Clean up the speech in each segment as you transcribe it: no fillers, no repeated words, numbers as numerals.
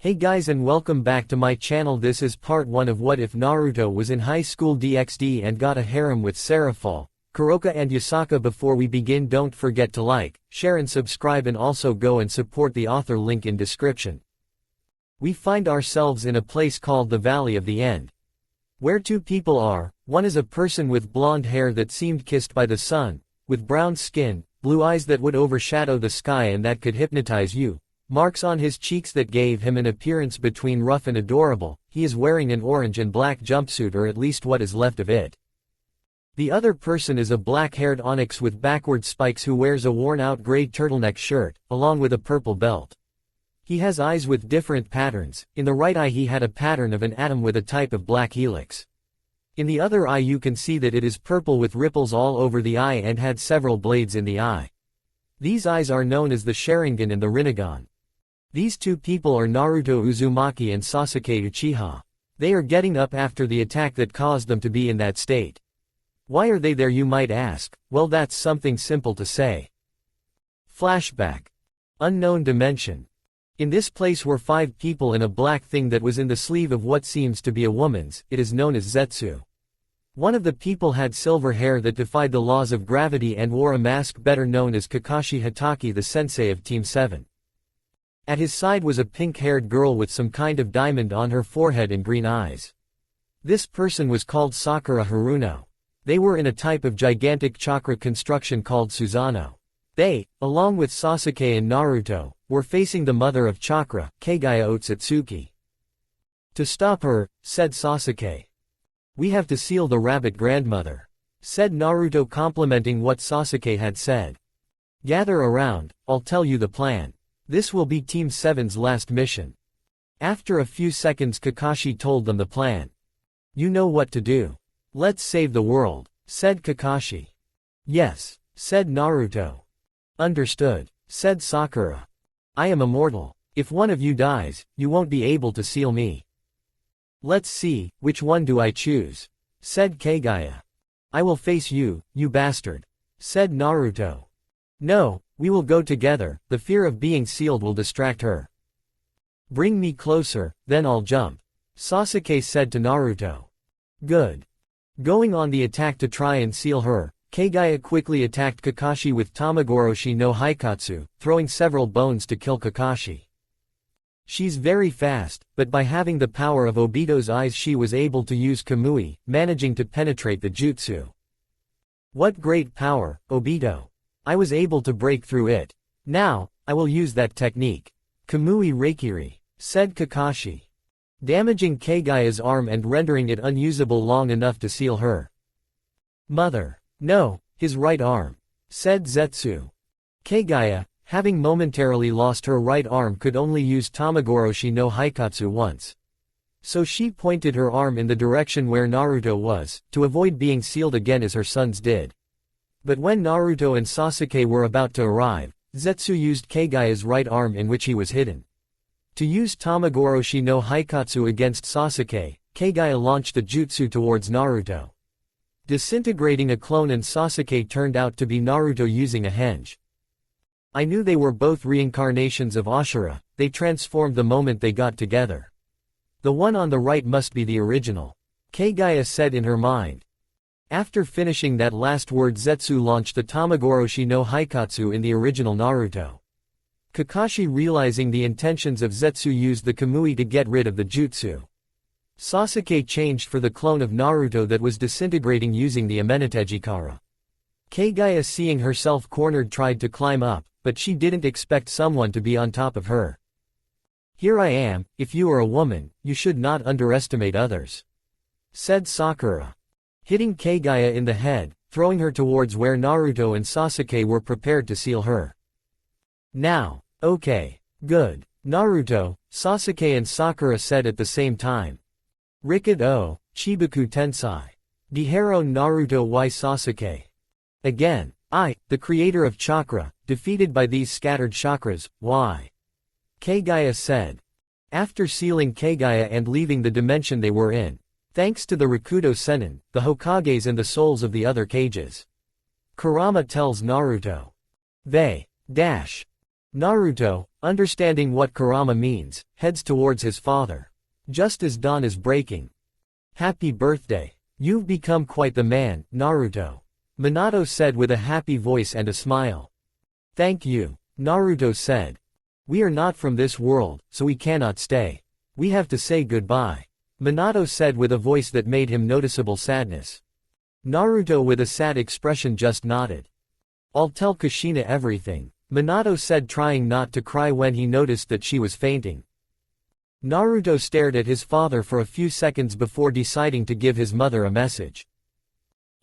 Hey guys and welcome back to my channel. This is part 1 of What If Naruto was in high school DxD and got a harem with Serafall, Kuroka and Yasaka. Before we begin, don't forget to like, share and subscribe, and also go and support the author, link in description. We find ourselves in a place called the Valley of the End, where two people are. One is a person with blonde hair that seemed kissed by the sun, with brown skin, blue eyes that would overshadow the sky and that could hypnotize you. Marks on his cheeks that gave him an appearance between rough and adorable. He is wearing an orange and black jumpsuit, or at least what is left of it. The other person is a black-haired onyx with backward spikes who wears a worn-out gray turtleneck shirt, along with a purple belt. He has eyes with different patterns. In the right eye he had a pattern of an atom with a type of black helix. In the other eye you can see that it is purple with ripples all over the eye and had several blades in the eye. These eyes are known as the Sharingan and the Rinnegan. These two people are Naruto Uzumaki and Sasuke Uchiha. They are getting up after the attack that caused them to be in that state. Why are they there, you might ask? Well, that's something simple to say. Flashback. Unknown dimension. In this place were 5 people in a black thing that was in the sleeve of what seems to be a woman's. It is known as Zetsu. One of the people had silver hair that defied the laws of gravity and wore a mask better known as Kakashi Hatake, the sensei of Team 7. At his side was a pink-haired girl with some kind of diamond on her forehead and green eyes. This person was called Sakura Haruno. They were in a type of gigantic chakra construction called Susanoo. They, along with Sasuke and Naruto, were facing the mother of chakra, Kagaya Otsutsuki. To stop her, said Sasuke. We have to seal the rabbit grandmother, said Naruto, complimenting what Sasuke had said. Gather around, I'll tell you the plan. This will be Team 7's last mission. After a few seconds Kakashi told them the plan. You know what to do. Let's save the world, said Kakashi. Yes, said Naruto. Understood, said Sakura. I am immortal. If one of you dies, you won't be able to seal me. Let's see, which one do I choose? Said Kagaya. I will face you, you bastard, said Naruto. No, we will go together. The fear of being sealed will distract her. Bring me closer, then I'll jump, Sasuke said to Naruto. Good. Going on the attack to try and seal her, Kagaya quickly attacked Kakashi with Tamagoroshi no Haikatsu, throwing several bones to kill Kakashi. She's very fast, but by having the power of Obito's eyes she was able to use Kamui, managing to penetrate the jutsu. What great power, Obito! I was able to break through it. Now, I will use that technique. Kamui Reikiri, said Kakashi, damaging Kagaya's arm and rendering it unusable long enough to seal her. Mother. No, his right arm, said Zetsu. Kagaya, having momentarily lost her right arm, could only use Tamagoroshi no Haikatsu once. So she pointed her arm in the direction where Naruto was, to avoid being sealed again as her sons did. But when Naruto and Sasuke were about to arrive, Zetsu used Kagaya's right arm in which he was hidden. To use Tamagoroshi no Haikatsu against Sasuke, Kagaya launched the jutsu towards Naruto, disintegrating a clone, and Sasuke turned out to be Naruto using a henge. I knew they were both reincarnations of Ashura. They transformed the moment they got together. The one on the right must be the original, Kagaya said in her mind. After finishing that last word, Zetsu launched the Tamagoroshi no Haikatsu in the original Naruto. Kakashi, realizing the intentions of Zetsu, used the Kamui to get rid of the jutsu. Sasuke changed for the clone of Naruto that was disintegrating using the Amenetejikara. Kagaya, seeing herself cornered, tried to climb up, but she didn't expect someone to be on top of her. Here I am. If you are a woman, you should not underestimate others, said Sakura, hitting Kagaya in the head, throwing her towards where Naruto and Sasuke were prepared to seal her. Now, okay. Good. Naruto, Sasuke and Sakura said at the same time. Rikid o, Chibaku Tensai. Dihero Naruto y Sasuke. Again, I, the creator of chakra, defeated by these scattered chakras, why? Kagaya said. After sealing Kagaya and leaving the dimension they were in, thanks to the Rakudo Sennin, the Hokages and the souls of the other cages. Kurama tells Naruto. They, Naruto, understanding what Kurama means, heads towards his father. Just as dawn is breaking. Happy birthday. You've become quite the man, Naruto. Minato said with a happy voice and a smile. Thank you, Naruto said. We are not from this world, so we cannot stay. We have to say goodbye. Minato said with a voice that made him noticeable sadness. Naruto with a sad expression just nodded. I'll tell Kushina everything, Minato said, trying not to cry when he noticed that she was fainting. Naruto stared at his father for a few seconds before deciding to give his mother a message.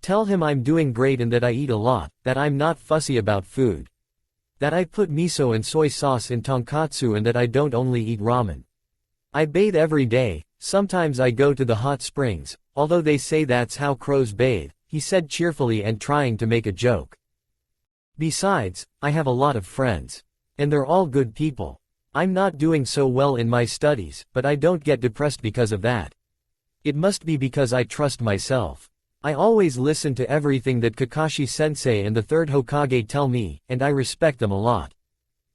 Tell him I'm doing great and that I eat a lot, that I'm not fussy about food. That I put miso and soy sauce in tonkatsu and that I don't only eat ramen. I bathe every day, sometimes I go to the hot springs, although they say that's how crows bathe, he said cheerfully and trying to make a joke. Besides, I have a lot of friends. And they're all good people. I'm not doing so well in my studies, but I don't get depressed because of that. It must be because I trust myself. I always listen to everything that Kakashi-sensei and the third Hokage tell me, and I respect them a lot.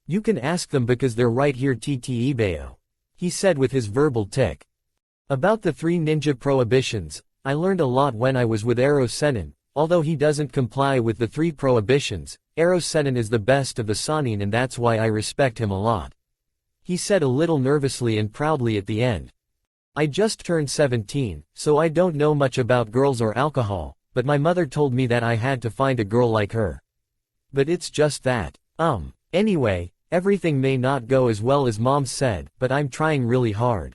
You can ask them because they're right here Ttebeo. He said with his verbal tick. About the 3 ninja prohibitions, I learned a lot when I was with Ero Sennin. Although he doesn't comply with the 3 prohibitions, Ero Sennin is the best of the Sannin and that's why I respect him a lot. He said a little nervously and proudly at the end. I just turned 17, so I don't know much about girls or alcohol, but my mother told me that I had to find a girl like her. But it's just that. Anyway, everything may not go as well as Mom said, but I'm trying really hard.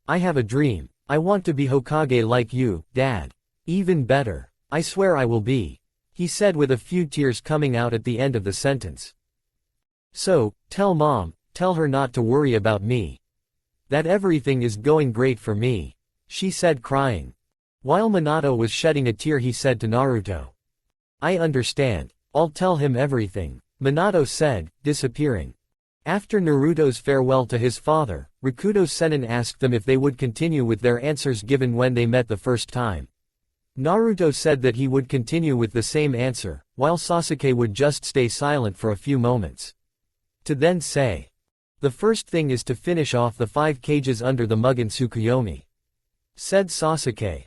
I have a dream. I want to be Hokage like you, Dad. Even better. I swear I will be. He said with a few tears coming out at the end of the sentence. So, tell Mom, tell her not to worry about me. That everything is going great for me. She said crying. While Minato was shedding a tear he said to Naruto. I understand. I'll tell him everything, Minato said, disappearing. After Naruto's farewell to his father, Rikudo Sennin asked them if they would continue with their answers given when they met the first time. Naruto said that he would continue with the same answer, while Sasuke would just stay silent for a few moments. To then say. The first thing is to finish off the 5 cages under the Mugen Tsukuyomi. Said Sasuke.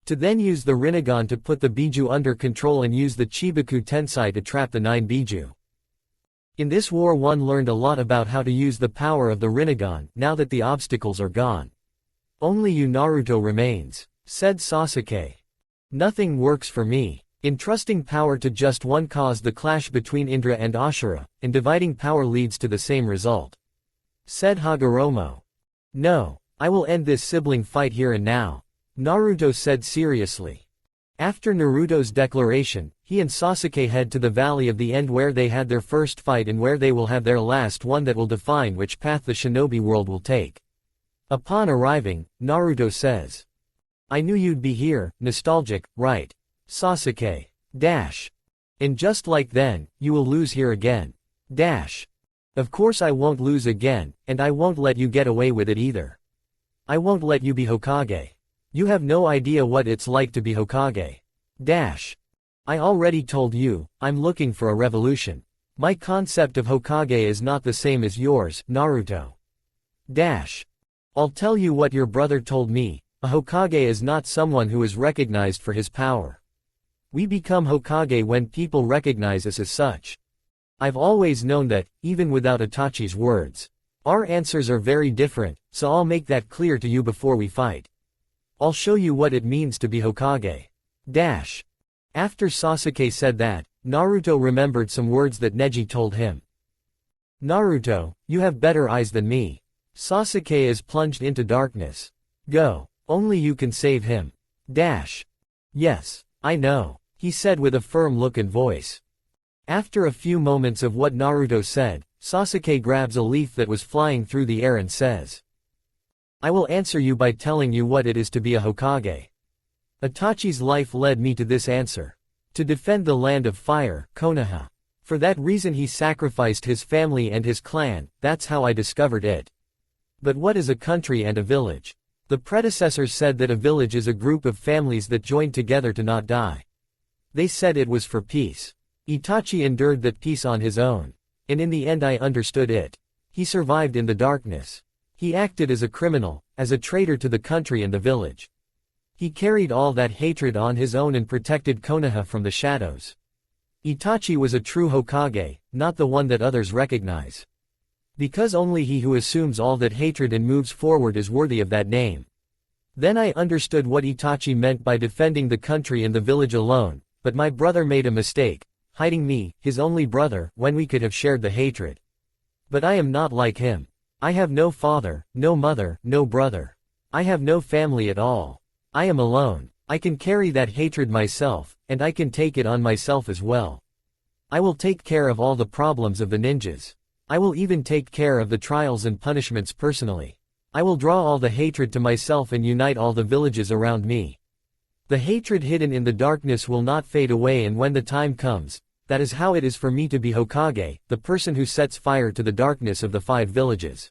To then use the Rinnegan to put the Biju under control and use the Chibaku Tensai to trap the 9 Biju. In this war one learned a lot about how to use the power of the Rinnegan now that the obstacles are gone. Only you Naruto remains, said Sasuke. Nothing works for me. Entrusting power to just one caused the clash between Indra and Ashura, and dividing power leads to the same result. Said Hagoromo. No, I will end this sibling fight here and now, Naruto said seriously. After Naruto's declaration, he and Sasuke head to the Valley of the End where they had their first fight and where they will have their last one that will define which path the shinobi world will take. Upon arriving, Naruto says. I knew you'd be here, nostalgic, right? Sasuke. Dash. And just like then, you will lose here again. Dash. Of course I won't lose again, and I won't let you get away with it either. I won't let you be Hokage. You have no idea what it's like to be Hokage. Dash. I already told you, I'm looking for a revolution. My concept of Hokage is not the same as yours, Naruto. Dash. I'll tell you what your brother told me. A Hokage is not someone who is recognized for his power. We become Hokage when people recognize us as such. I've always known that, even without Itachi's words. Our answers are very different, so I'll make that clear to you before we fight. I'll show you what it means to be Hokage. Dash. After Sasuke said that, Naruto remembered some words that Neji told him. Naruto, you have better eyes than me. Sasuke is plunged into darkness. Go. Only you can save him. Dash. Yes, I know, he said with a firm look and voice. After a few moments of what Naruto said, Sasuke grabs a leaf that was flying through the air and says. I will answer you by telling you what it is to be a Hokage. Itachi's life led me to this answer. To defend the land of fire, Konoha. For that reason he sacrificed his family and his clan, that's how I discovered it. But what is a country and a village? The predecessors said that a village is a group of families that joined together to not die. They said it was for peace. Itachi endured that peace on his own. And in the end I understood it. He survived in the darkness. He acted as a criminal, as a traitor to the country and the village. He carried all that hatred on his own and protected Konoha from the shadows. Itachi was a true Hokage, not the one that others recognize. Because only he who assumes all that hatred and moves forward is worthy of that name. Then I understood what Itachi meant by defending the country and the village alone, but my brother made a mistake, hiding me, his only brother, when we could have shared the hatred. But I am not like him. I have no father, no mother, no brother. I have no family at all. I am alone. I can carry that hatred myself, and I can take it on myself as well. I will take care of all the problems of the ninjas. I will even take care of the trials and punishments personally. I will draw all the hatred to myself and unite all the villages around me. The hatred hidden in the darkness will not fade away, and when the time comes, that is how it is for me to be Hokage, the person who sets fire to the darkness of the 5 villages.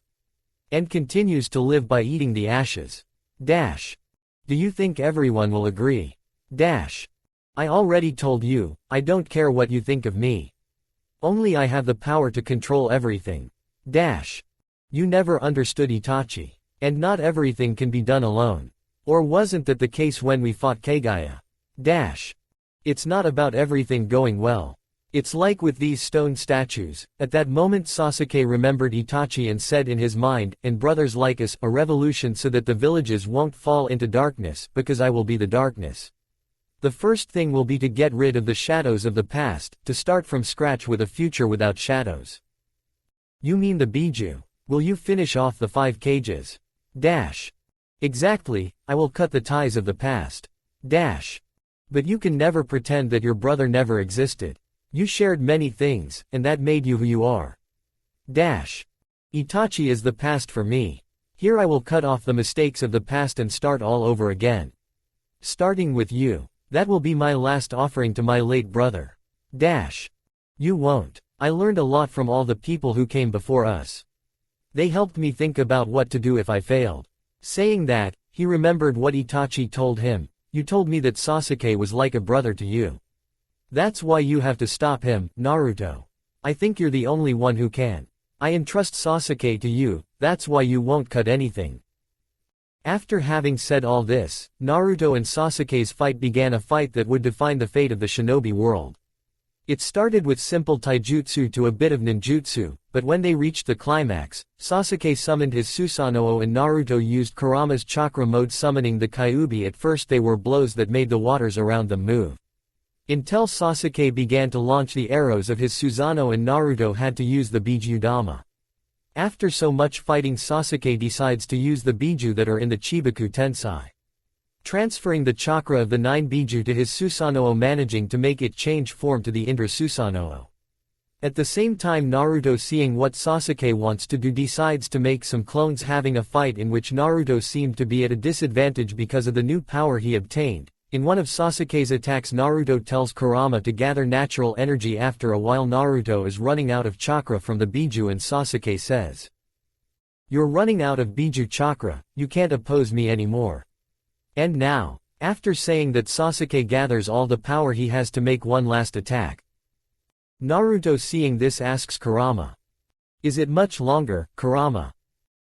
And continues to live by eating the ashes. Dash. Do you think everyone will agree? Dash. I already told you, I don't care what you think of me. Only I have the power to control everything. Dash. You never understood Itachi. And not everything can be done alone. Or wasn't that the case when we fought Kaguya? Dash. It's not about everything going well. It's like with these stone statues. At that moment Sasuke remembered Itachi and said in his mind, and brothers like us, a revolution so that the villages won't fall into darkness, because I will be the darkness. The first thing will be to get rid of the shadows of the past, to start from scratch with a future without shadows. You mean the Biju? Will you finish off the 5 cages? Dash. Exactly, I will cut the ties of the past. Dash. But you can never pretend that your brother never existed. You shared many things, and that made you who you are. Dash. Itachi is the past for me. Here I will cut off the mistakes of the past and start all over again. Starting with you. That will be my last offering to my late brother. Dash. You won't. I learned a lot from all the people who came before us. They helped me think about what to do if I failed. Saying that, he remembered what Itachi told him. You told me that Sasuke was like a brother to you. That's why you have to stop him, Naruto. I think you're the only one who can. I entrust Sasuke to you, that's why you won't cut anything. After having said all this, Naruto and Sasuke's fight began, a fight that would define the fate of the shinobi world. It started with simple taijutsu to a bit of ninjutsu, but when they reached the climax, Sasuke summoned his Susanoo and Naruto used Kurama's chakra mode summoning the Kyuubi. At first they were blows that made the waters around them move. Until Sasuke began to launch the arrows of his Susanoo and Naruto had to use the Bijudama. After so much fighting, Sasuke decides to use the Biju that are in the Chibaku Tensai. Transferring the chakra of the 9 Biju to his Susanoo, managing to make it change form to the Indra Susanoo. At the same time, Naruto, seeing what Sasuke wants to do, decides to make some clones, having a fight in which Naruto seemed to be at a disadvantage because of the new power he obtained. In one of Sasuke's attacks, Naruto tells Kurama to gather natural energy. After a while, Naruto is running out of chakra from the Biju and Sasuke says, "You're running out of Biju chakra, you can't oppose me anymore." And now, after saying that, Sasuke gathers all the power he has to make one last attack. Naruto, seeing this, asks Kurama, "Is it much longer, Kurama?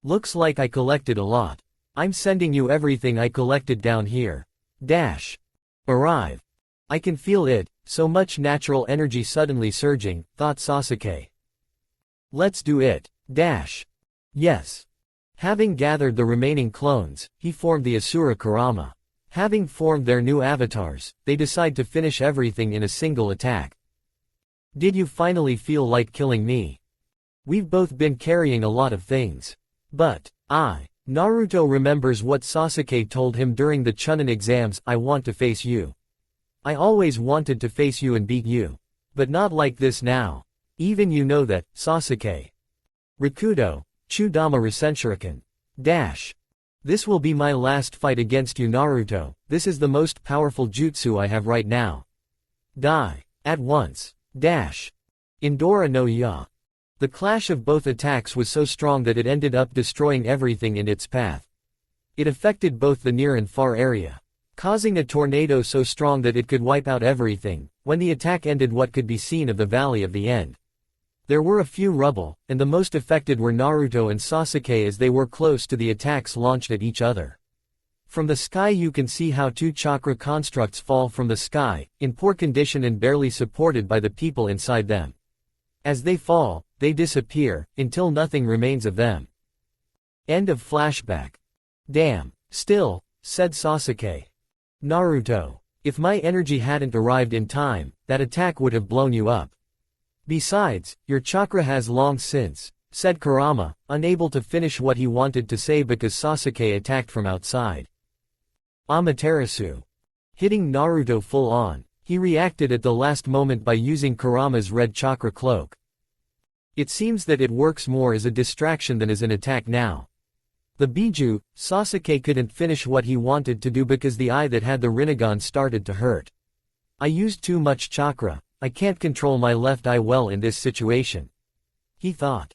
Looks like I collected a lot. I'm sending you everything I collected down here. Dash. Arrive. I can feel it, so much natural energy suddenly surging," thought Sasuke. "Let's do it. Dash." Yes. Having gathered the remaining clones, he formed the Asura Kurama. Having formed their new avatars, they decide to finish everything in a single attack. "Did you finally feel like killing me? We've both been carrying a lot of things. But, Naruto remembers what Sasuke told him during the Chunin exams, "I want to face you. I always wanted to face you and beat you. But not like this now. Even you know that, Sasuke. Rikudo, Chudama Rasenshuriken. Dash. This will be my last fight against you, Naruto. This is the most powerful jutsu I have right now. Die. At once. Dash. Indora no Ya." The clash of both attacks was so strong that it ended up destroying everything in its path. It affected both the near and far area, causing a tornado so strong that it could wipe out everything. When the attack ended, what could be seen of the Valley of the End? There were a few rubble, and the most affected were Naruto and Sasuke as they were close to the attacks launched at each other. From the sky you can see how two chakra constructs fall from the sky, in poor condition and barely supported by the people inside them. As they fall, they disappear, until nothing remains of them. End of flashback. Damn. Still, said Sasuke. Naruto. If my energy hadn't arrived in time, that attack would have blown you up. Besides, your chakra has long since, said Kurama, unable to finish what he wanted to say because Sasuke attacked from outside. Amaterasu. Hitting Naruto full on, he reacted at the last moment by using Kurama's red chakra cloak. It seems that it works more as a distraction than as an attack now. The Biju, Sasuke couldn't finish what he wanted to do because the eye that had the Rinnegan started to hurt. I used too much chakra, I can't control my left eye well in this situation. He thought.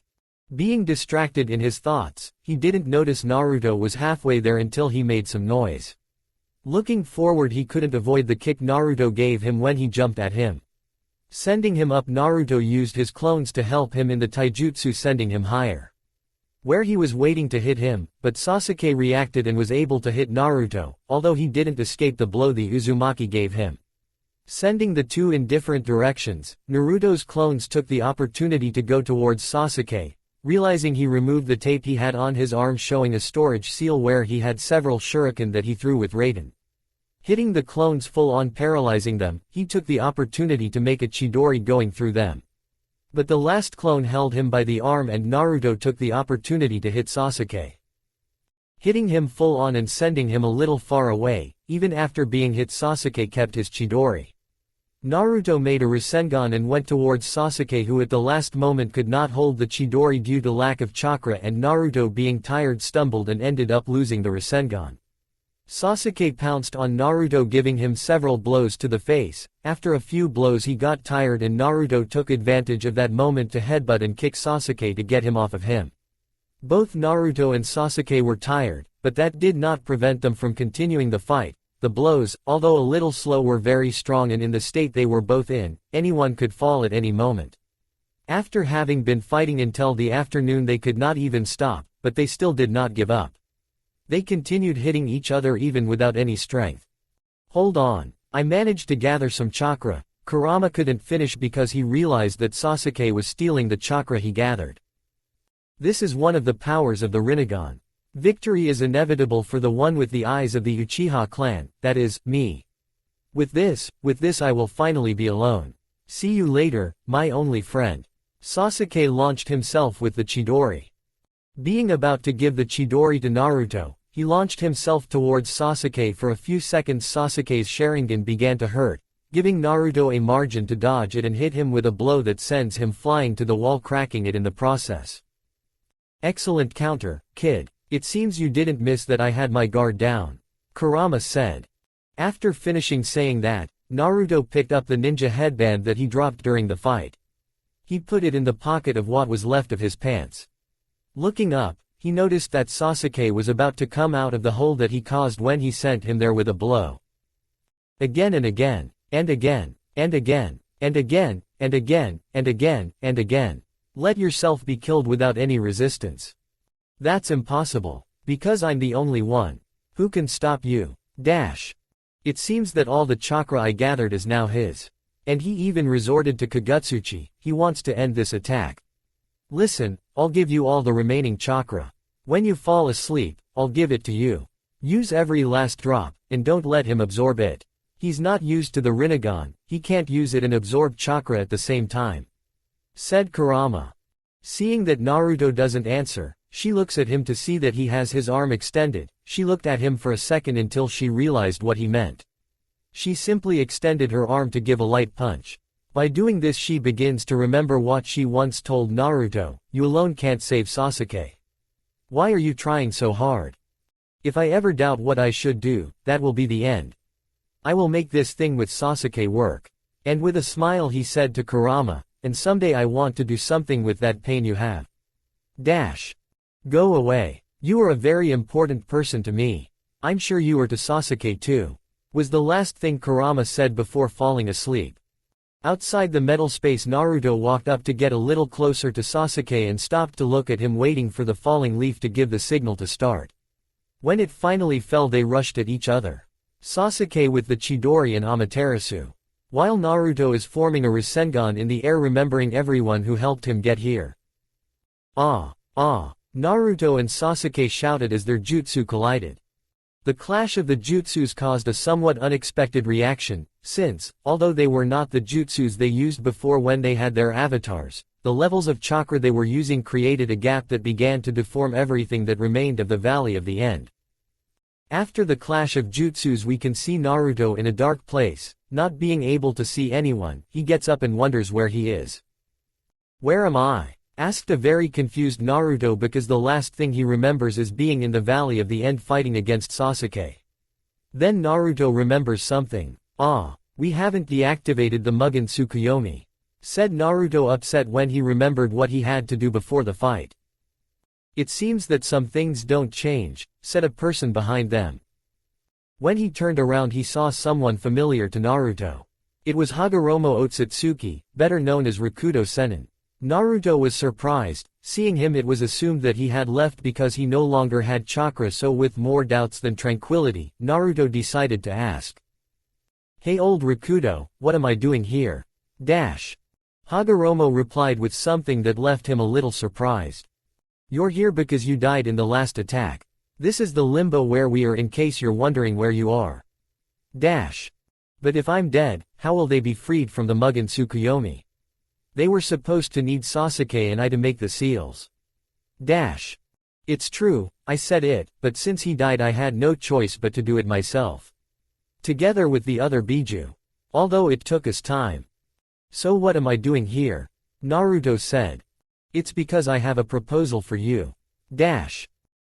Being distracted in his thoughts, he didn't notice Naruto was halfway there until he made some noise. Looking forward he couldn't avoid the kick Naruto gave him when he jumped at him. Sending him up, Naruto used his clones to help him in the taijutsu, sending him higher. Where he was waiting to hit him, but Sasuke reacted and was able to hit Naruto, although he didn't escape the blow the Uzumaki gave him. Sending the two in different directions, Naruto's clones took the opportunity to go towards Sasuke, realizing he removed the tape he had on his arm showing a storage seal where he had several shuriken that he threw with Raiden. Hitting the clones full on, paralyzing them, he took the opportunity to make a Chidori going through them. But the last clone held him by the arm and Naruto took the opportunity to hit Sasuke. Hitting him full on and sending him a little far away, even after being hit Sasuke kept his Chidori. Naruto made a Rasengan and went towards Sasuke, who at the last moment could not hold the Chidori due to lack of chakra, and Naruto being tired stumbled and ended up losing the Rasengan. Sasuke pounced on Naruto, giving him several blows to the face. After a few blows he got tired and Naruto took advantage of that moment to headbutt and kick Sasuke to get him off of him. Both Naruto and Sasuke were tired, but that did not prevent them from continuing the fight. The blows, although a little slow, were very strong, and in the state they were both in, anyone could fall at any moment. After having been fighting until the afternoon they could not even stop, but they still did not give up. They continued hitting each other even without any strength. Hold on, I managed to gather some chakra. Kurama couldn't finish because he realized that Sasuke was stealing the chakra he gathered. This is one of the powers of the Rinnegan. Victory is inevitable for the one with the eyes of the Uchiha clan, that is, me. With this I will finally be alone. See you later, my only friend. Sasuke launched himself with the Chidori. Being about to give the Chidori to Naruto, he launched himself towards Sasuke. For a few seconds Sasuke's Sharingan began to hurt, giving Naruto a margin to dodge it and hit him with a blow that sends him flying to the wall, cracking it in the process. Excellent counter, kid. It seems you didn't miss that I had my guard down, Kurama said. After finishing saying that, Naruto picked up the ninja headband that he dropped during the fight. He put it in the pocket of what was left of his pants. Looking up, he noticed that Sasuke was about to come out of the hole that he caused when he sent him there with a blow. Again and again, and again, and again, and again, and again, and again, and again. Let yourself be killed without any resistance. That's impossible, because I'm the only one. Who can stop you? Dash. It seems that all the chakra I gathered is now his. And he even resorted to Kagutsuchi. He wants to end this attack. Listen, I'll give you all the remaining chakra. When you fall asleep, I'll give it to you. Use every last drop, and don't let him absorb it. He's not used to the Rinnegan, he can't use it and absorb chakra at the same time, said Kurama. Seeing that Naruto doesn't answer, she looks at him to see that he has his arm extended. She looked at him for a second until she realized what he meant. She simply extended her arm to give a light punch. By doing this she begins to remember what she once told Naruto, you alone can't save Sasuke. Why are you trying so hard? If I ever doubt what I should do, that will be the end. I will make this thing with Sasuke work. And with a smile he said to Kurama, and someday I want to do something with that pain you have. Dash. Go away. You are a very important person to me. I'm sure you are to Sasuke too, was the last thing Kurama said before falling asleep. Outside the metal space, Naruto walked up to get a little closer to Sasuke and stopped to look at him, waiting for the falling leaf to give the signal to start. When it finally fell, they rushed at each other. Sasuke with the Chidori and Amaterasu, while Naruto is forming a Rasengan in the air, remembering everyone who helped him get here. Ah! Ah! Naruto and Sasuke shouted as their jutsu collided. The clash of the jutsus caused a somewhat unexpected reaction, since, although they were not the jutsus they used before when they had their avatars, the levels of chakra they were using created a gap that began to deform everything that remained of the Valley of the End. After the clash of jutsus, we can see Naruto in a dark place, not being able to see anyone. He gets up and wonders where he is. "Where am I?" asked a very confused Naruto, because the last thing he remembers is being in the Valley of the End fighting against Sasuke. Then Naruto remembers something. "Ah, we haven't deactivated the Mugen Tsukuyomi," said Naruto, upset when he remembered what he had to do before the fight. "It seems that some things don't change," said a person behind them. When he turned around, he saw someone familiar to Naruto. It was Hagoromo Otsutsuki, better known as Rakudo Sennin. Naruto was surprised. Seeing him, it was assumed that he had left because he no longer had chakra, so with more doubts than tranquility, Naruto decided to ask. "Hey old Rakudo, what am I doing here?" Hagoromo replied with something that left him a little surprised. "You're here because you died in the last attack. This is the Limbo where we are, in case you're wondering where you are. But if I'm dead, how will they be freed from the Mugen Tsukuyomi? They were supposed to need Sasuke and I to make the seals." "It's true, I said it, but since he died I had no choice but to do it myself. Together with the other Biju. Although it took us time." "So what am I doing here?" Naruto said. "It's because I have a proposal for you.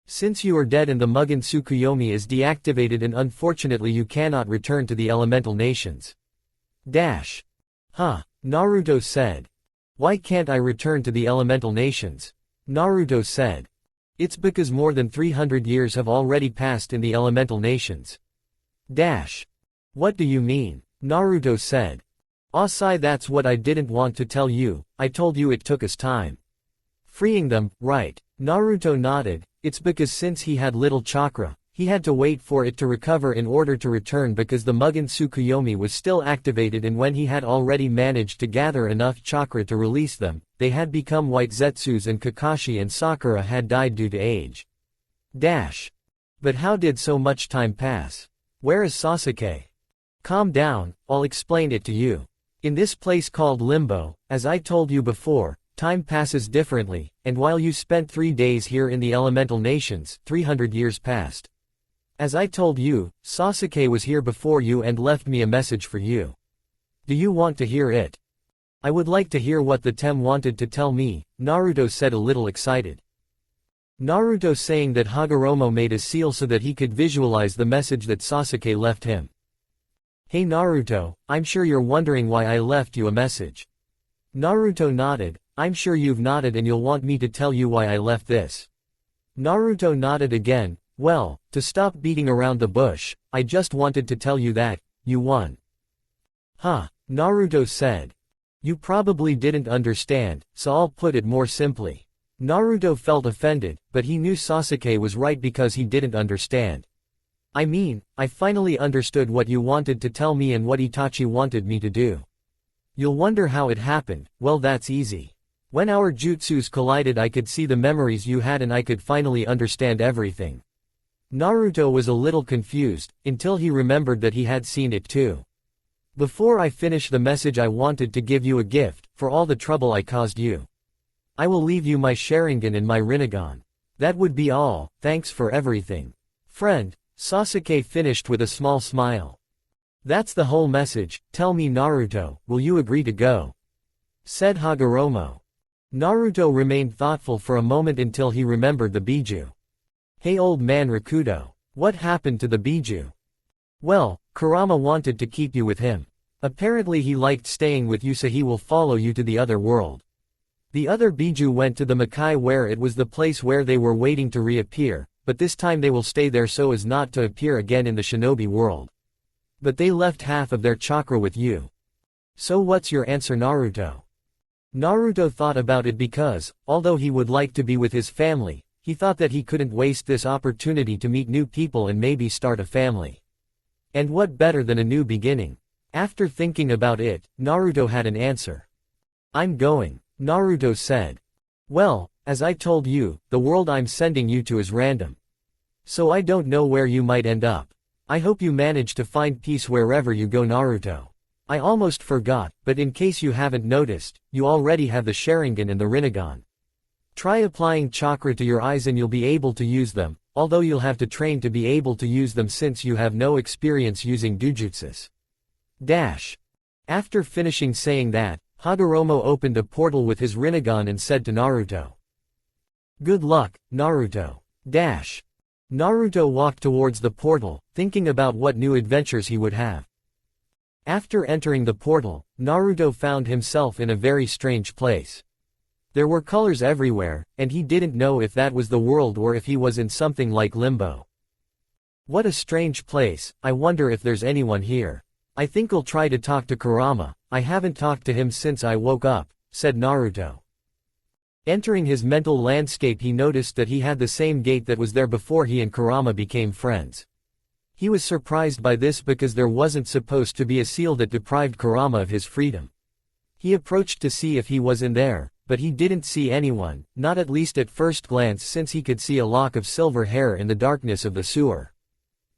Since you are dead and the Mugen Tsukuyomi is deactivated and unfortunately you cannot return to the elemental nations." "Huh," Naruto said. "Why can't I return to the elemental nations?" Naruto said. "It's because more than 300 years have already passed in the elemental nations." "What do you mean?" Naruto said. "Asai, that's what I didn't want to tell you. I told you it took us time. Freeing them, right?" Naruto nodded. "It's because since he had little chakra, he had to wait for it to recover in order to return, because the Mugen Tsukuyomi was still activated, and when he had already managed to gather enough chakra to release them, they had become white Zetsus and Kakashi and Sakura had died due to age." "But how did so much time pass? Where is Sasuke?" "Calm down, I'll explain it to you. In this place called Limbo, as I told you before, time passes differently, and while you spent 3 days here in the elemental nations, 300 years passed. As I told you, Sasuke was here before you and left me a message for you. Do you want to hear it?" "I would like to hear what the Tem wanted to tell me," Naruto said, a little excited. Naruto saying that Hagoromo made a seal so that he could visualize the message that Sasuke left him. "Hey Naruto, I'm sure you're wondering why I left you a message." Naruto nodded. "I'm sure you've nodded and you'll want me to tell you why I left this." Naruto nodded again. "Well, to stop beating around the bush, I just wanted to tell you that, you won." "Huh," Naruto said. "You probably didn't understand, so I'll put it more simply." Naruto felt offended, but he knew Sasuke was right because he didn't understand. "I mean, I finally understood what you wanted to tell me and what Itachi wanted me to do. You'll wonder how it happened. Well, that's easy. When our jutsus collided, I could see the memories you had and I could finally understand everything." Naruto was a little confused, until he remembered that he had seen it too. "Before I finish the message, I wanted to give you a gift, for all the trouble I caused you. I will leave you my Sharingan and my Rinnegan. That would be all, thanks for everything. Friend," Sasuke finished with a small smile. "That's the whole message. Tell me Naruto, will you agree to go?" said Hagoromo. Naruto remained thoughtful for a moment until he remembered the Biju. "Hey old man Rakudo, what happened to the Biju?" "Well, Kurama wanted to keep you with him. Apparently he liked staying with you, so he will follow you to the other world. The other Biju went to the Makai where it was the place where they were waiting to reappear, but this time they will stay there so as not to appear again in the shinobi world. But they left half of their chakra with you." So what's your answer, Naruto? Naruto thought about it because, although he would like to be with his family, he thought that he couldn't waste this opportunity to meet new people and maybe start a family. And what better than a new beginning? After thinking about it, Naruto had an answer. I'm going, Naruto said. Well, as I told you, the world I'm sending you to is random. So I don't know where you might end up. I hope you manage to find peace wherever you go, Naruto. I almost forgot, but in case you haven't noticed, you already have the Sharingan and the Rinnegan. Try applying chakra to your eyes and you'll be able to use them, although you'll have to train to be able to use them since you have no experience using dojutsus. After finishing saying that, Hagoromo opened a portal with his Rinnegan and said to Naruto. Good luck, Naruto. Naruto walked towards the portal, thinking about what new adventures he would have. After entering the portal, Naruto found himself in a very strange place. There were colors everywhere, and he didn't know if that was the world or if he was in something like Limbo. What a strange place, I wonder if there's anyone here. I think I'll try to talk to Kurama, I haven't talked to him since I woke up, said Naruto. Entering his mental landscape, he noticed that he had the same gate that was there before he and Kurama became friends. He was surprised by this because there wasn't supposed to be a seal that deprived Kurama of his freedom. He approached to see if he was in there, but he didn't see anyone, not at least at first glance, since he could see a lock of silver hair in the darkness of the sewer.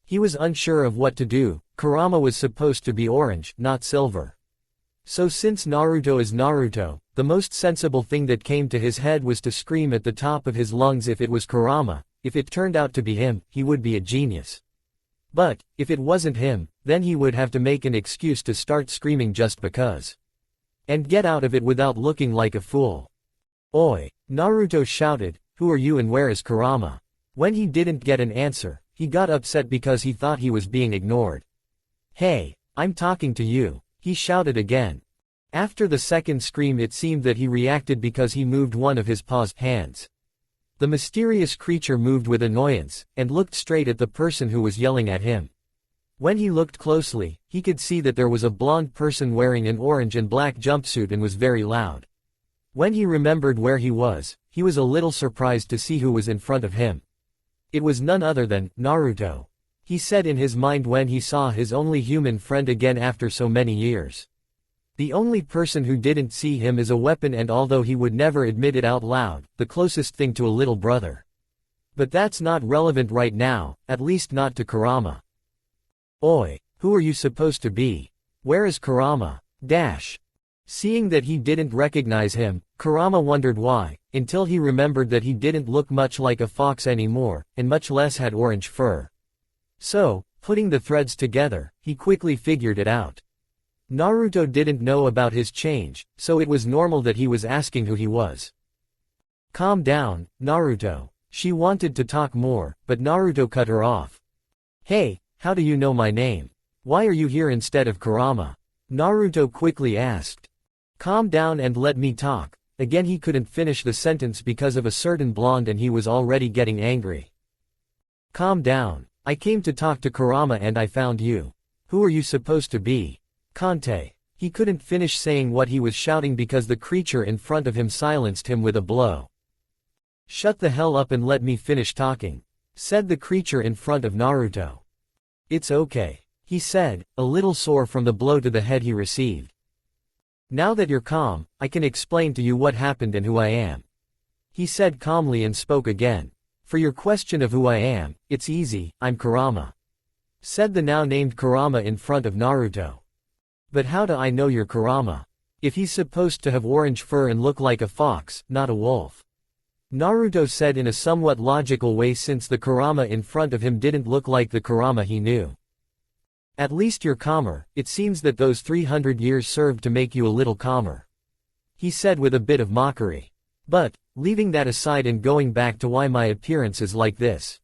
He was unsure of what to do. Kurama was supposed to be orange, not silver. So since Naruto is Naruto, the most sensible thing that came to his head was to scream at the top of his lungs if it was Kurama. If it turned out to be him, he would be a genius. But, if it wasn't him, then he would have to make an excuse to start screaming just because. And get out of it without looking like a fool. Oi! Naruto shouted, who are you and where is Kurama? When he didn't get an answer, he got upset because he thought he was being ignored. Hey, I'm talking to you, he shouted again. After the second scream, it seemed that he reacted because he moved one of his hands. The mysterious creature moved with annoyance, and looked straight at the person who was yelling at him. When he looked closely, he could see that there was a blonde person wearing an orange and black jumpsuit and was very loud. When he remembered where he was a little surprised to see who was in front of him. It was none other than Naruto. He said in his mind when he saw his only human friend again after so many years. The only person who didn't see him is a weapon, and although he would never admit it out loud, the closest thing to a little brother. But that's not relevant right now, at least not to Kurama. Oi, who are you supposed to be? Where is Kurama? Seeing that he didn't recognize him, Kurama wondered why, until he remembered that he didn't look much like a fox anymore, and much less had orange fur. So, putting the threads together, he quickly figured it out. Naruto didn't know about his change, so it was normal that he was asking who he was. Calm down, Naruto. She wanted to talk more, but Naruto cut her off. Hey, how do you know my name? Why are you here instead of Kurama? Naruto quickly asked. Calm down and let me talk. Again he couldn't finish the sentence because of a certain blonde and he was already getting angry. Calm down. I came to talk to Kurama and I found you. Who are you supposed to be? Kante. He couldn't finish saying what he was shouting because the creature in front of him silenced him with a blow. Shut the hell up and let me finish talking, said the creature in front of Naruto. It's okay, he said, a little sore from the blow to the head he received. Now that you're calm, I can explain to you what happened and who I am. He said calmly and spoke again. For your question of who I am, it's easy, I'm Kurama. Said the now named Kurama in front of Naruto. But how do I know you're Kurama? If he's supposed to have orange fur and look like a fox, not a wolf. Naruto said in a somewhat logical way since the Kurama in front of him didn't look like the Kurama he knew. At least you're calmer, it seems that those 300 years served to make you a little calmer. He said with a bit of mockery. But, leaving that aside and going back to why my appearance is like this.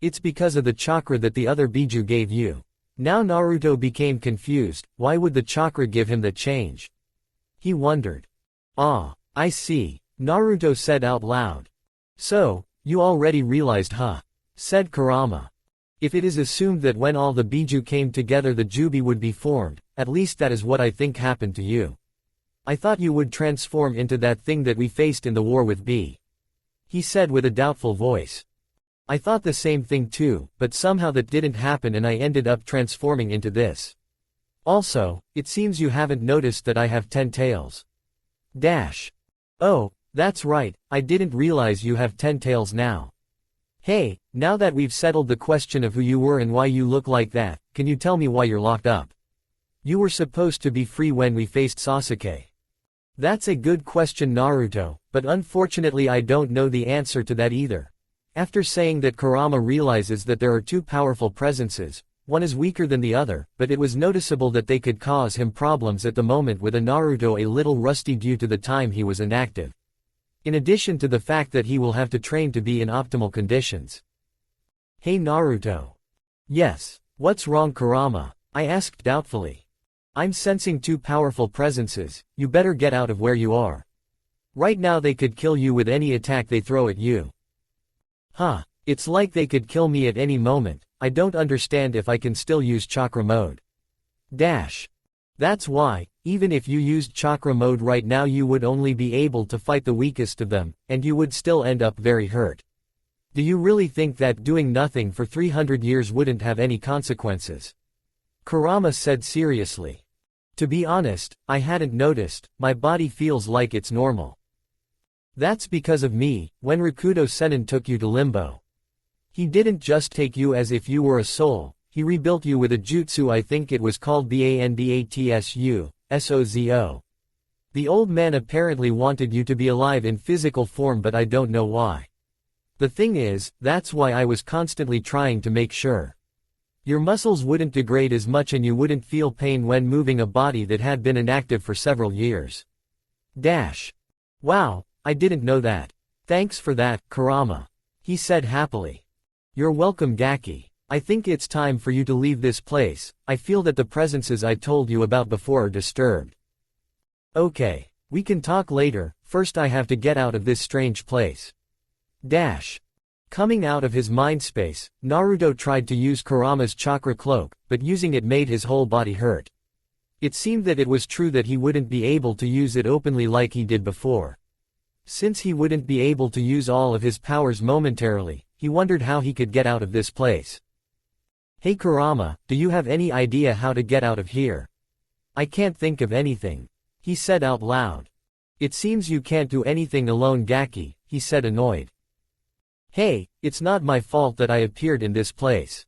It's because of the chakra that the other Biju gave you. Now Naruto became confused, why would the chakra give him the change? He wondered. Ah, I see, Naruto said out loud. So, you already realized huh? Said Kurama. If it is assumed that when all the Biju came together the Jubi would be formed, at least that is what I think happened to you. I thought you would transform into that thing that we faced in the war with B. He said with a doubtful voice. I thought the same thing too, but somehow that didn't happen and I ended up transforming into this. Also, it seems you haven't noticed that I have 10 tails. Dash. Oh, that's right, I didn't realize you have 10 tails now. Hey, now that we've settled the question of who you were and why you look like that, can you tell me why you're locked up? You were supposed to be free when we faced Sasuke. That's a good question, Naruto, but unfortunately I don't know the answer to that either. After saying that, Kurama realizes that there are two powerful presences, one is weaker than the other, but it was noticeable that they could cause him problems at the moment, with a Naruto a little rusty due to the time he was inactive. In addition to the fact that he will have to train to be in optimal conditions. Hey Naruto. Yes. What's wrong, Kurama? I asked doubtfully. I'm sensing two powerful presences, you better get out of where you are. Right now they could kill you with any attack they throw at you. Huh, it's like they could kill me at any moment. I don't understand if I can still use chakra mode. Dash. That's why, even if you used chakra mode right now you would only be able to fight the weakest of them, and you would still end up very hurt. Do you really think that doing nothing for 300 years wouldn't have any consequences? Kurama said seriously. To be honest, I hadn't noticed, my body feels like it's normal. That's because of me. When Rakudo Sennin took you to Limbo. He didn't just take you as if you were a soul, he rebuilt you with a jutsu, I think it was called Banbatsu, Sozo. The old man apparently wanted you to be alive in physical form, but I don't know why. The thing is, that's why I was constantly trying to make sure your muscles wouldn't degrade as much and you wouldn't feel pain when moving a body that had been inactive for several years. Dash. Wow, I didn't know that. Thanks for that, Kurama. He said happily. You're welcome, Gaki. I think it's time for you to leave this place. I feel that the presences I told you about before are disturbed. Okay, we can talk later, first I have to get out of this strange place. Dash. Coming out of his mind space, Naruto tried to use Kurama's chakra cloak, but using it made his whole body hurt. It seemed that it was true that he wouldn't be able to use it openly like he did before. Since he wouldn't be able to use all of his powers momentarily, he wondered how he could get out of this place. Hey Kurama, do you have any idea how to get out of here? I can't think of anything. He said out loud. It seems you can't do anything alone, Gaki, he said annoyed. Hey, it's not my fault that I appeared in this place.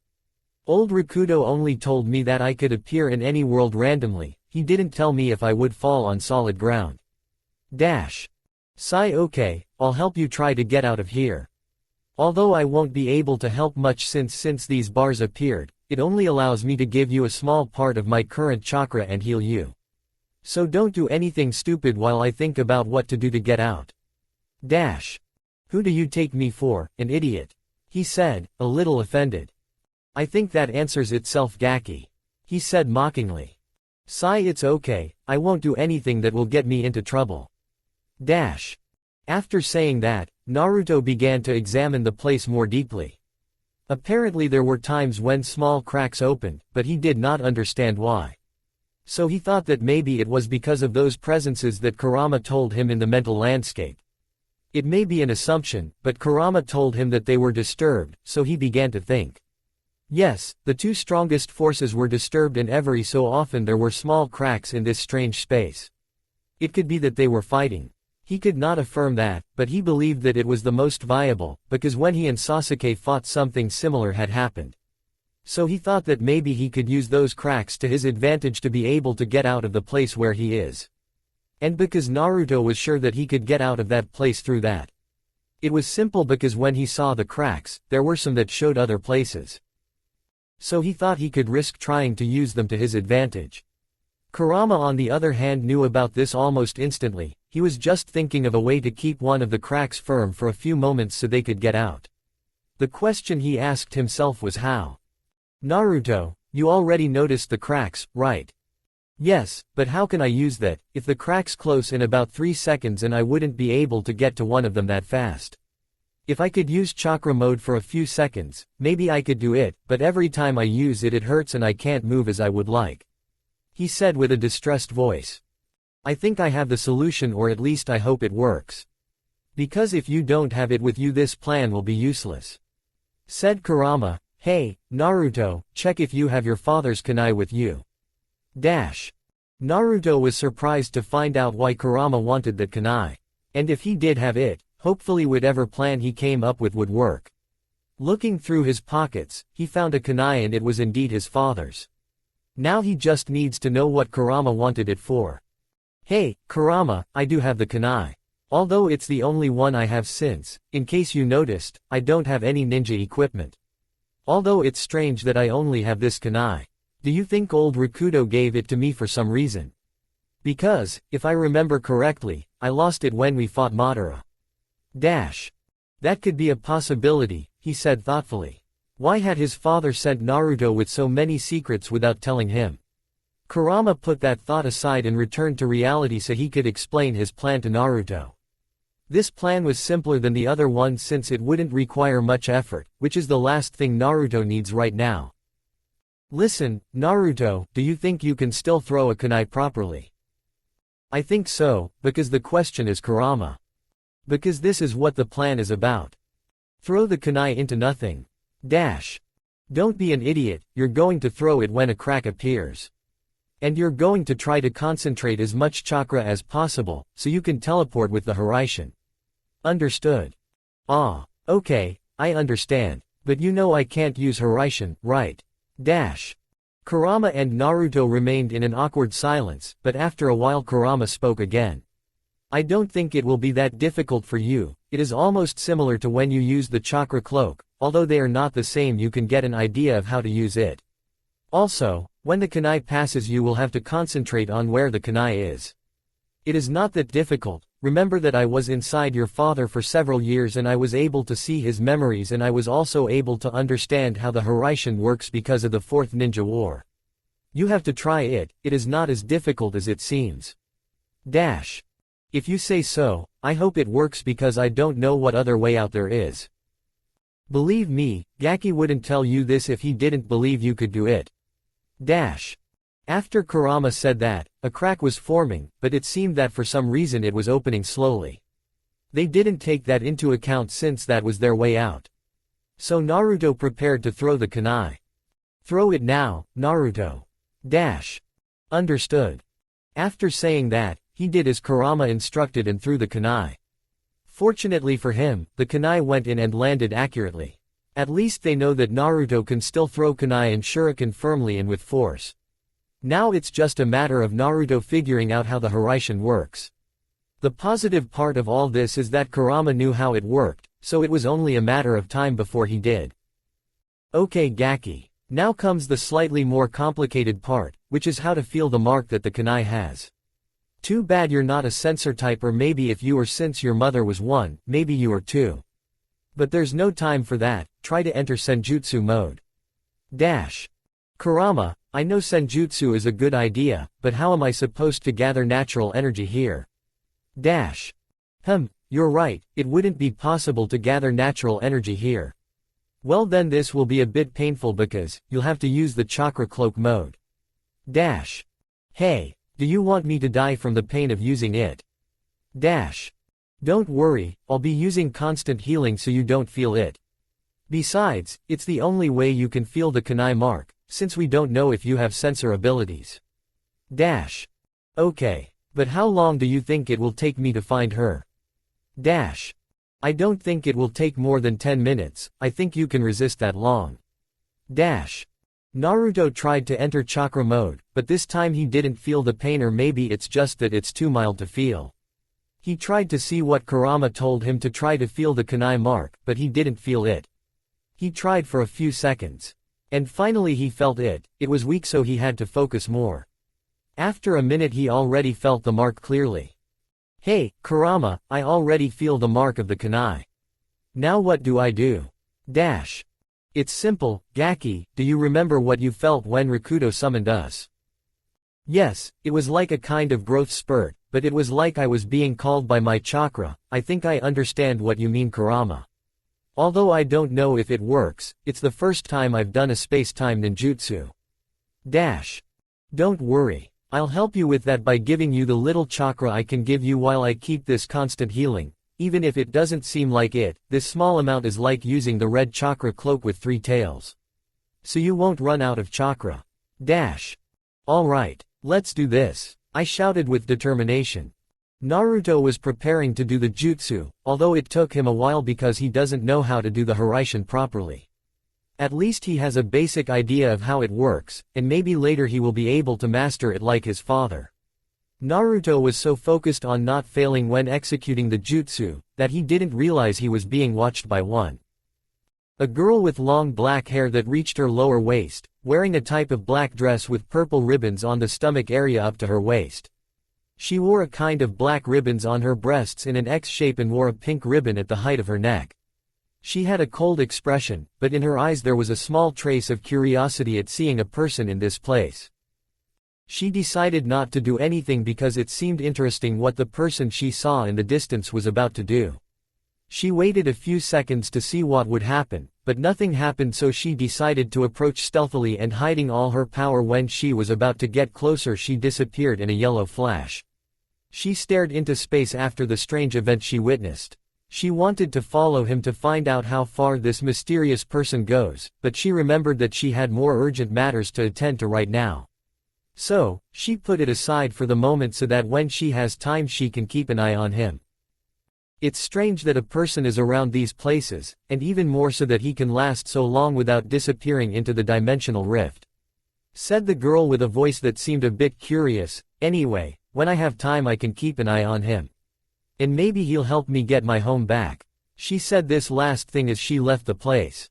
Old Rakudo only told me that I could appear in any world randomly, he didn't tell me if I would fall on solid ground. Dash. Sigh. Okay, I'll help you try to get out of here. Although I won't be able to help much since these bars appeared, it only allows me to give you a small part of my current chakra and heal you. So don't do anything stupid while I think about what to do to get out. Dash. Who do you take me for, an idiot? He said, a little offended. I think that answers itself, Gaki. He said mockingly. Sigh. It's okay, I won't do anything that will get me into trouble. Dash. After saying that, Naruto began to examine the place more deeply. Apparently there were times when small cracks opened, but he did not understand why. So he thought that maybe it was because of those presences that Kurama told him in the mental landscape. It may be an assumption, but Kurama told him that they were disturbed, so he began to think. Yes, the two strongest forces were disturbed and every so often there were small cracks in this strange space. It could be that they were fighting. He could not affirm that, but he believed that it was the most viable, because when he and Sasuke fought something similar had happened. So he thought that maybe he could use those cracks to his advantage to be able to get out of the place where he is. And because Naruto was sure that he could get out of that place through that. It was simple because when he saw the cracks, there were some that showed other places. So he thought he could risk trying to use them to his advantage. Kurama on the other hand knew about this almost instantly, he was just thinking of a way to keep one of the cracks firm for a few moments so they could get out. The question he asked himself was how. Naruto, you already noticed the cracks, right? Yes, but how can I use that, if the cracks close in about 3 seconds and I wouldn't be able to get to one of them that fast? If I could use chakra mode for a few seconds, maybe I could do it, but every time I use it it hurts and I can't move as I would like. he said with a distressed voice. I think I have the solution, or at least I hope it works. Because if you don't have it with you, this plan will be useless. Said Kurama. Hey, Naruto, check if you have your father's kunai with you. Naruto was surprised to find out why Kurama wanted that kunai. And if he did have it, hopefully whatever plan he came up with would work. Looking through his pockets, he found a kunai and it was indeed his father's. Now he just needs to know what Kurama wanted it for. Hey, Kurama, I do have the kunai. Although it's the only one I have since, in case you noticed, I don't have any ninja equipment. Although it's strange that I only have this kunai. Do you think old Rakudo gave it to me for some reason? Because, if I remember correctly, I lost it when we fought Madara. That could be a possibility, he said thoughtfully. Why had his father sent Naruto with so many secrets without telling him? Kurama put that thought aside and returned to reality so he could explain his plan to Naruto. This plan was simpler than the other one since it wouldn't require much effort, which is the last thing Naruto needs right now. Listen, Naruto, do you think you can still throw a kunai properly? I think so, because the question is Kurama. Because this is what the plan is about. Throw the kunai into nothing. Don't be an idiot, you're going to throw it when a crack appears. And you're going to try to concentrate as much chakra as possible, so you can teleport with the Hiraishin. Understood? Ah, okay, I understand. But you know I can't use Hiraishin, right? Kurama and Naruto remained in an awkward silence, but after a while Kurama spoke again. I don't think it will be that difficult for you, it is almost similar to when you use the chakra cloak, although they are not the same. You can get an idea of how to use it. Also, when the kunai passes you will have to concentrate on where the kunai is. It is not that difficult. Remember that I was inside your father for several years and I was able to see his memories, and I was also able to understand how the Hiraishin works because of the Fourth Ninja War. You have to try it, it is not as difficult as it seems. If you say so, I hope it works because I don't know what other way out there is. Believe me, Gaki wouldn't tell you this if he didn't believe you could do it. After Kurama said that, a crack was forming, but it seemed that for some reason it was opening slowly. They didn't take that into account since that was their way out. So Naruto prepared to throw the kunai. Throw it now, Naruto. Understood. After saying that, he did as Kurama instructed and threw the kunai. Fortunately for him, the kunai went in and landed accurately. At least they know that Naruto can still throw kunai and shuriken firmly and with force. Now it's just a matter of Naruto figuring out how the Hiraishin works. The positive part of all this is that Kurama knew how it worked, so it was only a matter of time before he did. Okay Gaki. Now comes the slightly more complicated part, which is how to feel the mark that the kunai has. Too bad you're not a sensor type, or maybe if you were, since your mother was one, maybe you are too. But there's no time for that, try to enter Senjutsu mode. Kurama, I know Senjutsu is a good idea, but how am I supposed to gather natural energy here? You're right, it wouldn't be possible to gather natural energy here. Well then this will be a bit painful because, you'll have to use the chakra cloak mode. Hey, do you want me to die from the pain of using it? Don't worry, I'll be using constant healing so you don't feel it. Besides, it's the only way you can feel the kunai mark, since we don't know if you have sensor abilities. Okay. But how long do you think it will take me to find her? I don't think it will take more than 10 minutes, I think you can resist that long. Naruto tried to enter chakra mode, but this time he didn't feel the pain, or maybe it's just that it's too mild to feel. He tried to see what Kurama told him to try to feel the kunai mark, but he didn't feel it. He tried for a few seconds. And finally he felt it. It was weak, so he had to focus more. After a minute he already felt the mark clearly. Hey, Kurama, I already feel the mark of the kunai. Now what do I do? It's simple, Gaki, do you remember what you felt when Rakudo summoned us? Yes, it was like a kind of growth spurt, but it was like I was being called by my chakra. I think I understand what you mean, Kurama. Although I don't know if it works, it's the first time I've done a space-time ninjutsu. Don't worry. I'll help you with that by giving you the little chakra I can give you while I keep this constant healing. Even if it doesn't seem like it, this small amount is like using the red chakra cloak with 3 tails. So you won't run out of chakra. Alright, let's do this, I shouted with determination. Naruto was preparing to do the jutsu, although it took him a while because he doesn't know how to do the Haraishin properly. At least he has a basic idea of how it works, and maybe later he will be able to master it like his father. Naruto was so focused on not failing when executing the jutsu, that he didn't realize he was being watched by a girl with long black hair that reached her lower waist, wearing a type of black dress with purple ribbons on the stomach area up to her waist. She wore a kind of black ribbons on her breasts in an X shape and wore a pink ribbon at the height of her neck. She had a cold expression, but in her eyes there was a small trace of curiosity at seeing a person in this place. She decided not to do anything because it seemed interesting what the person she saw in the distance was about to do. She waited a few seconds to see what would happen, but nothing happened, so she decided to approach stealthily, and hiding all her power. When she was about to get closer, she disappeared in a yellow flash. She stared into space after the strange event she witnessed. She wanted to follow him to find out how far this mysterious person goes, but she remembered that she had more urgent matters to attend to right now. So, she put it aside for the moment so that when she has time she can keep an eye on him. It's strange that a person is around these places, and even more so that he can last so long without disappearing into the dimensional rift. Said the girl with a voice that seemed a bit curious. Anyway, when I have time I can keep an eye on him. And maybe he'll help me get my home back. She said this last thing as she left the place.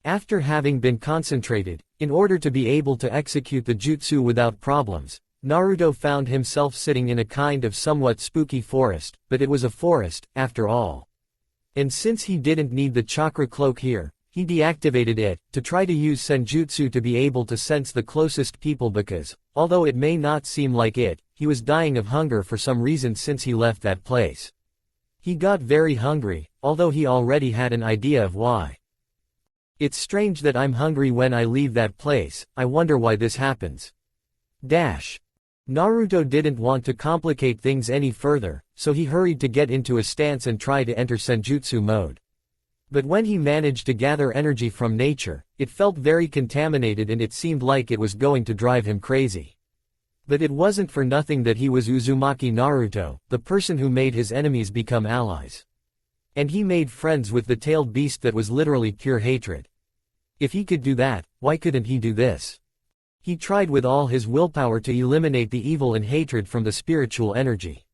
After having been concentrated, in order to be able to execute the jutsu without problems, Naruto found himself sitting in a kind of somewhat spooky forest, but it was a forest, after all. And since he didn't need the chakra cloak here, he deactivated it, to try to use senjutsu to be able to sense the closest people because, although it may not seem like it, he was dying of hunger for some reason since he left that place. He got very hungry, although he already had an idea of why. It's strange that I'm hungry when I leave that place, I wonder why this happens. Naruto didn't want to complicate things any further, so he hurried to get into a stance and try to enter senjutsu mode. But when he managed to gather energy from nature, it felt very contaminated and it seemed like it was going to drive him crazy. But it wasn't for nothing that he was Uzumaki Naruto, the person who made his enemies become allies. And he made friends with the tailed beast that was literally pure hatred. If he could do that, why couldn't he do this? He tried with all his willpower to eliminate the evil and hatred from the spiritual energy.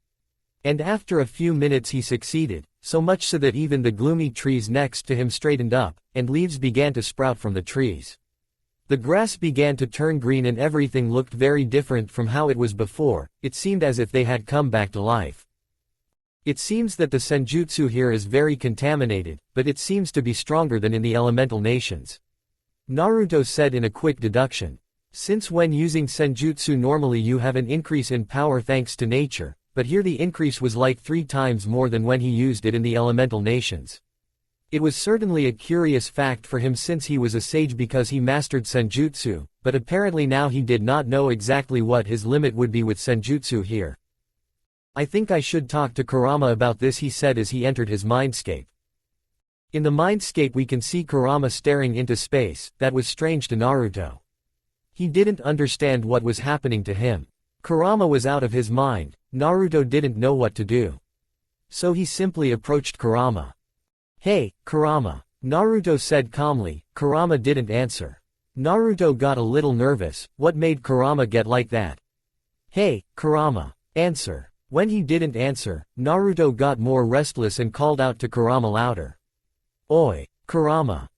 And after a few minutes he succeeded, so much so that even the gloomy trees next to him straightened up, and leaves began to sprout from the trees. The grass began to turn green and everything looked very different from how it was before. It seemed as if they had come back to life. It seems that the senjutsu here is very contaminated, but it seems to be stronger than in the elemental nations. Naruto said in a quick deduction. Since when using senjutsu normally you have an increase in power thanks to nature, but here the increase was like 3 times more than when he used it in the elemental nations. It was certainly a curious fact for him since he was a sage because he mastered senjutsu, but apparently now he did not know exactly what his limit would be with senjutsu here. I think I should talk to Kurama about this, he said as he entered his mindscape. In the mindscape we can see Kurama staring into space. That was strange to Naruto. He didn't understand what was happening to him. Kurama was out of his mind. Naruto didn't know what to do. So he simply approached Kurama. Hey, Kurama. Naruto said calmly. Kurama didn't answer. Naruto got a little nervous. What made Kurama get like that? Hey, Kurama. Answer. When he didn't answer, Naruto got more restless and called out to Kurama louder. Oi, Kurama.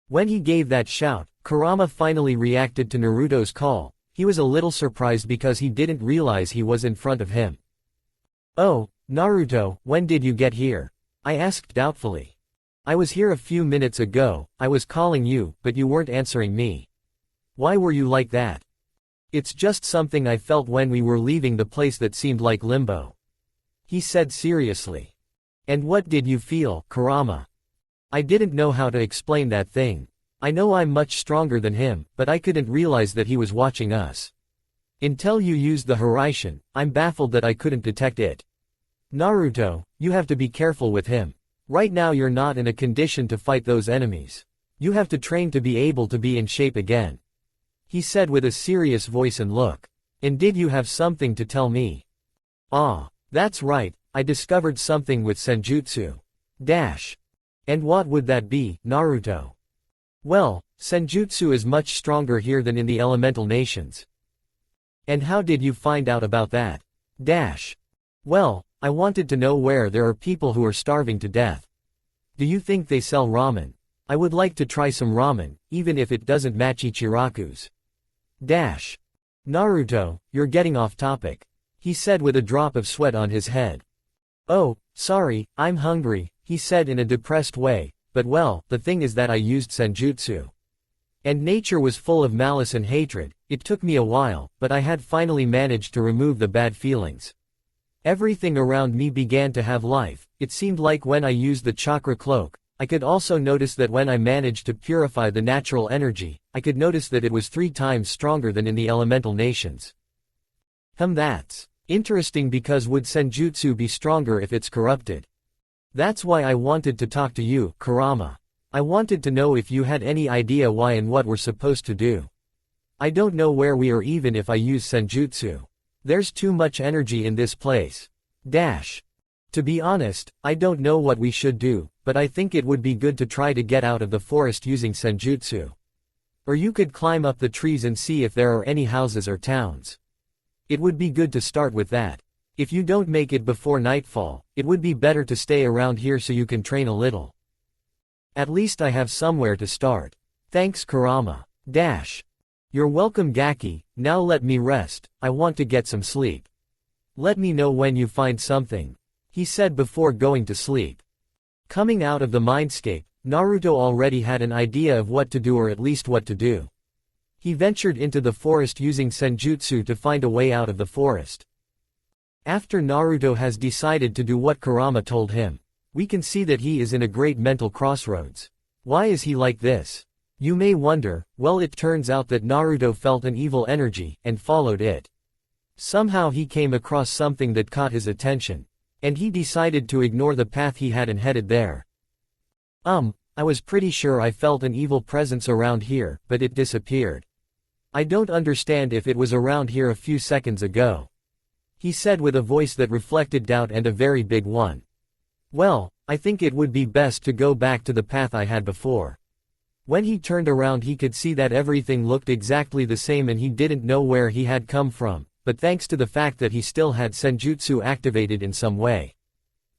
When he gave that shout, Kurama finally reacted to Naruto's call. He was a little surprised because he didn't realize he was in front of him. Oh, Naruto, when did you get here? I asked doubtfully. I was here a few minutes ago. I was calling you, but you weren't answering me. Why were you like that? It's just something I felt when we were leaving the place that seemed like Limbo. He said seriously. And what did you feel, Kurama? I didn't know how to explain that thing. I know I'm much stronger than him, but I couldn't realize that he was watching us. Until you used the Hiraishin, I'm baffled that I couldn't detect it. Naruto, you have to be careful with him. Right now you're not in a condition to fight those enemies. You have to train to be able to be in shape again. He said with a serious voice and look. And did you have something to tell me? Ah, that's right, I discovered something with Senjutsu. And what would that be, Naruto? Well, Senjutsu is much stronger here than in the elemental nations. And how did you find out about that? Well, I wanted to know where there are people who are starving to death. Do you think they sell ramen? I would like to try some ramen, even if it doesn't match Ichiraku's. Naruto, you're getting off topic. He said with a drop of sweat on his head. Oh, sorry, I'm hungry, he said in a depressed way, but well, the thing is that I used Senjutsu. And nature was full of malice and hatred. It took me a while, but I had finally managed to remove the bad feelings. Everything around me began to have life. It seemed like when I used the chakra cloak, I could also notice that when I managed to purify the natural energy, I could notice that it was 3 times stronger than in the elemental nations. That's interesting because would Senjutsu be stronger if it's corrupted? That's why I wanted to talk to you, Kurama. I wanted to know if you had any idea why and what we're supposed to do. I don't know where we are even if I use Senjutsu. There's too much energy in this place. To be honest, I don't know what we should do, but I think it would be good to try to get out of the forest using Senjutsu. Or you could climb up the trees and see if there are any houses or towns. It would be good to start with that. If you don't make it before nightfall, it would be better to stay around here so you can train a little. At least I have somewhere to start. Thanks Kurama. You're welcome Gaki, now let me rest, I want to get some sleep. Let me know when you find something, he said before going to sleep. Coming out of the mindscape, Naruto already had an idea of what to do or at least what to do. He ventured into the forest using Senjutsu to find a way out of the forest. After Naruto has decided to do what Kurama told him, we can see that he is in a great mental crossroads. Why is he like this? You may wonder, well it turns out that Naruto felt an evil energy, and followed it. Somehow he came across something that caught his attention. And he decided to ignore the path he had and headed there. I was pretty sure I felt an evil presence around here, but it disappeared. I don't understand if it was around here a few seconds ago. He said with a voice that reflected doubt and a very big one. Well, I think it would be best to go back to the path I had before. When he turned around he could see that everything looked exactly the same and he didn't know where he had come from, but thanks to the fact that he still had Senjutsu activated in some way,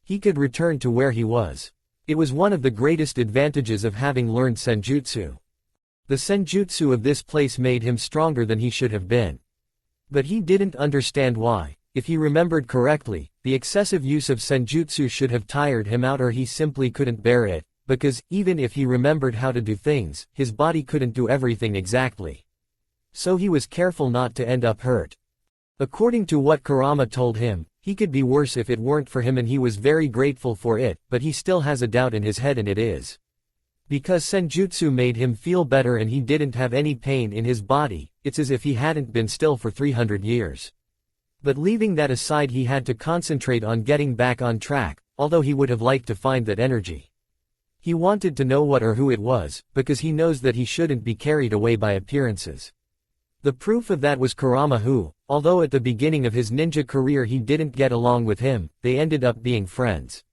he could return to where he was. It was one of the greatest advantages of having learned Senjutsu. The Senjutsu of this place made him stronger than he should have been. But he didn't understand why. If he remembered correctly, the excessive use of Senjutsu should have tired him out or he simply couldn't bear it, because, even if he remembered how to do things, his body couldn't do everything exactly. So he was careful not to end up hurt. According to what Kurama told him, he could be worse if it weren't for him and he was very grateful for it, but he still has a doubt in his head and it is because Senjutsu made him feel better and he didn't have any pain in his body, it's as if he hadn't been still for 300 years. But leaving that aside he had to concentrate on getting back on track, although he would have liked to find that energy. He wanted to know what or who it was, because he knows that he shouldn't be carried away by appearances. The proof of that was Kurama who, although at the beginning of his ninja career he didn't get along with him, they ended up being friends.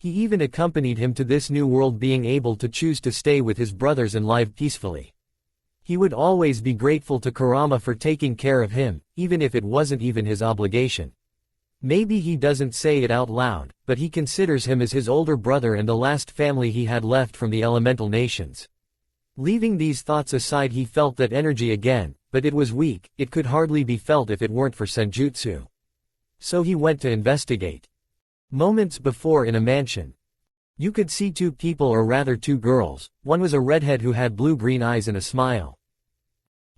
He even accompanied him to this new world being able to choose to stay with his brothers and live peacefully. He would always be grateful to Kurama for taking care of him, even if it wasn't even his obligation. Maybe he doesn't say it out loud, but he considers him as his older brother and the last family he had left from the elemental nations. Leaving these thoughts aside he felt that energy again, but it was weak, it could hardly be felt if it weren't for Senjutsu. So he went to investigate. Moments before in a mansion, you could see 2 people or rather 2 girls, one was a redhead who had blue-green eyes and a smile.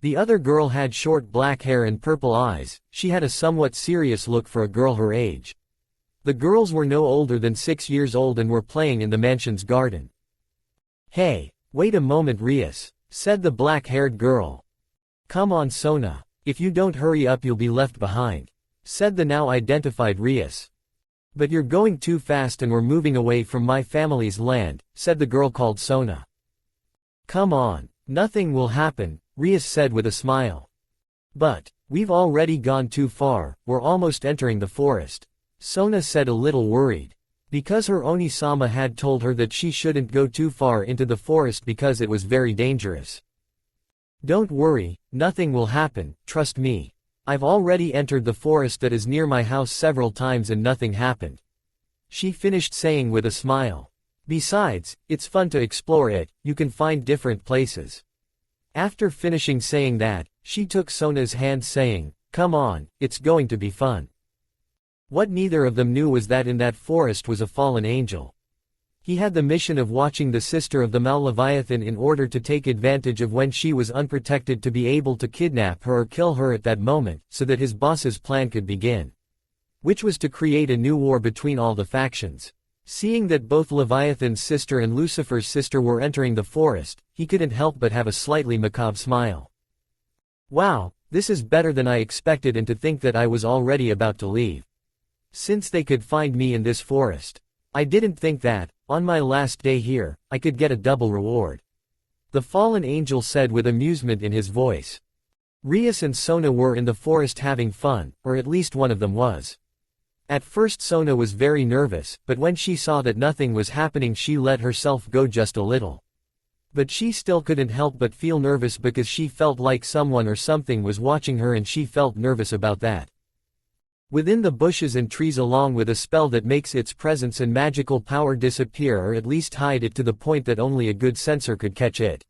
The other girl had short black hair and purple eyes, she had a somewhat serious look for a girl her age. The girls were no older than 6 years old and were playing in the mansion's garden. Hey, Wait a moment, Rias, said the black-haired girl. Come on, Sona. If you don't hurry up you'll be left behind, said the now identified Rias. But you're going too fast and we're moving away from my family's land, said the girl called Sona. Come on. Nothing will happen, Rias said with a smile. But, we've already gone too far, we're almost entering the forest, Sona said a little worried. Because her Oni-sama had told her that she shouldn't go too far into the forest because it was very dangerous. Don't worry, nothing will happen, trust me. I've already entered the forest that is near my house several times and nothing happened, she finished saying with a smile. Besides, it's fun to explore it, you can find different places. After finishing saying that, she took Sona's hand saying, come on, it's going to be fun. What neither of them knew was that in that forest was a fallen angel. He had the mission of watching the sister of the Mal-Leviathan in order to take advantage of when she was unprotected to be able to kidnap her or kill her at that moment, so that his boss's plan could begin. Which was to create a new war between all the factions. Seeing that both Leviathan's sister and Lucifer's sister were entering the forest, he couldn't help but have a slightly macabre smile. Wow, this is better than I expected, and to think that I was already about to leave. Since they could find me in this forest. I didn't think that, on my last day here, I could get a double reward. The fallen angel said with amusement in his voice. Rias and Sona were in the forest having fun, or at least one of them was. At first Sona was very nervous, but when she saw that nothing was happening she let herself go just a little. But she still couldn't help but feel nervous because she felt like someone or something was watching her and she felt nervous about that. Within the bushes and trees, along with a spell that makes its presence and magical power disappear or at least hide it to the point that only a good sensor could catch it.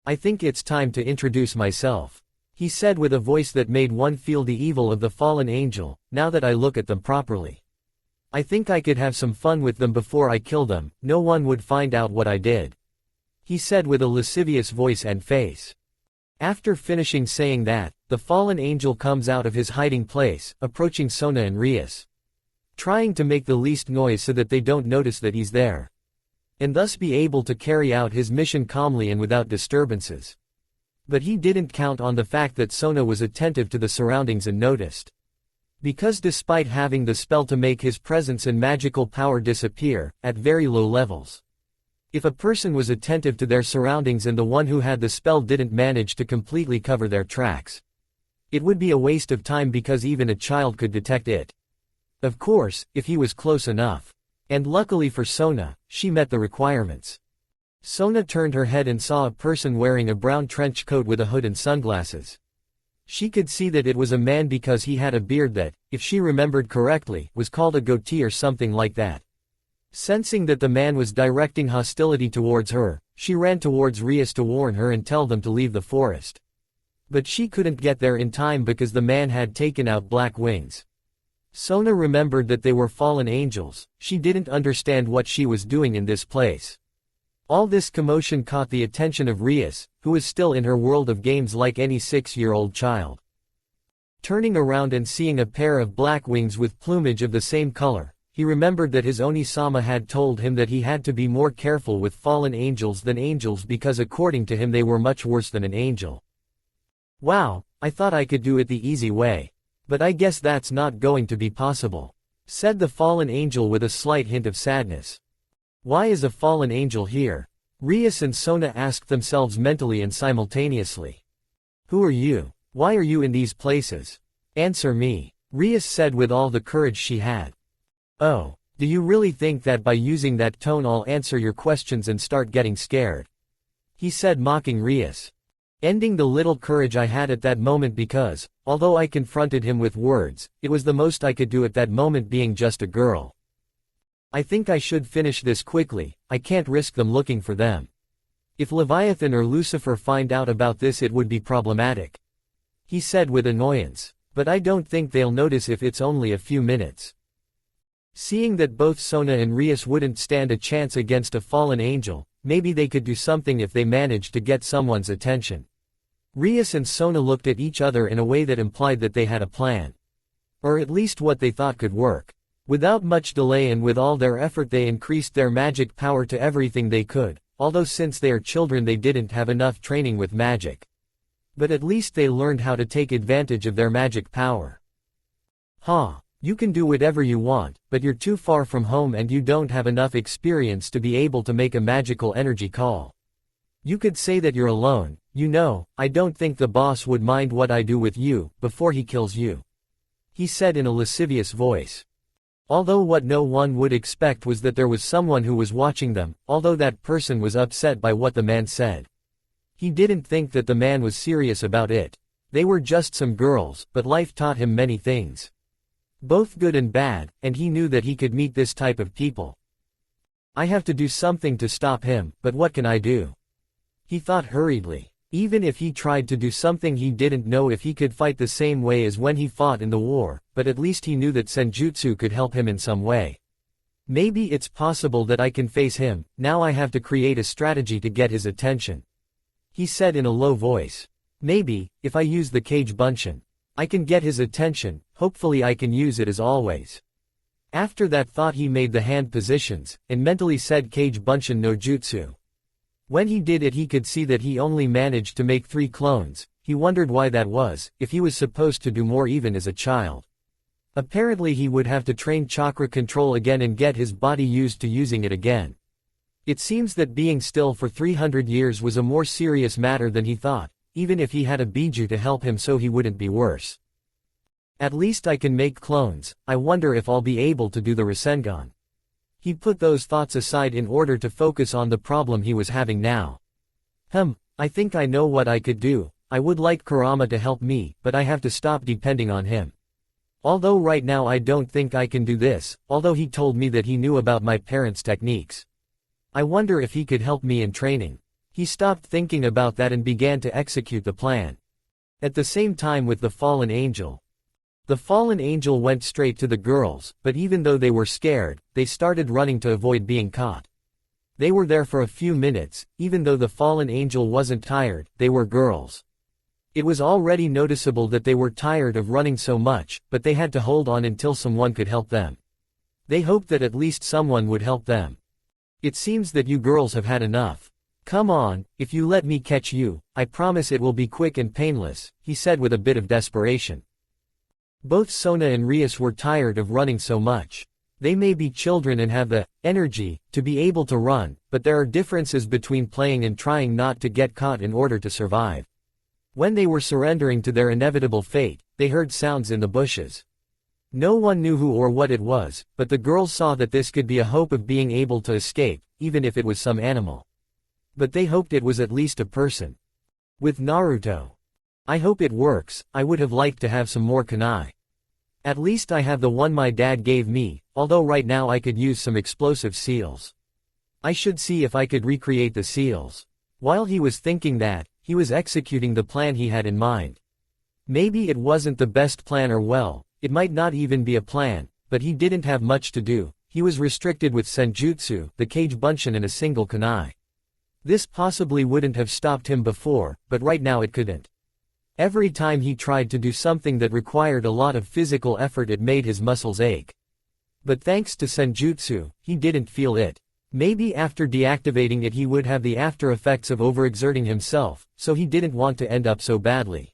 I think it's time to introduce myself, he said with a voice that made one feel the evil of the fallen angel. Now that I look at them properly, I think I could have some fun with them before I kill them, no one would find out what I did, he said with a lascivious voice and face. After finishing saying that, the fallen angel comes out of his hiding place, approaching Sona and Rias, trying to make the least noise so that they don't notice that he's there, and thus be able to carry out his mission calmly and without disturbances. But he didn't count on the fact that Sona was attentive to the surroundings and noticed. Because despite having the spell to make his presence and magical power disappear, at very low levels, if a person was attentive to their surroundings and the one who had the spell didn't manage to completely cover their tracks, it would be a waste of time because even a child could detect it. Of course, if he was close enough. And luckily for Sona, she met the requirements. Sona turned her head and saw a person wearing a brown trench coat with a hood and sunglasses. She could see that it was a man because he had a beard that, if she remembered correctly, was called a goatee or something like that. Sensing that the man was directing hostility towards her, she ran towards Rias to warn her and tell them to leave the forest. But she couldn't get there in time because the man had taken out black wings. Sona remembered that they were fallen angels. She didn't understand what she was doing in this place. All this commotion caught the attention of Rias, who was still in her world of games like any 6-year-old child. Turning around and seeing a pair of black wings with plumage of the same color, he remembered that his Oni-sama had told him that he had to be more careful with fallen angels than angels because according to him they were much worse than an angel. Wow, I thought I could do it the easy way. But I guess that's not going to be possible, said the fallen angel with a slight hint of sadness. Why is a fallen angel here? Rias and Sona asked themselves mentally and simultaneously. Who are you? Why are you in these places? Answer me, Rias said with all the courage she had. Oh, do you really think that by using that tone I'll answer your questions and start getting scared? He said, mocking Rias. Ending the little courage I had at that moment because, although I confronted him with words, it was the most I could do at that moment being just a girl. I think I should finish this quickly, I can't risk them looking for them. If Leviathan or Lucifer find out about this it would be problematic, he said with annoyance, but I don't think they'll notice if it's only a few minutes. Seeing that both Sona and Rias wouldn't stand a chance against a fallen angel, maybe they could do something if they managed to get someone's attention. Rias and Sona looked at each other in a way that implied that they had a plan. Or at least what they thought could work. Without much delay and with all their effort they increased their magic power to everything they could, although since they are children they didn't have enough training with magic. But at least they learned how to take advantage of their magic power. You can do whatever you want, but you're too far from home and you don't have enough experience to be able to make a magical energy call. You could say that you're alone, I don't think the boss would mind what I do with you, before he kills you. He said in a lascivious voice. Although what no one would expect was that there was someone who was watching them, although that person was upset by what the man said. He didn't think that the man was serious about it. They were just some girls, but life taught him many things. Both good and bad, and he knew that he could meet this type of people. I have to do something to stop him, but what can I do? He thought hurriedly. Even if he tried to do something he didn't know if he could fight the same way as when he fought in the war, but at least he knew that Senjutsu could help him in some way. Maybe it's possible that I can face him, now I have to create a strategy to get his attention. He said in a low voice. Maybe, if I use the Kage Bunshin, I can get his attention, hopefully I can use it as always. After that thought he made the hand positions, and mentally said Kage Bunshin no Jutsu. When he did it he could see that he only managed to make 3 clones. He wondered why that was, if he was supposed to do more even as a child. Apparently he would have to train chakra control again and get his body used to using it again. It seems that being still for 300 years was a more serious matter than he thought, even if he had a Biju to help him so he wouldn't be worse. At least I can make clones, I wonder if I'll be able to do the Rasengan. He put those thoughts aside in order to focus on the problem he was having now. I think I know what I could do. I would like Kurama to help me, but I have to stop depending on him. Although right now I don't think I can do this, although he told me that he knew about my parents' techniques. I wonder if he could help me in training. He stopped thinking about that and began to execute the plan. At the same time with the fallen angel. The fallen angel went straight to the girls, but even though they were scared, they started running to avoid being caught. They were there for a few minutes, even though the fallen angel wasn't tired, they were girls. It was already noticeable that they were tired of running so much, but they had to hold on until someone could help them. They hoped that at least someone would help them. It seems that you girls have had enough. Come on, if you let me catch you, I promise it will be quick and painless, he said with a bit of desperation. Both Sona and Rias were tired of running so much. They may be children and have the energy to be able to run, but there are differences between playing and trying not to get caught in order to survive. When they were surrendering to their inevitable fate, they heard sounds in the bushes. No one knew who or what it was, but the girls saw that this could be a hope of being able to escape, even if it was some animal. But they hoped it was at least a person. With Naruto. I hope it works. I would have liked to have some more kunai. At least I have the one my dad gave me, although right now I could use some explosive seals. I should see if I could recreate the seals. While he was thinking that, he was executing the plan he had in mind. Maybe it wasn't the best plan or it might not even be a plan, but he didn't have much to do. He was restricted with Senjutsu, the Kage Bunshin and a single kunai. This possibly wouldn't have stopped him before, but right now it couldn't. Every time he tried to do something that required a lot of physical effort it made his muscles ache. But thanks to Senjutsu, he didn't feel it. Maybe after deactivating it he would have the after effects of overexerting himself, so he didn't want to end up so badly.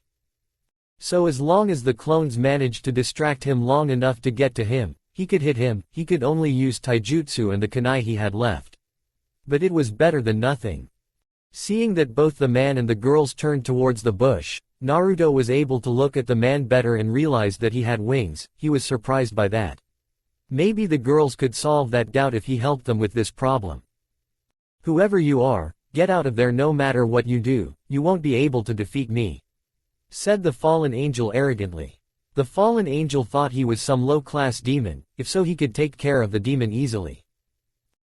So as long as the clones managed to distract him long enough to get to him, he could hit him, he could only use taijutsu and the kunai he had left. But it was better than nothing. Seeing that both the man and the girls turned towards the bush, Naruto was able to look at the man better and realized that he had wings. He was surprised by that. Maybe the girls could solve that doubt if he helped them with this problem. Whoever you are, get out of there no matter what you do, you won't be able to defeat me, said the fallen angel arrogantly. The fallen angel thought he was some low-class demon, if so he could take care of the demon easily.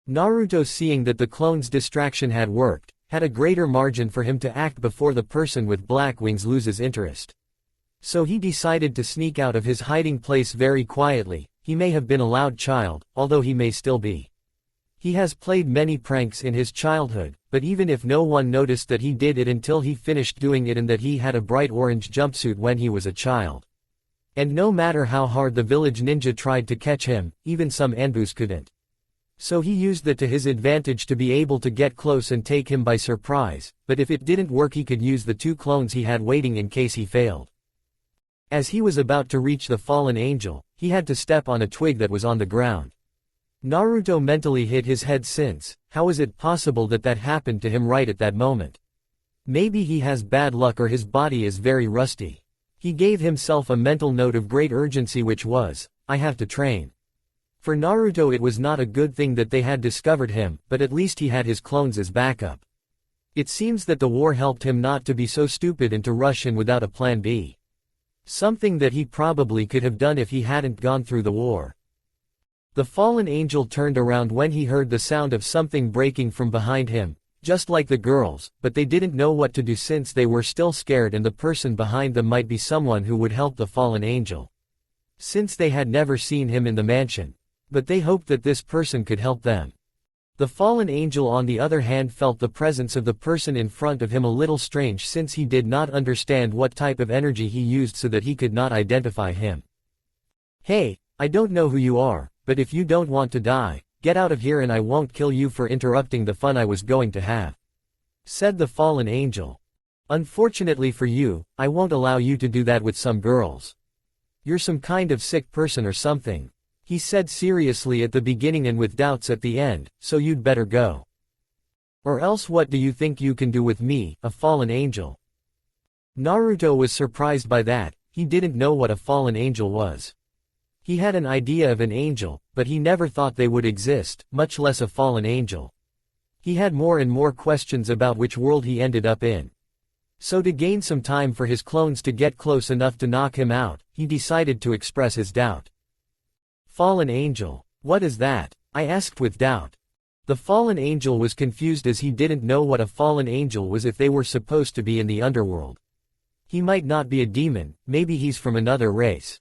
Naruto, seeing that the clone's distraction had worked, had a greater margin for him to act before the person with black wings loses interest. So he decided to sneak out of his hiding place very quietly. He may have been a loud child, although he may still be. He has played many pranks in his childhood, but even if no one noticed that he did it until he finished doing it and that he had a bright orange jumpsuit when he was a child. And no matter how hard the village ninja tried to catch him, even some Anbus couldn't. So he used that to his advantage to be able to get close and take him by surprise, but if it didn't work he could use the 2 clones he had waiting in case he failed. As he was about to reach the fallen angel, he had to step on a twig that was on the ground. Naruto mentally hit his head since, how is it possible that that happened to him right at that moment? Maybe he has bad luck or his body is very rusty. He gave himself a mental note of great urgency which was, I have to train. For Naruto it was not a good thing that they had discovered him, but at least he had his clones as backup. It seems that the war helped him not to be so stupid and to rush in without a plan B. Something that he probably could have done if he hadn't gone through the war. The fallen angel turned around when he heard the sound of something breaking from behind him, just like the girls, but they didn't know what to do since they were still scared and the person behind them might be someone who would help the fallen angel. Since they had never seen him in the mansion. But they hoped that this person could help them. The fallen angel on the other hand felt the presence of the person in front of him a little strange since he did not understand what type of energy he used so that he could not identify him. Hey, I don't know who you are, but if you don't want to die, get out of here and I won't kill you for interrupting the fun I was going to have. Said the fallen angel. Unfortunately for you, I won't allow you to do that with some girls. You're some kind of sick person or something. He said seriously at the beginning and with doubts at the end, so you'd better go. Or else what do you think you can do with me, a fallen angel? Naruto was surprised by that, he didn't know what a fallen angel was. He had an idea of an angel, but he never thought they would exist, much less a fallen angel. He had more and more questions about which world he ended up in. So to gain some time for his clones to get close enough to knock him out, he decided to express his doubt. Fallen angel. What is that? I asked with doubt. The fallen angel was confused as he didn't know what a fallen angel was if they were supposed to be in the underworld. He might not be a demon, maybe he's from another race.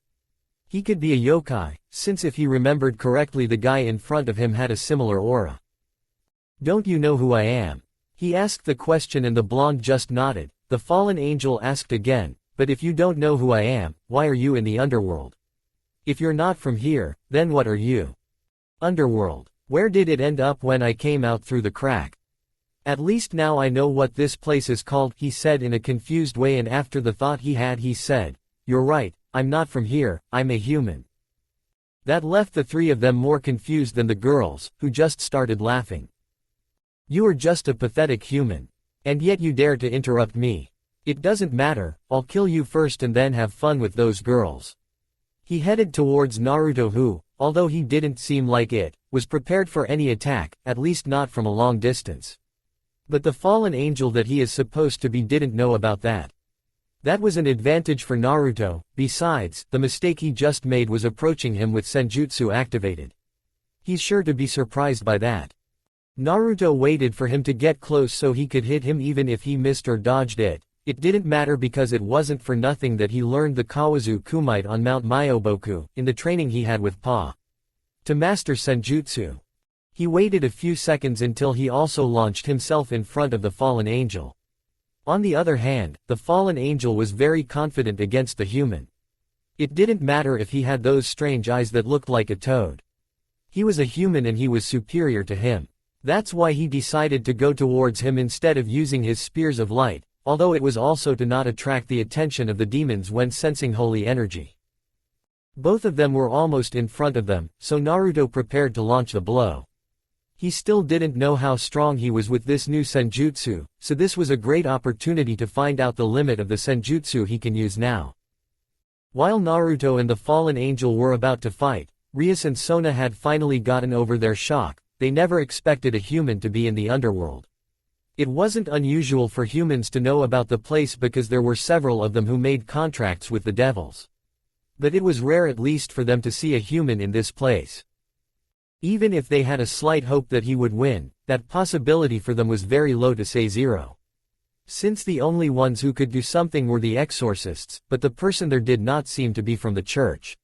He could be a yokai, since if he remembered correctly the guy in front of him had a similar aura. Don't you know who I am? He asked the question and the blonde just nodded. The fallen angel asked again, but if you don't know who I am, why are you in the underworld? If you're not from here, then what are you? Underworld. Where did it end up when I came out through the crack? At least now I know what this place is called, he said in a confused way, and after the thought he had he said, you're right, I'm not from here, I'm a human. That left the 3 of them more confused than the girls, who just started laughing. You are just a pathetic human. And yet you dare to interrupt me. It doesn't matter, I'll kill you first and then have fun with those girls. He headed towards Naruto who, although he didn't seem like it, was prepared for any attack, at least not from a long distance. But the fallen angel that he is supposed to be didn't know about that. That was an advantage for Naruto. Besides, the mistake he just made was approaching him with senjutsu activated. He's sure to be surprised by that. Naruto waited for him to get close so he could hit him even if he missed or dodged it. It didn't matter because it wasn't for nothing that he learned the Kawazu Kumite on Mount Myoboku, in the training he had with Pa. To master senjutsu. He waited a few seconds until he also launched himself in front of the fallen angel. On the other hand, the fallen angel was very confident against the human. It didn't matter if he had those strange eyes that looked like a toad. He was a human and he was superior to him. That's why he decided to go towards him instead of using his spears of light, although it was also to not attract the attention of the demons when sensing holy energy. Both of them were almost in front of them, so Naruto prepared to launch the blow. He still didn't know how strong he was with this new senjutsu, so this was a great opportunity to find out the limit of the senjutsu he can use now. While Naruto and the fallen angel were about to fight, Rias and Sona had finally gotten over their shock. They never expected a human to be in the underworld. It wasn't unusual for humans to know about the place because there were several of them who made contracts with the devils. But it was rare at least for them to see a human in this place. Even if they had a slight hope that he would win, that possibility for them was very low to say zero. Since the only ones who could do something were the exorcists, but the person there did not seem to be from the church.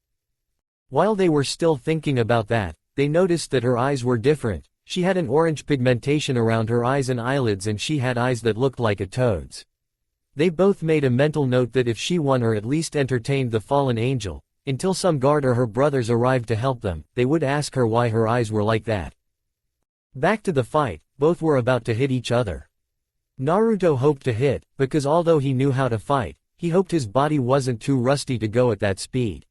While they were still thinking about that, they noticed that her eyes were different. She had an orange pigmentation around her eyes and eyelids and she had eyes that looked like a toad's. They both made a mental note that if she won or at least entertained the fallen angel, until some guard or her brothers arrived to help them, they would ask her why her eyes were like that. Back to the fight, both were about to hit each other. Naruto hoped to hit, because although he knew how to fight, he hoped his body wasn't too rusty to go at that speed.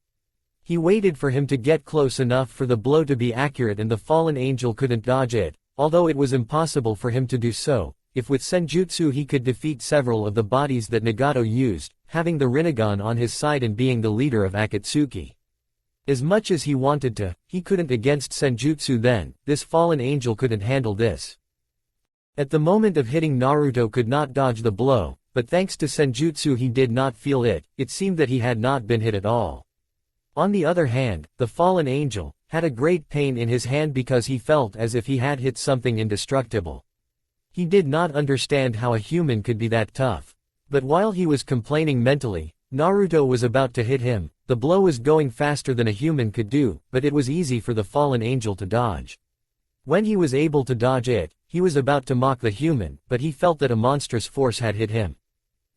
He waited for him to get close enough for the blow to be accurate and the fallen angel couldn't dodge it, although it was impossible for him to do so, if with Senjutsu he could defeat several of the bodies that Nagato used, having the Rinnegan on his side and being the leader of Akatsuki. As much as he wanted to, he couldn't against Senjutsu then, this fallen angel couldn't handle this. At the moment of hitting Naruto could not dodge the blow, but thanks to Senjutsu he did not feel it, it seemed that he had not been hit at all. On the other hand, the fallen angel had a great pain in his hand because he felt as if he had hit something indestructible. He did not understand how a human could be that tough. But while he was complaining mentally, Naruto was about to hit him. The blow was going faster than a human could do, but it was easy for the fallen angel to dodge. When he was able to dodge it, he was about to mock the human, but he felt that a monstrous force had hit him.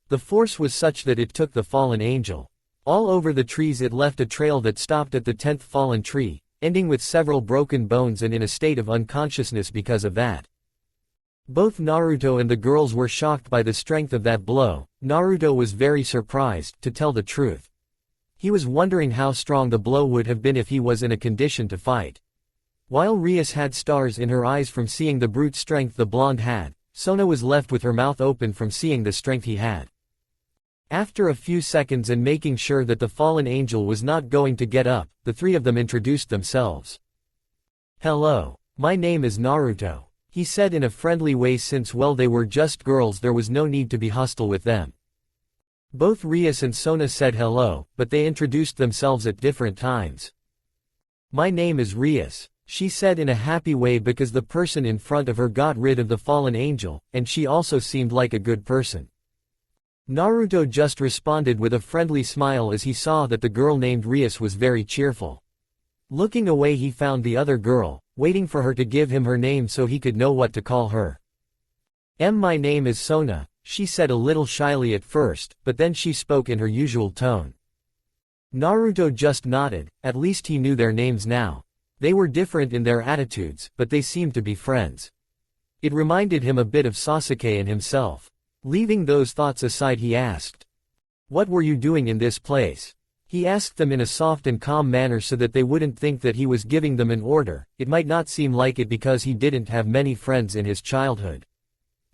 The force was such that it took the fallen angel. All over the trees it left a trail that stopped at the 10th fallen tree, ending with several broken bones and in a state of unconsciousness because of that. Both Naruto and the girls were shocked by the strength of that blow. Naruto was very surprised, to tell the truth. He was wondering how strong the blow would have been if he was in a condition to fight. While Rias had stars in her eyes from seeing the brute strength the blonde had, Sona was left with her mouth open from seeing the strength he had. After a few seconds and making sure that the fallen angel was not going to get up, the three of them introduced themselves. "Hello. My name is Naruto," he said in a friendly way since well they were just girls there was no need to be hostile with them. Both Rias and Sona said hello, but they introduced themselves at different times. "My name is Rias," she said in a happy way because the person in front of her got rid of the fallen angel, and she also seemed like a good person. Naruto just responded with a friendly smile as he saw that the girl named Rias was very cheerful. Looking away he found the other girl, waiting for her to give him her name so he could know what to call her. My name is Sona," she said a little shyly at first, but then she spoke in her usual tone. Naruto just nodded, at least he knew their names now. They were different in their attitudes, but they seemed to be friends. It reminded him a bit of Sasuke and himself. Leaving those thoughts aside he asked, "What were you doing in this place?" He asked them in a soft and calm manner so that they wouldn't think that he was giving them an order. It might not seem like it because he didn't have many friends in his childhood.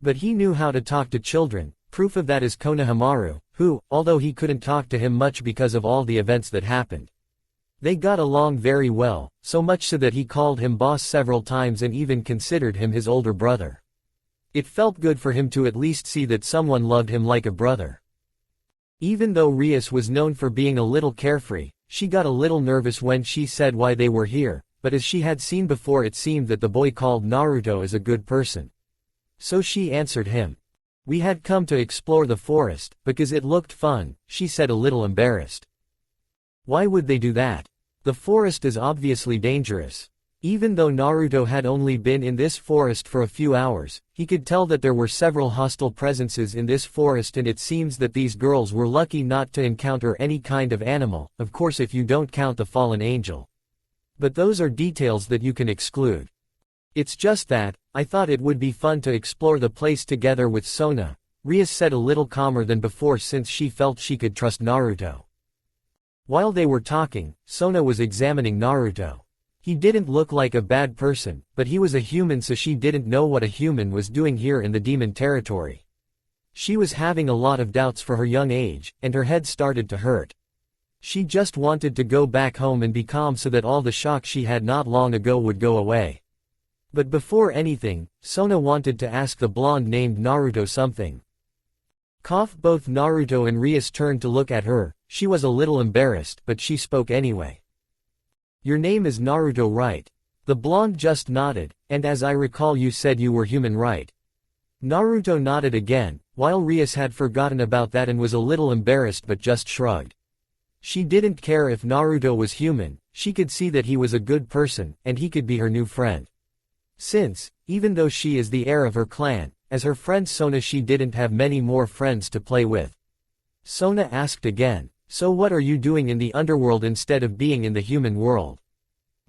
But he knew how to talk to children. Proof of that is Konohamaru, who, although he couldn't talk to him much because of all the events that happened. They got along very well, so much so that he called him boss several times and even considered him his older brother. It felt good for him to at least see that someone loved him like a brother. Even though Rias was known for being a little carefree, she got a little nervous when she said why they were here, but as she had seen before it seemed that the boy called Naruto as a good person. So she answered him. "We had come to explore the forest, because it looked fun," she said a little embarrassed. "Why would they do that? The forest is obviously dangerous." Even though Naruto had only been in this forest for a few hours, he could tell that there were several hostile presences in this forest and it seems that these girls were lucky not to encounter any kind of animal, of course if you don't count the fallen angel. But those are details that you can exclude. "It's just that, I thought it would be fun to explore the place together with Sona," Rias said a little calmer than before since she felt she could trust Naruto. While they were talking, Sona was examining Naruto. He didn't look like a bad person, but he was a human so she didn't know what a human was doing here in the demon territory. She was having a lot of doubts for her young age, and her head started to hurt. She just wanted to go back home and be calm so that all the shock she had not long ago would go away. But before anything, Sona wanted to ask the blonde named Naruto something. Both Naruto and Rias turned to look at her. She was a little embarrassed, but she spoke anyway. "Your name is Naruto, right?" The blonde just nodded, "And as I recall you said you were human, right?" Naruto nodded again, while Rias had forgotten about that and was a little embarrassed but just shrugged. She didn't care if Naruto was human, she could see that he was a good person, and he could be her new friend. Since, even though she is the heir of her clan, as her friend Sona she didn't have many more friends to play with. Sona asked again, "So what are you doing in the underworld instead of being in the human world?"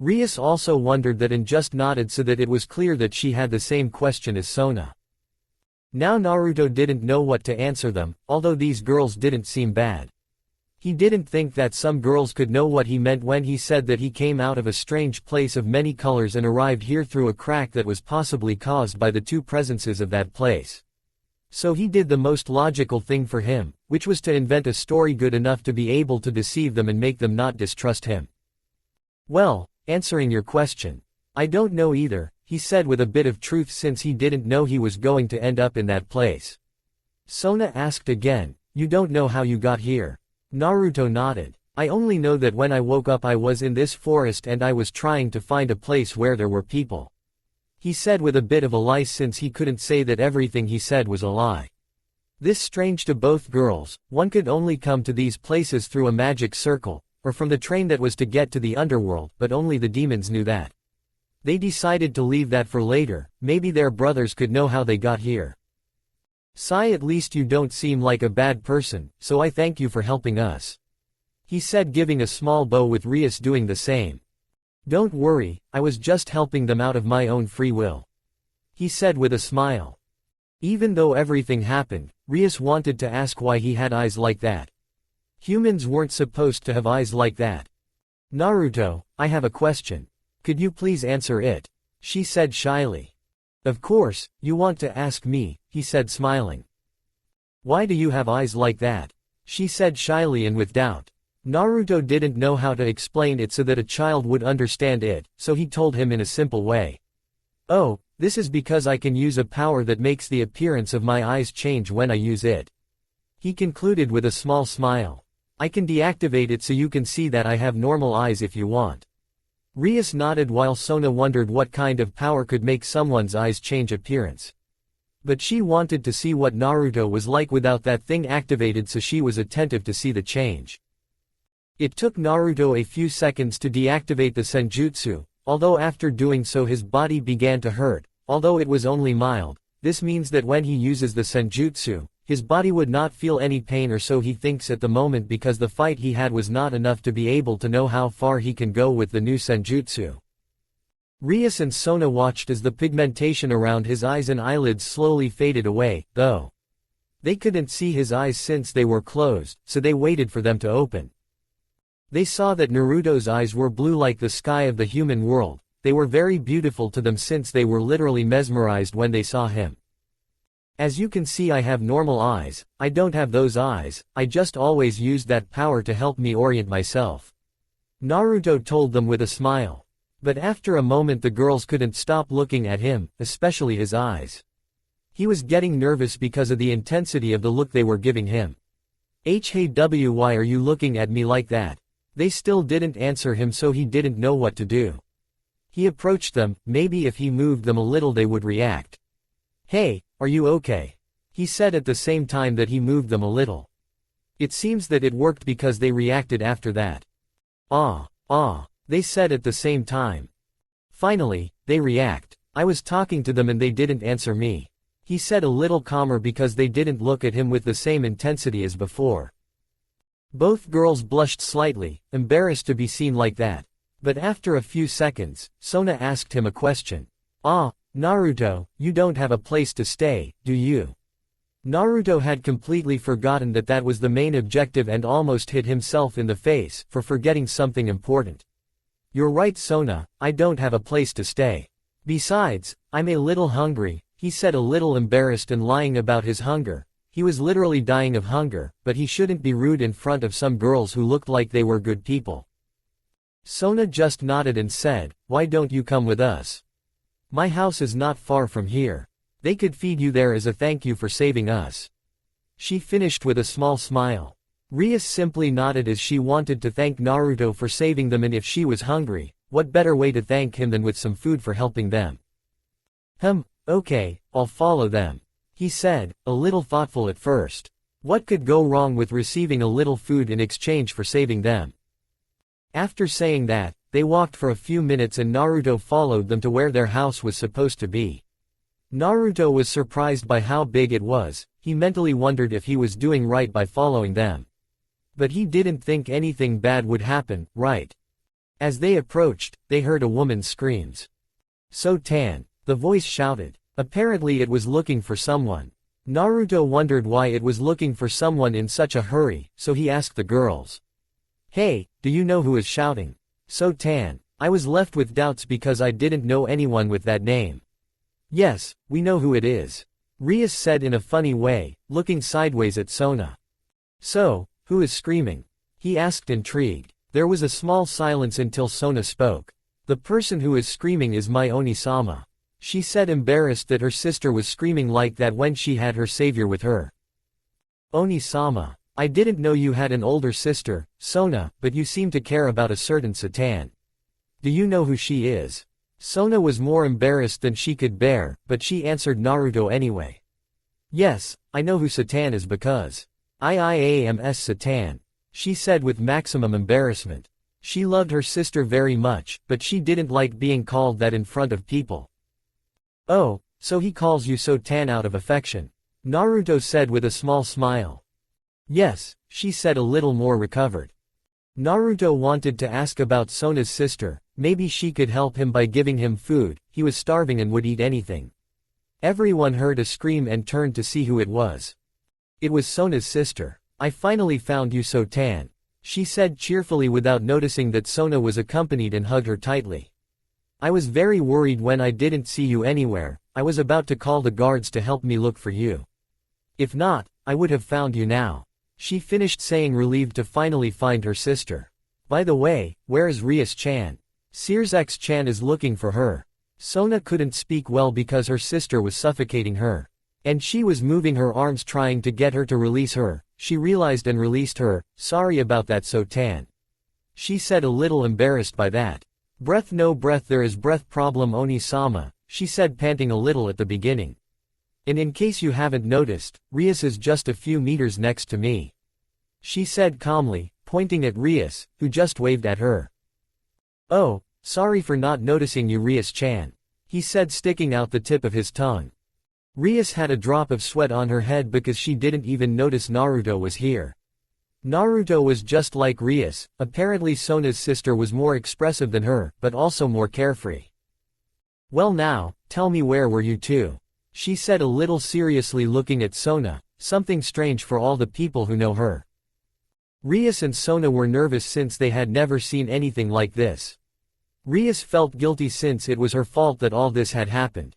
Rias also wondered that and just nodded so that it was clear that she had the same question as Sona. Now Naruto didn't know what to answer them, although these girls didn't seem bad. He didn't think that some girls could know what he meant when he said that he came out of a strange place of many colors and arrived here through a crack that was possibly caused by the two presences of that place. So he did the most logical thing for him, which was to invent a story good enough to be able to deceive them and make them not distrust him. Well, answering your question, I don't know either, he said with a bit of truth since he didn't know he was going to end up in that place. Sona asked again, you don't know how you got here? Naruto nodded. I only know that when I woke up I was in this forest and I was trying to find a place where there were people. He said with a bit of a lie since he couldn't say that everything he said was a lie. This strange to both girls, one could only come to these places through a magic circle, or from the train that was to get to the underworld, but only the demons knew that. They decided to leave that for later, maybe their brothers could know how they got here. Sai, at least you don't seem like a bad person, so I thank you for helping us. He said, giving a small bow with Rias doing the same. Don't worry, I was just helping them out of my own free will. He said with a smile. Even though everything happened, Rias wanted to ask why he had eyes like that. Humans weren't supposed to have eyes like that. Naruto, I have a question. Could you please answer it? She said shyly. Of course, you want to ask me, he said smiling. Why do you have eyes like that? She said shyly and with doubt. Naruto didn't know how to explain it so that a child would understand it, so he told him in a simple way. Oh, this is because I can use a power that makes the appearance of my eyes change when I use it. He concluded with a small smile. I can deactivate it so you can see that I have normal eyes if you want. Rias nodded while Sona wondered what kind of power could make someone's eyes change appearance. But she wanted to see what Naruto was like without that thing activated, so she was attentive to see the change. It took Naruto a few seconds to deactivate the senjutsu, although after doing so his body began to hurt, although it was only mild. This means that when he uses the senjutsu, his body would not feel any pain, or so he thinks at the moment, because the fight he had was not enough to be able to know how far he can go with the new senjutsu. Rias and Sona watched as the pigmentation around his eyes and eyelids slowly faded away, though they couldn't see his eyes since they were closed, so they waited for them to open. They saw that Naruto's eyes were blue like the sky of the human world. They were very beautiful to them since they were literally mesmerized when they saw him. As you can see, I have normal eyes. I don't have those eyes, I just always used that power to help me orient myself. Naruto told them with a smile. But after a moment the girls couldn't stop looking at him, especially his eyes. He was getting nervous because of the intensity of the look they were giving him. Hey why are you looking at me like that? They still didn't answer him, so he didn't know what to do. He approached them, maybe if he moved them a little they would react. Hey, are you okay? He said at the same time that he moved them a little. It seems that it worked because they reacted after that. They said at the same time. Finally, they react. I was talking to them and they didn't answer me. He said a little calmer because they didn't look at him with the same intensity as before. Both girls blushed slightly, embarrassed to be seen like that. But after a few seconds, Sona asked him a question. Naruto, you don't have a place to stay, do you? Naruto had completely forgotten that that was the main objective and almost hit himself in the face for forgetting something important. You're right, Sona, I don't have a place to stay. Besides, I'm a little hungry, he said, a little embarrassed and lying about his hunger. He was literally dying of hunger, but he shouldn't be rude in front of some girls who looked like they were good people. Sona just nodded and said, why don't you come with us? My house is not far from here. They could feed you there as a thank you for saving us. She finished with a small smile. Rias simply nodded as she wanted to thank Naruto for saving them, and if she was hungry, what better way to thank him than with some food for helping them? Okay, I'll follow them, he said, a little thoughtful at first. What could go wrong with receiving a little food in exchange for saving them? After saying that, they walked for a few minutes and Naruto followed them to where their house was supposed to be. Naruto was surprised by how big it was. He mentally wondered if he was doing right by following them. But he didn't think anything bad would happen, right? As they approached, they heard a woman's screams. "So-tan," the voice shouted. Apparently it was looking for someone. Naruto wondered why it was looking for someone in such a hurry, so he asked the girls. "Hey, do you know who is shouting?" "So-tan." I was left with doubts because I didn't know anyone with that name. "Yes, we know who it is," Rias said in a funny way, looking sideways at Sona. "So, who is screaming?" he asked intrigued. There was a small silence until Sona spoke. "The person who is screaming is my Oni-sama," she said, embarrassed that her sister was screaming like that when she had her savior with her. "Oni-sama, I didn't know you had an older sister, Sona, but you seem to care about a certain Satan. Do you know who she is?" Sona was more embarrassed than she could bear, but she answered Naruto anyway. "Yes, I know who Satan is because I am Satan," she said with maximum embarrassment. She loved her sister very much, but she didn't like being called that in front of people. "Oh, so he calls you Satan out of affection," Naruto said with a small smile. "Yes," she said, a little more recovered. Naruto wanted to ask about Sona's sister, maybe she could help him by giving him food, he was starving and would eat anything. Everyone heard a scream and turned to see who it was. It was Sona's sister. "I finally found you, So-tan," she said cheerfully without noticing that Sona was accompanied and hugged her tightly. "I was very worried when I didn't see you anywhere, I was about to call the guards to help me look for you. If not, I would have found you now," she finished saying, relieved to finally find her sister. "By the way, where is Rias-chan? Sirzax-chan is looking for her." Sona couldn't speak well because her sister was suffocating her. And she was moving her arms trying to get her to release her. She realized and released her. "Sorry about that, So-tan," she said, a little embarrassed by that. "Breath, no breath, there is breath problem, Oni-sama," she said, panting a little at the beginning. "And in case you haven't noticed, Rias is just a few meters next to me," she said calmly, pointing at Rias, who just waved at her. "Oh, sorry for not noticing you, Rias-chan," he said, sticking out the tip of his tongue. Rias had a drop of sweat on her head because she didn't even notice Naruto was here. Naruto was just like Rias. Apparently Sona's sister was more expressive than her, but also more carefree. "Well now, tell me, where were you two?" she said, a little seriously, looking at Sona, something strange for all the people who know her. Rias and Sona were nervous since they had never seen anything like this. Rias felt guilty since it was her fault that all this had happened.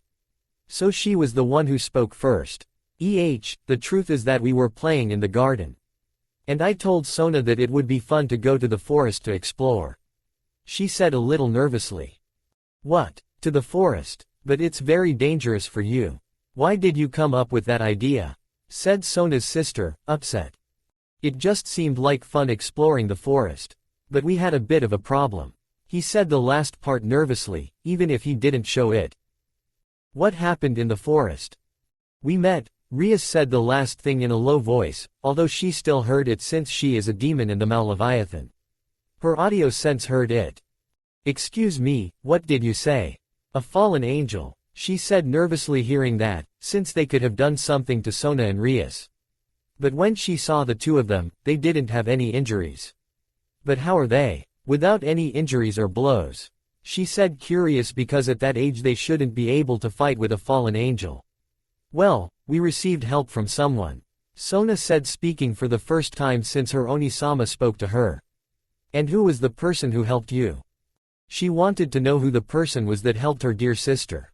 So she was the one who spoke first. The truth is that we were playing in the garden. And I told Sona that it would be fun to go to the forest to explore," she said a little nervously. "What? To the forest? But it's very dangerous for you. Why did you come up with that idea?" said Sona's sister, upset. "It just seemed like fun exploring the forest. But we had a bit of a problem," he said the last part nervously, even if he didn't show it. "What happened in the forest?" "We met," Rias said the last thing in a low voice, although she still heard it since she is a demon in the Malleviathan. Her audio sense heard it. "Excuse me, what did you say?" "A fallen angel," she said nervously, hearing that, since they could have done something to Sona and Rias. But when she saw the two of them, they didn't have any injuries. "But how are they? Without any injuries or blows?" she said, curious because at that age they shouldn't be able to fight with a fallen angel. "Well, we received help from someone," Sona said, speaking for the first time since her Oni-sama spoke to her. "And who was the person who helped you?" She wanted to know who the person was that helped her dear sister.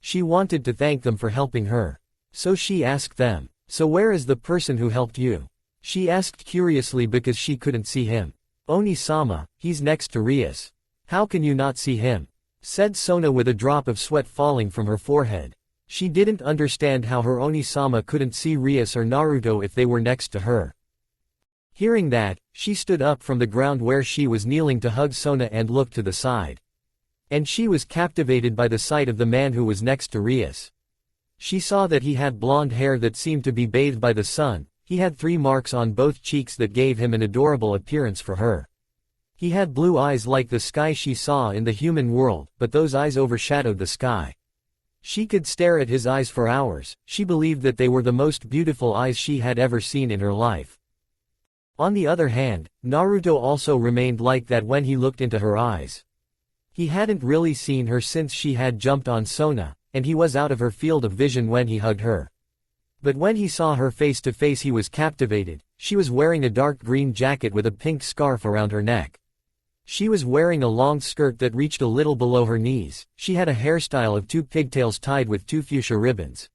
She wanted to thank them for helping her. So she asked them, "So where is the person who helped you?" she asked curiously because she couldn't see him. "Oni-sama, he's next to Rias." "How can you not see him?" said Sona with a drop of sweat falling from her forehead. She didn't understand how her Oni-sama couldn't see Rias or Naruto if they were next to her. Hearing that, she stood up from the ground where she was kneeling to hug Sona and looked to the side. And she was captivated by the sight of the man who was next to Rias. She saw that he had blonde hair that seemed to be bathed by the sun. He had 3 marks on both cheeks that gave him an adorable appearance for her. He had blue eyes like the sky she saw in the human world, but those eyes overshadowed the sky. She could stare at his eyes for hours. She believed that they were the most beautiful eyes she had ever seen in her life. On the other hand, Naruto also remained like that when he looked into her eyes. He hadn't really seen her since she had jumped on Sona, and he was out of her field of vision when he hugged her. But when he saw her face to face he was captivated. She was wearing a dark green jacket with a pink scarf around her neck. She was wearing a long skirt that reached a little below her knees. She had a hairstyle of 2 pigtails tied with 2 fuchsia ribbons.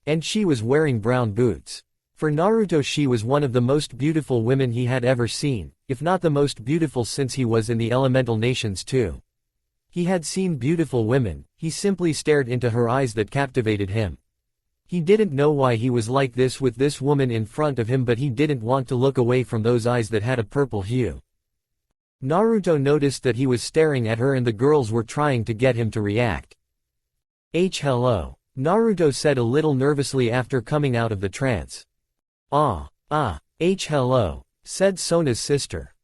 And she was wearing brown boots. For Naruto she was one of the most beautiful women he had ever seen, if not the most beautiful since he was in the elemental nations too. He had seen beautiful women, he simply stared into her eyes that captivated him. He didn't know why he was like this with this woman in front of him, but he didn't want to look away from those eyes that had a purple hue. Naruto noticed that he was staring at her and the girls were trying to get him to react. Hello. Naruto said a little nervously after coming out of the trance. Hello, said Sona's sister.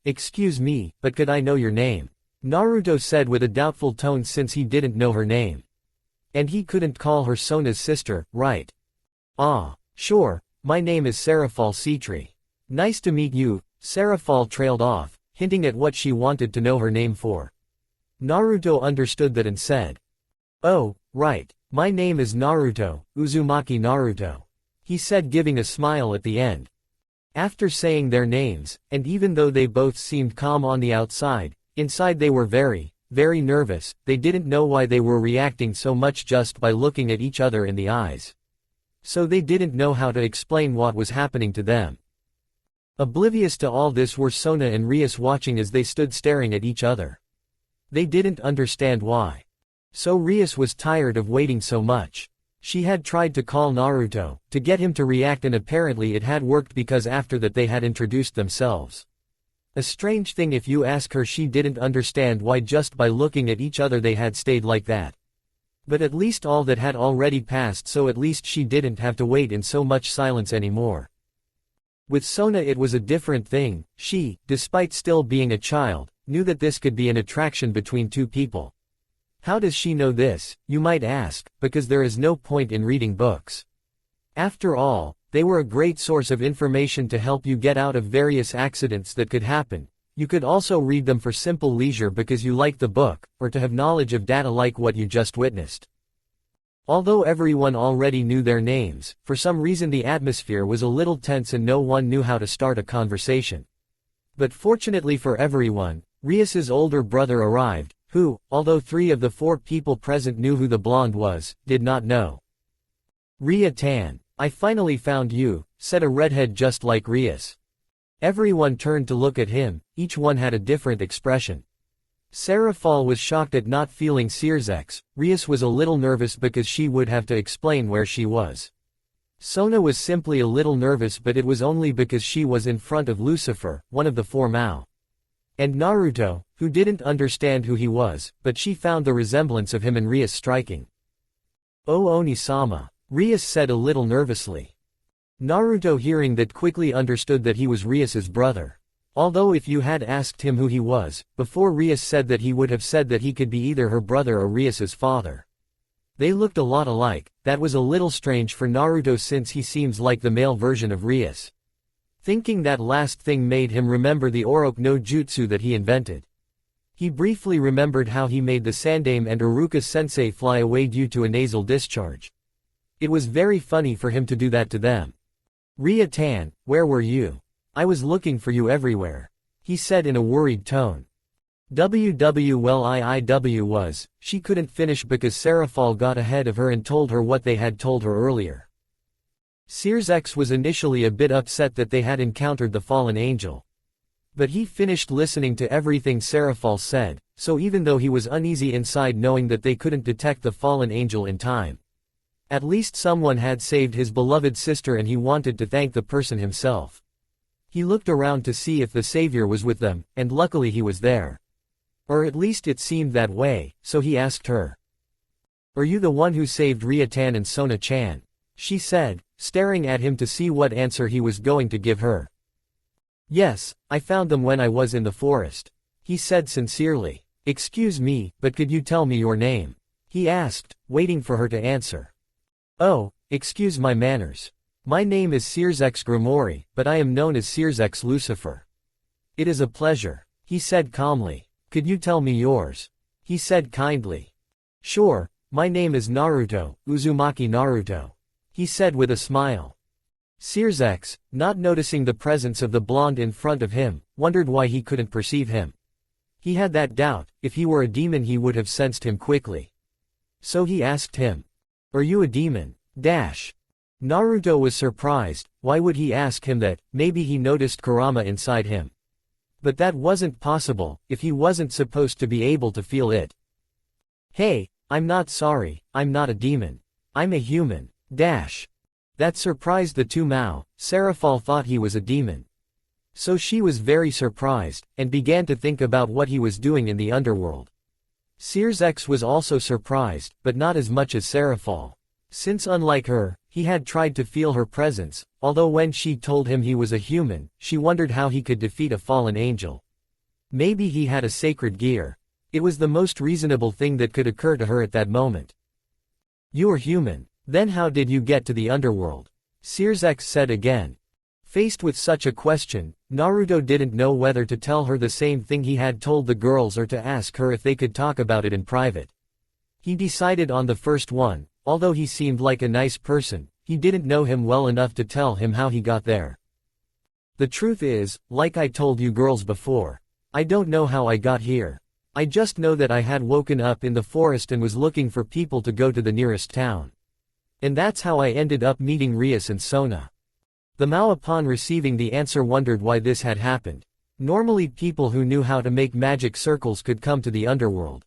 Excuse me, but could I know your name? Naruto said with a doubtful tone since he didn't know her name. And he couldn't call her Sona's sister, right? Sure, my name is Serafall Sitri. Nice to meet you. Serafall trailed off, hinting at what she wanted to know her name for. Naruto understood that and said, "Oh, right, my name is Naruto, Uzumaki Naruto," he said, giving a smile at the end. After saying their names, and even though they both seemed calm on the outside, inside they were very, very nervous. They didn't know why they were reacting so much just by looking at each other in the eyes. So they didn't know how to explain what was happening to them. Oblivious to all this were Sona and Rias watching as they stood staring at each other. They didn't understand why. So Rias was tired of waiting so much. She had tried to call Naruto, to get him to react, and apparently it had worked because after that they had introduced themselves. A strange thing if you ask her, she didn't understand why just by looking at each other they had stayed like that. But at least all that had already passed, so at least she didn't have to wait in so much silence anymore. With Sona it was a different thing. She, despite still being a child, knew that this could be an attraction between two people. How does she know this, you might ask? Because there is no point in reading books. After all, they were a great source of information to help you get out of various accidents that could happen. You could also read them for simple leisure because you like the book, or to have knowledge of data like what you just witnessed. Although everyone already knew their names, for some reason the atmosphere was a little tense and no one knew how to start a conversation. But fortunately for everyone, Rias's older brother arrived, who, although 3 of the 4 people present knew who the blonde was, did not know. "Ria-tan, I finally found you," said a redhead just like Rias. Everyone turned to look at him, each one had a different expression. Serafall was shocked at not feeling Searsex. Rias was a little nervous because she would have to explain where she was. Sona was simply a little nervous, but it was only because she was in front of Lucifer, one of the 4 Mao. And Naruto, who didn't understand who he was, but she found the resemblance of him and Rias striking. "Oh Oni-sama," Rias said a little nervously. Naruto, hearing that, quickly understood that he was Rias's brother. Although if you had asked him who he was, before Rias said that, he would have said that he could be either her brother or Rias's father. They looked a lot alike. That was a little strange for Naruto since he seems like the male version of Rias. Thinking that last thing made him remember the Oroku no Jutsu that he invented. He briefly remembered how he made the Sandaime and Iruka-sensei fly away due to a nasal discharge. It was very funny for him to do that to them. "Ria-tan, where were you? I was looking for you everywhere," he said in a worried tone. "Well, was," she couldn't finish because Serafall got ahead of her and told her what they had told her earlier. Searsex was initially a bit upset that they had encountered the fallen angel. But he finished listening to everything Serafall said, so even though he was uneasy inside knowing that they couldn't detect the fallen angel in time, at least someone had saved his beloved sister and he wanted to thank the person himself. He looked around to see if the savior was with them, and luckily he was there. Or at least it seemed that way, so he asked her. "Are you the one who saved Ria-tan and Sona-chan?" she said, staring at him to see what answer he was going to give her. "Yes, I found them when I was in the forest," he said sincerely. "Excuse me, but could you tell me your name?" he asked, waiting for her to answer. "Oh, excuse my manners. My name is Sears X Grimori, but I am known as Sears X Lucifer. It is a pleasure, he said calmly. Could you tell me yours? He said kindly. Sure, my name is Naruto, Uzumaki Naruto. He said with a smile. Sears X, not noticing the presence of the blonde in front of him, wondered why he couldn't perceive him. He had that doubt, if he were a demon he would have sensed him quickly. So he asked him. Are you a demon? Naruto was surprised. Why would he ask him that? Maybe he noticed Kurama inside him. But that wasn't possible, if he wasn't supposed to be able to feel it. Hey, I'm not sorry, I'm not a demon. I'm a human. That surprised the two Mao. Serafall thought he was a demon. So she was very surprised, and began to think about what he was doing in the underworld. Sears X was also surprised, but not as much as Serafall. Since unlike her, he had tried to feel her presence, although when she told him he was a human, she wondered how he could defeat a fallen angel. Maybe he had a sacred gear. It was the most reasonable thing that could occur to her at that moment. You are human. Then how did you get to the underworld? Sears X said again. Faced with such a question, Naruto didn't know whether to tell her the same thing he had told the girls or to ask her if they could talk about it in private. He decided on the first one. Although he seemed like a nice person, he didn't know him well enough to tell him how he got there. The truth is, like I told you girls before, I don't know how I got here. I just know that I had woken up in the forest and was looking for people to go to the nearest town. And that's how I ended up meeting Rias and Sona. The Mao upon receiving the answer wondered why this had happened. Normally people who knew how to make magic circles could come to the underworld.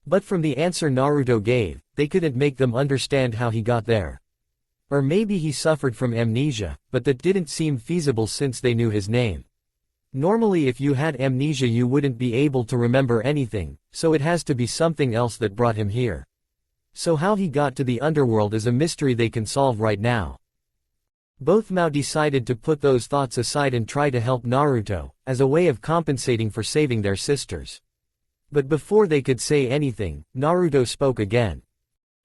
But from the answer Naruto gave, they couldn't make them understand how he got there. Or maybe he suffered from amnesia, but that didn't seem feasible since they knew his name. Normally if you had amnesia you wouldn't be able to remember anything, so it has to be something else that brought him here. So how he got to the underworld is a mystery they can solve right now. Both Mao decided to put those thoughts aside and try to help Naruto, as a way of compensating for saving their sisters. But before they could say anything, Naruto spoke again.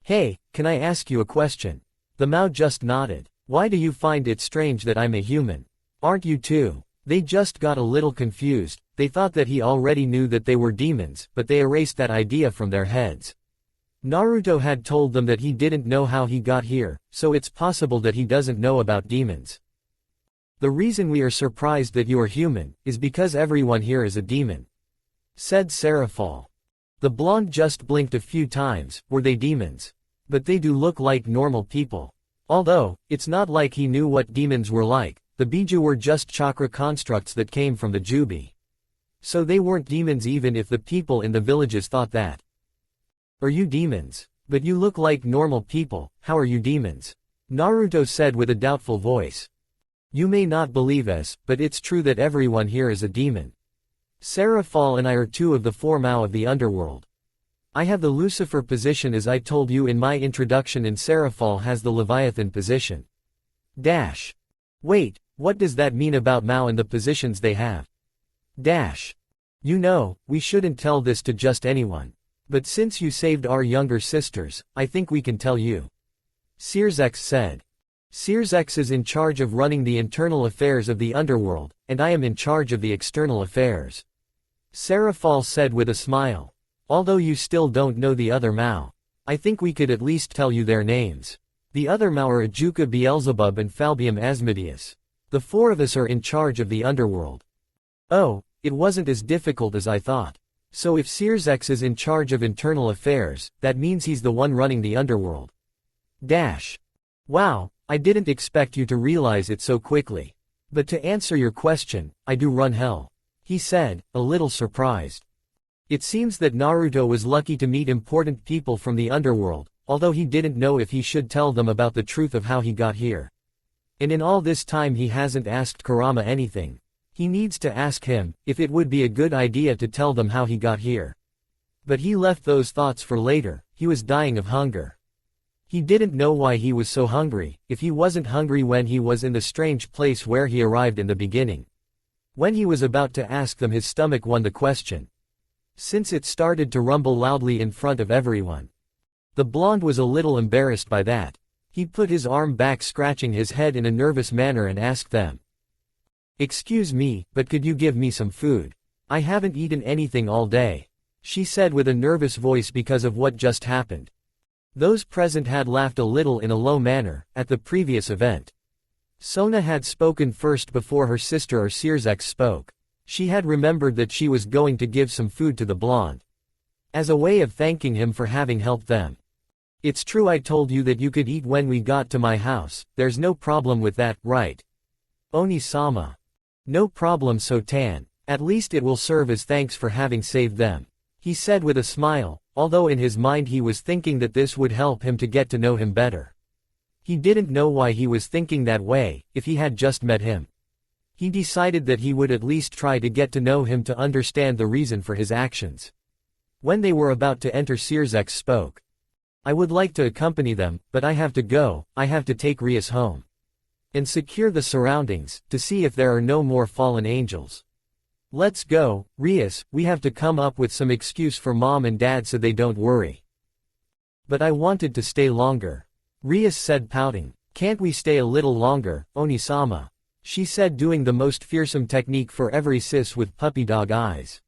Hey, can I ask you a question? The Mao just nodded. Why do you find it strange that I'm a human? Aren't you too? They just got a little confused. They thought that he already knew that they were demons, but they erased that idea from their heads. Naruto had told them that he didn't know how he got here, so it's possible that he doesn't know about demons. The reason we are surprised that you are human, is because everyone here is a demon, said Serafall. The blonde just blinked a few times. Were they demons? But they do look like normal people. Although, it's not like he knew what demons were like, the Biju were just chakra constructs that came from the Jubi. So they weren't demons even if the people in the villages thought that. Are you demons? But you look like normal people, how are you demons? Naruto said with a doubtful voice. You may not believe us, but it's true that everyone here is a demon. Serafall and I are two of the four Mao of the underworld. I have the Lucifer position as I told you in my introduction, and Serafall has the Leviathan position. Wait, what does that mean about Mao and the positions they have? You know, we shouldn't tell this to just anyone. But since you saved our younger sisters, I think we can tell you. Sears X said. Sears X is in charge of running the internal affairs of the underworld, and I am in charge of the external affairs. Serafall said with a smile. Although you still don't know the other Mao, I think we could at least tell you their names. The other Mao are Ajuka Beelzebub and Falbium Asmodeus. The four of us are in charge of the underworld. Oh, it wasn't as difficult as I thought. So if Sears X is in charge of internal affairs, that means he's the one running the underworld. Wow, I didn't expect you to realize it so quickly. But to answer your question, I do run hell, he said, a little surprised. It seems that Naruto was lucky to meet important people from the underworld, although he didn't know if he should tell them about the truth of how he got here. And in all this time he hasn't asked Kurama anything. He needs to ask him, if it would be a good idea to tell them how he got here. But he left those thoughts for later. He was dying of hunger. He didn't know why he was so hungry, if he wasn't hungry when he was in the strange place where he arrived in the beginning. When he was about to ask them, his stomach won the question. Since it started to rumble loudly in front of everyone. The blonde was a little embarrassed by that. He put his arm back, scratching his head in a nervous manner, and asked them. "Excuse me, but could you give me some food? I haven't eaten anything all day," she said with a nervous voice because of what just happened. Those present had laughed a little in a low manner, at the previous event. Sona had spoken first before her sister or Sirzex spoke. She had remembered that she was going to give some food to the blonde, as a way of thanking him for having helped them. "It's true I told you that you could eat when we got to my house, there's no problem with that, right? Oni-sama." "No problem, Sotan. At least it will serve as thanks for having saved them," he said with a smile, although in his mind he was thinking that this would help him to get to know him better. He didn't know why he was thinking that way. If he had just met him, he decided that he would at least try to get to know him to understand the reason for his actions. When they were about to enter, Sirzex spoke. "I would like to accompany them, but I have to go. I have to take Rias home and secure the surroundings, to see if there are no more fallen angels." "Let's go, Rias, we have to come up with some excuse for mom and dad so they don't worry." "But I wanted to stay longer," Rias said, pouting. "Can't we stay a little longer, Oni-sama?" she said, doing the most fearsome technique for every sis with puppy dog eyes.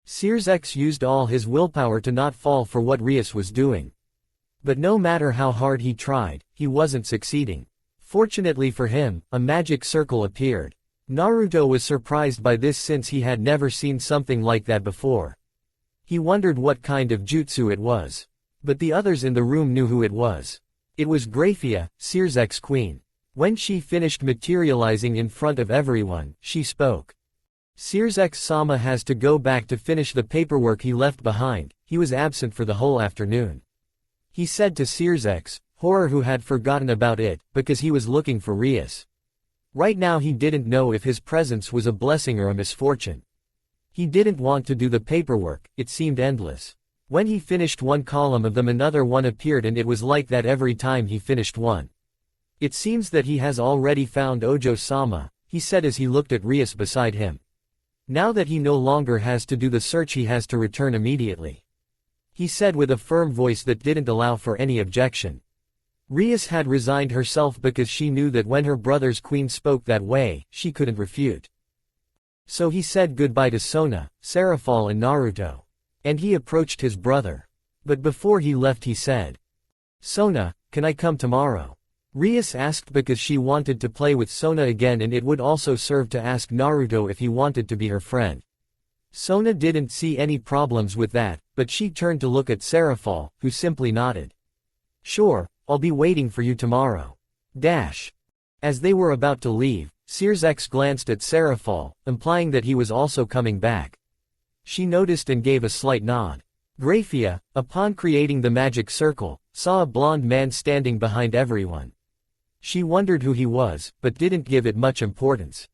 Sirzex used all his willpower to not fall for what Rias was doing. But no matter how hard he tried, he wasn't succeeding. Fortunately for him, a magic circle appeared. Naruto was surprised by this since he had never seen something like that before. He wondered what kind of jutsu it was. But the others in the room knew who it was. It was Graphia, Sirzek's queen. When she finished materializing in front of everyone, she spoke. Sirzek-sama has to go back to finish the paperwork he left behind. He was absent for the whole afternoon, he said to Sirzex, horror, who had forgotten about it, because he was looking for Rias. Right now he didn't know if his presence was a blessing or a misfortune. He didn't want to do the paperwork, it seemed endless. When he finished one column of them, another one appeared, and it was like that every time he finished one. "It seems that he has already found Ojo-sama," he said as he looked at Rias beside him. "Now that he no longer has to do the search, he has to return immediately," he said with a firm voice that didn't allow for any objection. Rias had resigned herself because she knew that when her brother's queen spoke that way, she couldn't refute. So he said goodbye to Sona, Serafall and Naruto. And he approached his brother. But before he left he said, "Sona, can I come tomorrow?" Rias asked because she wanted to play with Sona again, and it would also serve to ask Naruto if he wanted to be her friend. Sona didn't see any problems with that, but she turned to look at Serafall, who simply nodded. "Sure, I'll be waiting for you tomorrow." As they were about to leave, Sirzex glanced at Serafall, implying that he was also coming back. She noticed and gave a slight nod. Graphia, upon creating the magic circle, saw a blonde man standing behind everyone. She wondered who he was, but didn't give it much importance.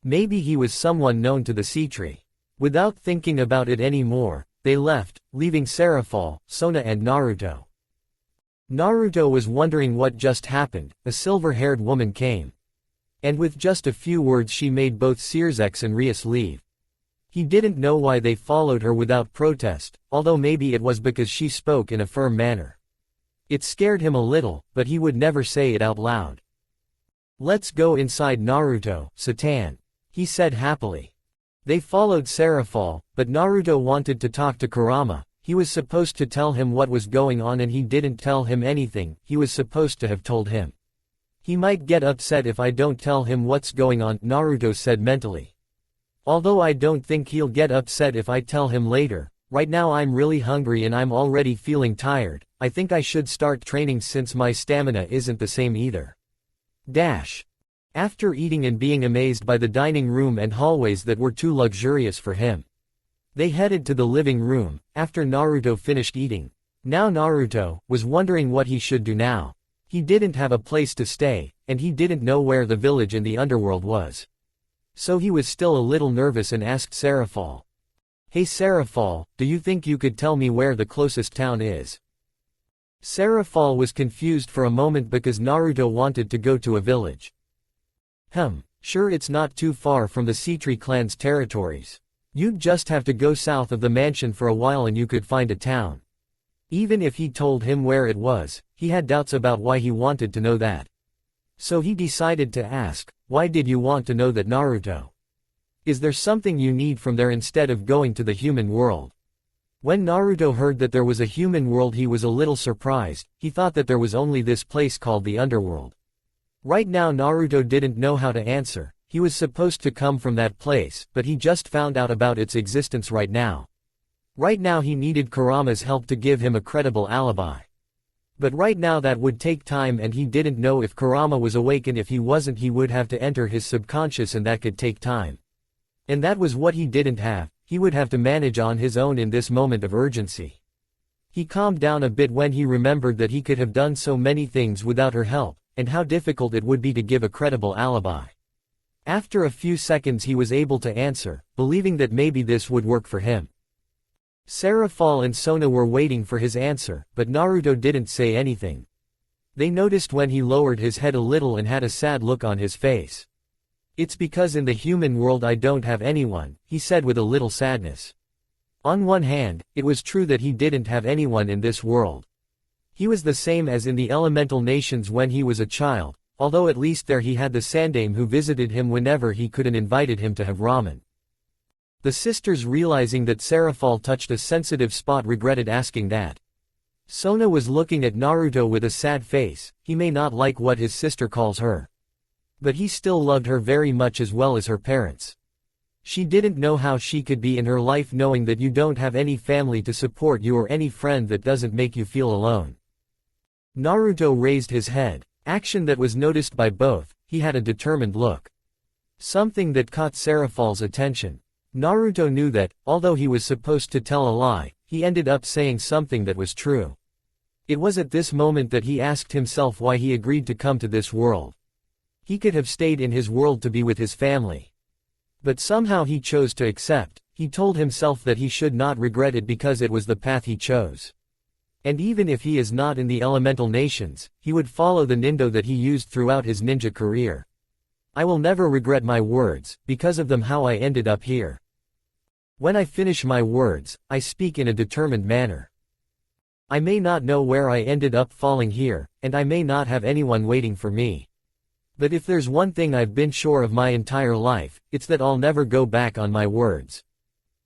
Maybe he was someone known to the Sitri. Without thinking about it anymore, they left, leaving Serafall, Sona and Naruto. Naruto was wondering what just happened. A silver-haired woman came. And with just a few words she made both Sirzex and Rias leave. He didn't know why they followed her without protest, although maybe it was because she spoke in a firm manner. It scared him a little, but he would never say it out loud. "Let's go inside, Naruto, Satan," he said happily. They followed Serafall, but Naruto wanted to talk to Kurama. He was supposed to tell him what was going on and he didn't tell him anything. He was supposed to have told him. "He might get upset if I don't tell him what's going on," Naruto said mentally. "Although I don't think he'll get upset if I tell him later. Right now I'm really hungry and I'm already feeling tired. I think I should start training since my stamina isn't the same either." After eating and being amazed by the dining room and hallways that were too luxurious for him, they headed to the living room, after Naruto finished eating. Now Naruto was wondering what he should do now. He didn't have a place to stay, and he didn't know where the village in the underworld was. So he was still a little nervous and asked Serafall. "Hey Serafall, do you think you could tell me where the closest town is?" Serafall was confused for a moment because Naruto wanted to go to a village. Sure, it's not too far from the Sitri clan's territories. You'd just have to go south of the mansion for a while and you could find a town. Even if he told him where it was, he had doubts about why he wanted to know that. So he decided to ask, "Why did you want to know that, Naruto? Is there something you need from there instead of going to the human world?" When Naruto heard that there was a human world, he was a little surprised. He thought that there was only this place called the Underworld. Right now Naruto didn't know how to answer. He was supposed to come from that place, but he just found out about its existence right now. Right now he needed Kurama's help to give him a credible alibi. But right now that would take time, and he didn't know if Kurama was awake, and if he wasn't he would have to enter his subconscious, and that could take time. And that was what he didn't have. He would have to manage on his own in this moment of urgency. He calmed down a bit when he remembered that he could have done so many things without her help, and how difficult it would be to give a credible alibi. After a few seconds he was able to answer, believing that maybe this would work for him. Serafall and Sona were waiting for his answer, but Naruto didn't say anything. They noticed when he lowered his head a little and had a sad look on his face. "It's because in the human world I don't have anyone," he said with a little sadness. On one hand, it was true that he didn't have anyone in this world. He was the same as in the elemental nations when he was a child, although at least there he had the Sandaime who visited him whenever he could and invited him to have ramen. The sisters, realizing that Serafall touched a sensitive spot, regretted asking that. Sona was looking at Naruto with a sad face. He may not like what his sister calls her, but he still loved her very much, as well as her parents. She didn't know how she could be in her life knowing that you don't have any family to support you or any friend that doesn't make you feel alone. Naruto raised his head, action that was noticed by both. He had a determined look, something that caught Serafall's attention. Naruto knew that, although he was supposed to tell a lie, he ended up saying something that was true. It was at this moment that he asked himself why he agreed to come to this world. He could have stayed in his world to be with his family, but somehow he chose to accept. He told himself that he should not regret it because it was the path he chose. And even if he is not in the elemental nations, he would follow the nindo that he used throughout his ninja career. "I will never regret my words, because of them how I ended up here. When I finish my words, I speak in a determined manner. I may not know where I ended up falling here, and I may not have anyone waiting for me. But if there's one thing I've been sure of my entire life, it's that I'll never go back on my words."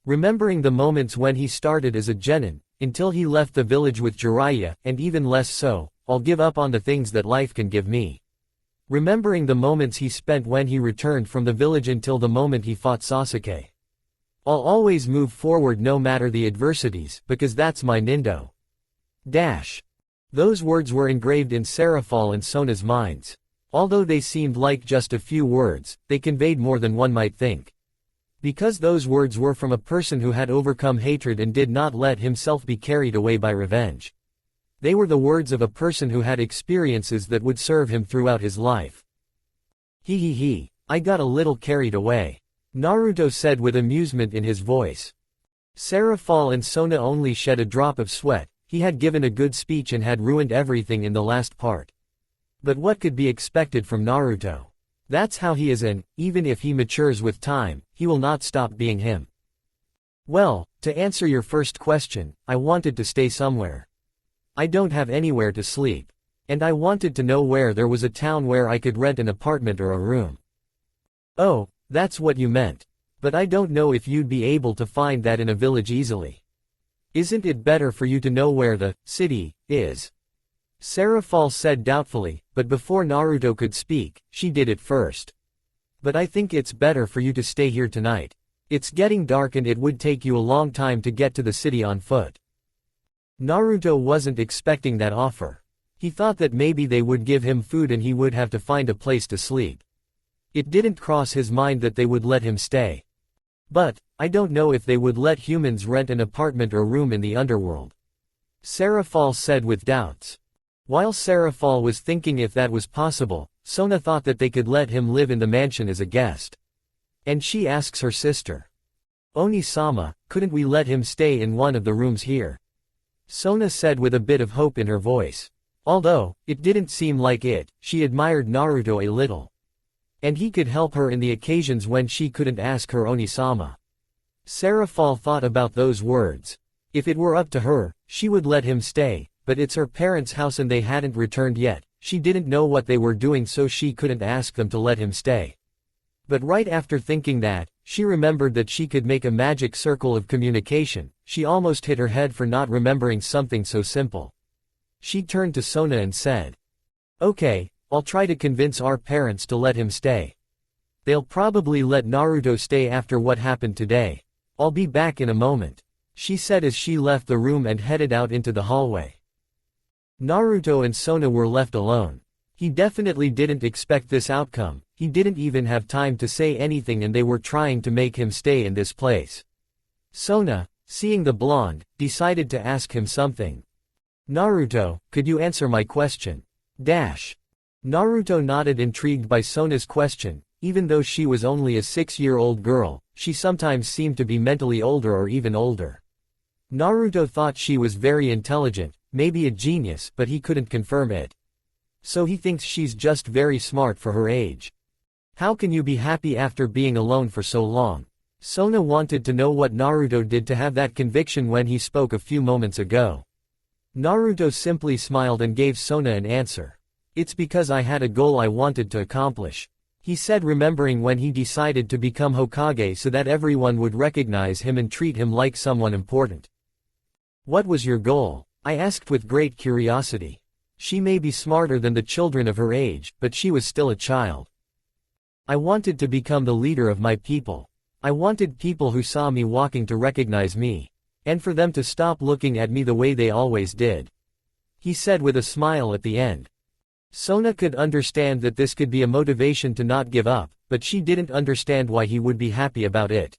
Remembering the moments when he started as a genin, until he left the village with Jiraiya, and even less so, "I'll give up on the things that life can give me." Remembering the moments he spent when he returned from the village until the moment he fought Sasuke. "I'll always move forward no matter the adversities, because that's my nindo." Those words were engraved in Serafall and Sona's minds. Although they seemed like just a few words, they conveyed more than one might think. Because those words were from a person who had overcome hatred and did not let himself be carried away by revenge. They were the words of a person who had experiences that would serve him throughout his life. I got a little carried away," Naruto said with amusement in his voice. Serafall and Sona only shed a drop of sweat. He had given a good speech and had ruined everything in the last part. But what could be expected from Naruto? That's how he is, and, even if he matures with time, he will not stop being him. "Well, to answer your first question, I wanted to stay somewhere. I don't have anywhere to sleep. And I wanted to know where there was a town where I could rent an apartment or a room." "Oh, that's what you meant. But I don't know if you'd be able to find that in a village easily. Isn't it better for you to know where the city is?" Serafall said doubtfully, but before Naruto could speak, she did it first. "But I think it's better for you to stay here tonight. It's getting dark and it would take you a long time to get to the city on foot." Naruto wasn't expecting that offer. He thought that maybe they would give him food and he would have to find a place to sleep. It didn't cross his mind that they would let him stay. "But, I don't know if they would let humans rent an apartment or room in the underworld," Serafall said with doubts. While Serafall was thinking if that was possible, Sona thought that they could let him live in the mansion as a guest. And she asks her sister, "Oni-sama, couldn't we let him stay in one of the rooms here?" Sona said with a bit of hope in her voice. Although, it didn't seem like it, she admired Naruto a little. And he could help her in the occasions when she couldn't ask her Oni-sama. Serafall thought about those words. If it were up to her, She would let him stay, but it's her parents' house and they hadn't returned yet. She didn't know what they were doing, so she couldn't ask them to let him stay. But right after thinking that, she remembered that she could make a magic circle of communication. She almost hit her head for not remembering something so simple. She turned to Sona and said, "Okay, I'll try to convince our parents to let him stay. They'll probably let Naruto stay after what happened today. I'll be back in a moment," she said as she left the room and headed out into the hallway. Naruto and Sona were left alone. He definitely didn't expect this outcome. He didn't even have time to say anything and they were trying to make him stay in this place. Sona, seeing the blonde, decided to ask him something. "Naruto, could you answer my question?" Naruto nodded, intrigued by Sona's question. Even though she was only a 6-year-old girl, she sometimes seemed to be mentally older or even older. Naruto thought she was very intelligent, maybe a genius, but he couldn't confirm it. So he thinks she's just very smart for her age. "How can you be happy after being alone for so long?" Sona wanted to know what Naruto did to have that conviction when he spoke a few moments ago. Naruto simply smiled and gave Sona an answer. "It's because I had a goal I wanted to accomplish," he said, remembering when he decided to become Hokage so that everyone would recognize him and treat him like someone important. "What was your goal?" I asked with great curiosity. She may be smarter than the children of her age, but she was still a child. "I wanted to become the leader of my people. I wanted people who saw me walking to recognize me. And for them to stop looking at me the way they always did," he said with a smile at the end. Sona could understand that this could be a motivation to not give up, but she didn't understand why he would be happy about it.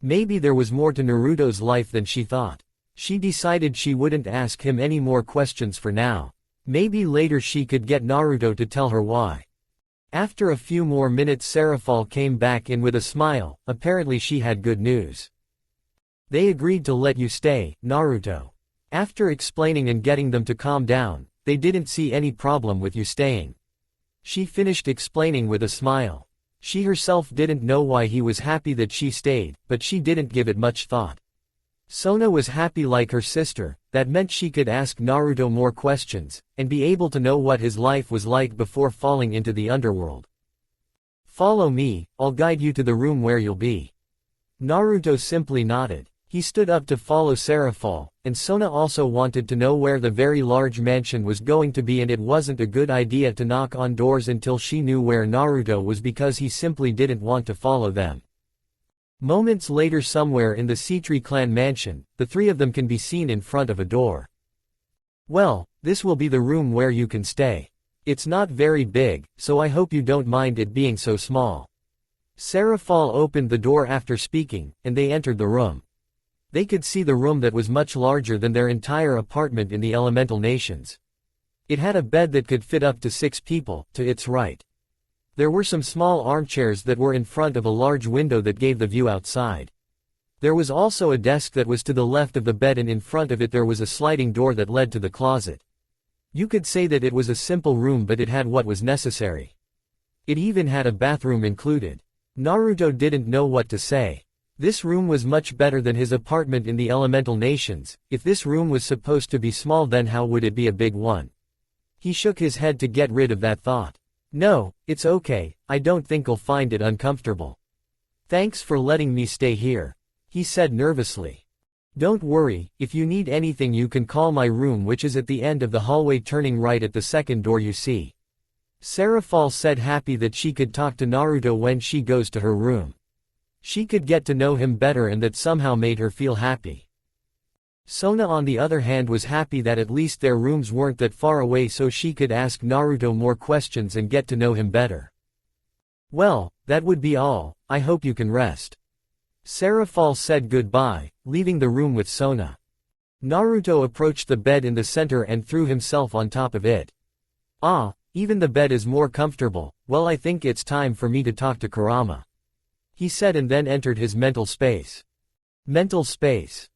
Maybe there was more to Naruto's life than she thought. She decided she wouldn't ask him any more questions for now. Maybe later she could get Naruto to tell her why. After a few more minutes, Serafall came back in with a smile. Apparently she had good news. "They agreed to let you stay, Naruto. After explaining and getting them to calm down, they didn't see any problem with you staying." She finished explaining with a smile. She herself didn't know why he was happy that she stayed, but she didn't give it much thought. Sona was happy like her sister. That meant she could ask Naruto more questions, and be able to know what his life was like before falling into the underworld. "Follow me, I'll guide you to the room where you'll be." Naruto simply nodded. He stood up to follow Serafall, and Sona also wanted to know where the very large mansion was going to be, and it wasn't a good idea to knock on doors until she knew where Naruto was because he simply didn't want to follow them. Moments later, somewhere in the Sitri clan mansion, the three of them can be seen in front of a door. "Well, this will be the room where you can stay. It's not very big, so I hope you don't mind it being so small." Serafall opened the door after speaking, and they entered the room. They could see the room that was much larger than their entire apartment in the elemental nations. It had a bed that could fit up to 6 people, to its right. There were some small armchairs that were in front of a large window that gave the view outside. There was also a desk that was to the left of the bed, and in front of it there was a sliding door that led to the closet. You could say that it was a simple room, but it had what was necessary. It even had a bathroom included. Naruto didn't know what to say. This room was much better than his apartment in the elemental nations. If this room was supposed to be small, then how would it be a big one? He shook his head to get rid of that thought. "No, it's okay, I don't think I'll find it uncomfortable. Thanks for letting me stay here," he said nervously. "Don't worry, if you need anything you can call my room, which is at the end of the hallway turning right at the second door you see." Serafall said, happy that she could talk to Naruto when she goes to her room. She could get to know him better, and that somehow made her feel happy. Sona on the other hand was happy that at least their rooms weren't that far away, so she could ask Naruto more questions and get to know him better. "Well, that would be all, I hope you can rest." Serafall said goodbye, leaving the room with Sona. Naruto approached the bed in the center and threw himself on top of it. "Ah, even the bed is more comfortable. Well, I think it's time for me to talk to Kurama," he said, and then entered his mental space. Mental space.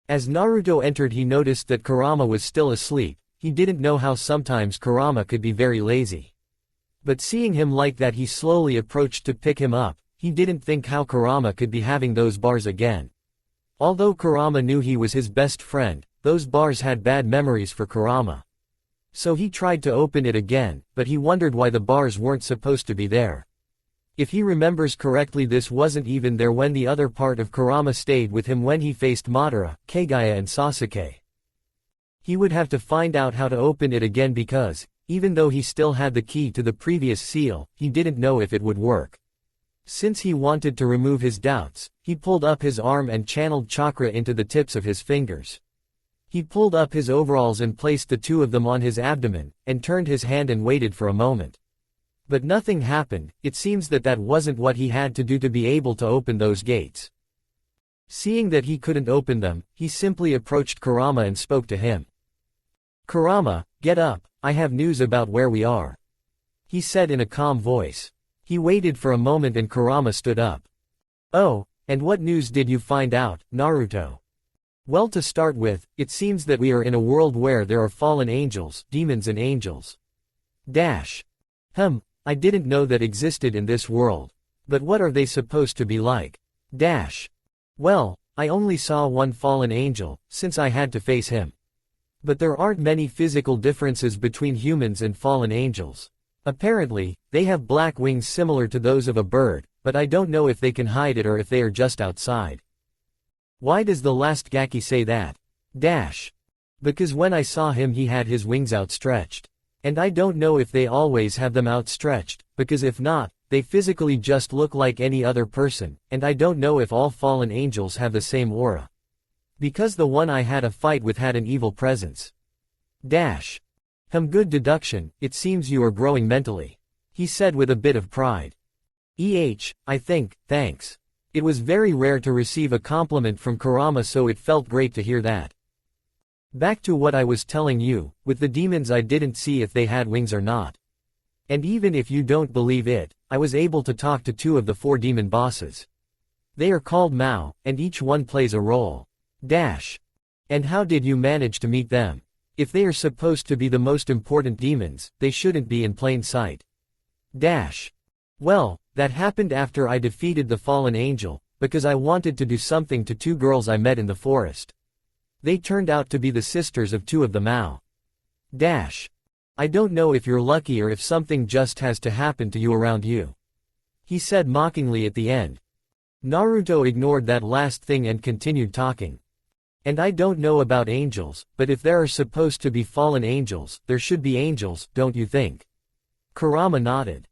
As Naruto entered, he noticed that Kurama was still asleep. He didn't know how sometimes Kurama could be very lazy. But seeing him like that, he slowly approached to pick him up. He didn't think how Kurama could be having those bars again. Although Kurama knew he was his best friend, those bars had bad memories for Kurama. So he tried to open it again, but he wondered why the bars weren't supposed to be there. If he remembers correctly, this wasn't even there when the other part of Kurama stayed with him when he faced Madara, Kagaya and Sasuke. He would have to find out how to open it again because, even though he still had the key to the previous seal, he didn't know if it would work. Since he wanted to remove his doubts, he pulled up his arm and channeled chakra into the tips of his fingers. He pulled up his overalls and placed the two of them on his abdomen, and turned his hand and waited for a moment. But nothing happened. It seems that wasn't what he had to do to be able to open those gates. Seeing that he couldn't open them, he simply approached Kurama and spoke to him. "Kurama, get up, I have news about where we are," he said in a calm voice. He waited for a moment and Kurama stood up. "Oh, and what news did you find out, Naruto?" "Well, to start with, it seems that we are in a world where there are fallen angels, demons and angels. I didn't know that existed in this world. But what are they supposed to be like? Well, I only saw one fallen angel, since I had to face him. But there aren't many physical differences between humans and fallen angels. Apparently, they have black wings similar to those of a bird, but I don't know if they can hide it or if they are just outside." "Why does the last Gaki say that?" "Because when I saw him he had his wings outstretched. And I don't know if they always have them outstretched, because if not, they physically just look like any other person, and I don't know if all fallen angels have the same aura. Because the one I had a fight with had an evil presence." Good deduction, it seems you are growing mentally," he said with a bit of pride. I think, thanks. It was very rare to receive a compliment from Kurama, so it felt great to hear that. Back to what I was telling you, with the demons I didn't see if they had wings or not. And even if you don't believe it, I was able to talk to 2 of the 4 demon bosses. They are called Mao, and each one plays a role. And how did you manage to meet them? If they are supposed to be the most important demons, they shouldn't be in plain sight. Well, that happened after I defeated the fallen angel, because I wanted to do something to 2 girls I met in the forest. They turned out to be the sisters of 2 of the Mao. I don't know if you're lucky or if something just has to happen to you around you," he said mockingly at the end. Naruto ignored that last thing and continued talking. "And I don't know about angels, but if there are supposed to be fallen angels, there should be angels, don't you think?" Kurama nodded.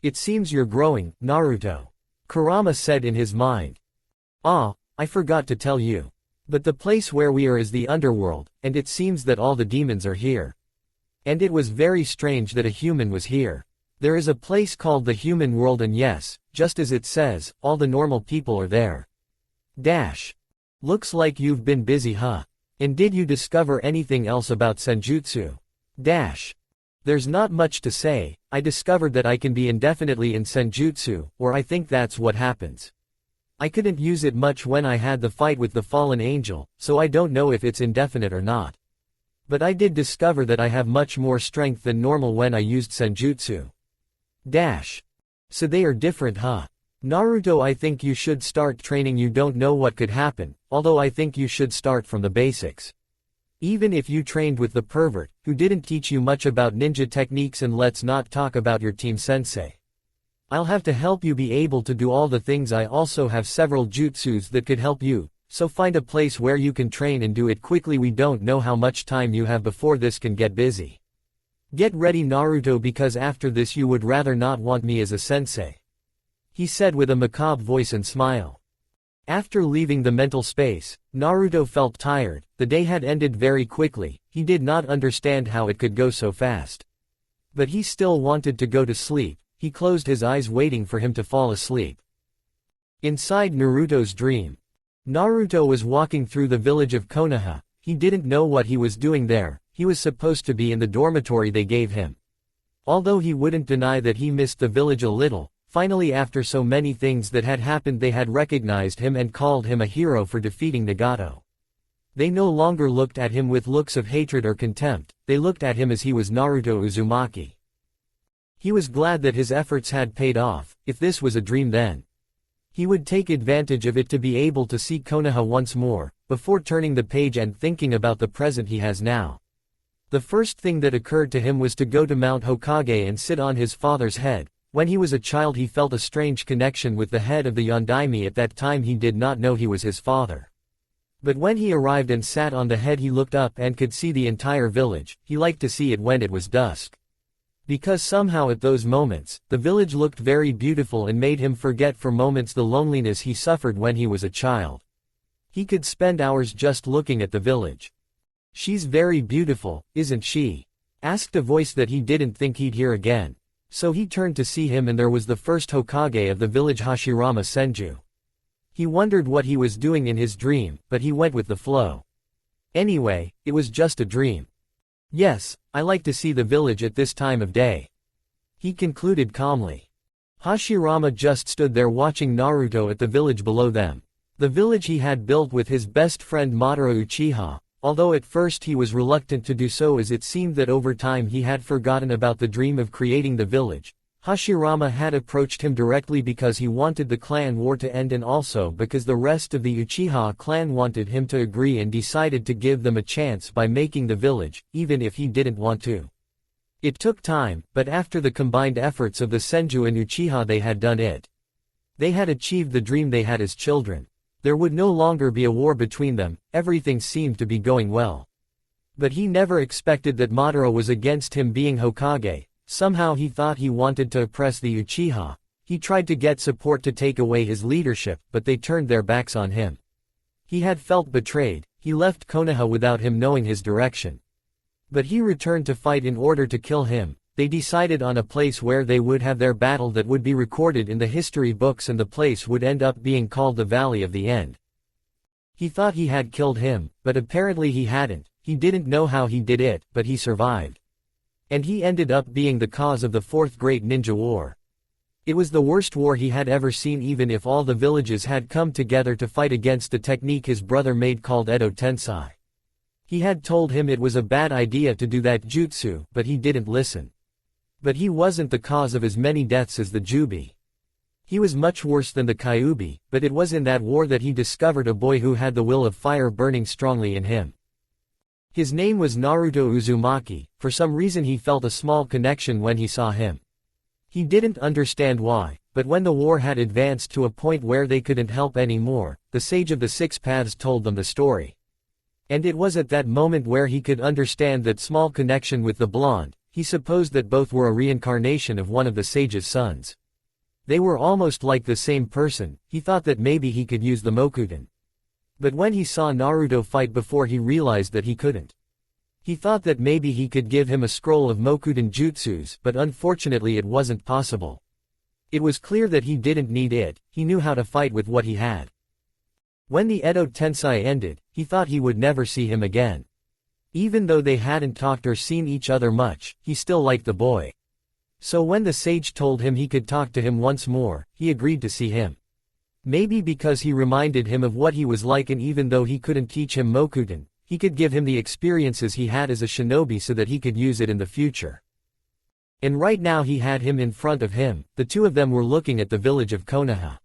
"It seems you're growing, Naruto," Kurama said in his mind. I forgot to tell you. But the place where we are is the Underworld, and it seems that all the demons are here. And it was very strange that a human was here. There is a place called the human world, and yes, just as it says, all the normal people are there. Looks like you've been busy, huh? And did you discover anything else about Senjutsu? There's not much to say. I discovered that I can be indefinitely in Senjutsu, or I think that's what happens. I couldn't use it much when I had the fight with the fallen angel, so I don't know if it's indefinite or not. But I did discover that I have much more strength than normal when I used Senjutsu. So they are different, huh? Naruto, I think you should start training. You don't know what could happen, although I think you should start from the basics. Even if you trained with the pervert, who didn't teach you much about ninja techniques, and let's not talk about your team sensei. I'll have to help you be able to do all the things. I also have several jutsus that could help you, so find a place where you can train and do it quickly. We don't know how much time you have before this can get busy. Get ready, Naruto, because after this you would rather not want me as a sensei," he said with a macabre voice and smile. After leaving the mental space, Naruto felt tired. The day had ended very quickly. He did not understand how it could go so fast. But he still wanted to go to sleep. He closed his eyes waiting for him to fall asleep. Inside Naruto's dream, Naruto was walking through the village of Konoha. He didn't know what he was doing there. He was supposed to be in the dormitory they gave him. Although he wouldn't deny that he missed the village a little, finally after so many things that had happened they had recognized him and called him a hero for defeating Nagato. They no longer looked at him with looks of hatred or contempt, they looked at him as he was Naruto Uzumaki. He was glad that his efforts had paid off. If this was a dream, then he would take advantage of it to be able to see Konoha once more, before turning the page and thinking about the present he has now. The first thing that occurred to him was to go to Mount Hokage and sit on his father's head. When he was a child he felt a strange connection with the head of the Yondaime. At that time he did not know he was his father. But when he arrived and sat on the head he looked up and could see the entire village. He liked to see it when it was dusk. Because somehow at those moments, the village looked very beautiful and made him forget for moments the loneliness he suffered when he was a child. He could spend hours just looking at the village. "She's very beautiful, isn't she?" asked a voice that he didn't think he'd hear again. So he turned to see him and there was the first Hokage of the village, Hashirama Senju. He wondered what he was doing in his dream, but he went with the flow. Anyway, it was just a dream. "Yes, I like to see the village at this time of day," he concluded calmly. Hashirama just stood there watching Naruto at the village below them. The village he had built with his best friend Madara Uchiha, although at first he was reluctant to do so as it seemed that over time he had forgotten about the dream of creating the village. Hashirama had approached him directly because he wanted the clan war to end and also because the rest of the Uchiha clan wanted him to agree and decided to give them a chance by making the village, even if he didn't want to. It took time, but after the combined efforts of the Senju and Uchiha they had done it. They had achieved the dream they had as children. There would no longer be a war between them, everything seemed to be going well. But he never expected that Madara was against him being Hokage. Somehow he thought he wanted to oppress the Uchiha. He tried to get support to take away his leadership, but they turned their backs on him. He had felt betrayed. He left Konoha without him knowing his direction. But he returned to fight in order to kill him. They decided on a place where they would have their battle that would be recorded in the history books, and the place would end up being called the Valley of the End. He thought he had killed him, but apparently he hadn't. He didn't know how he did it, but he survived. And he ended up being the cause of the Fourth Great Ninja War. It was the worst war he had ever seen, even if all the villages had come together to fight against the technique his brother made called Edo Tensei. He had told him it was a bad idea to do that jutsu, but he didn't listen. But he wasn't the cause of as many deaths as the Jubi. He was much worse than the Kyuubi, but it was in that war that he discovered a boy who had the will of fire burning strongly in him. His name was Naruto Uzumaki. For some reason he felt a small connection when he saw him. He didn't understand why, but when the war had advanced to a point where they couldn't help anymore, the Sage of the Six Paths told them the story. And it was at that moment where he could understand that small connection with the blonde. He supposed that both were a reincarnation of one of the sage's sons. They were almost like the same person. He thought that maybe he could use the Mokudan. But when he saw Naruto fight before, he realized that he couldn't. He thought that maybe he could give him a scroll of Mokudan jutsus, but unfortunately it wasn't possible. It was clear that he didn't need it. He knew how to fight with what he had. When the Edo Tensei ended, he thought he would never see him again. Even though they hadn't talked or seen each other much, he still liked the boy. So when the sage told him he could talk to him once more, he agreed to see him. Maybe because he reminded him of what he was like, and even though he couldn't teach him Mokudan, he could give him the experiences he had as a shinobi so that he could use it in the future. And right now he had him in front of him. The two of them were looking at the village of Konoha.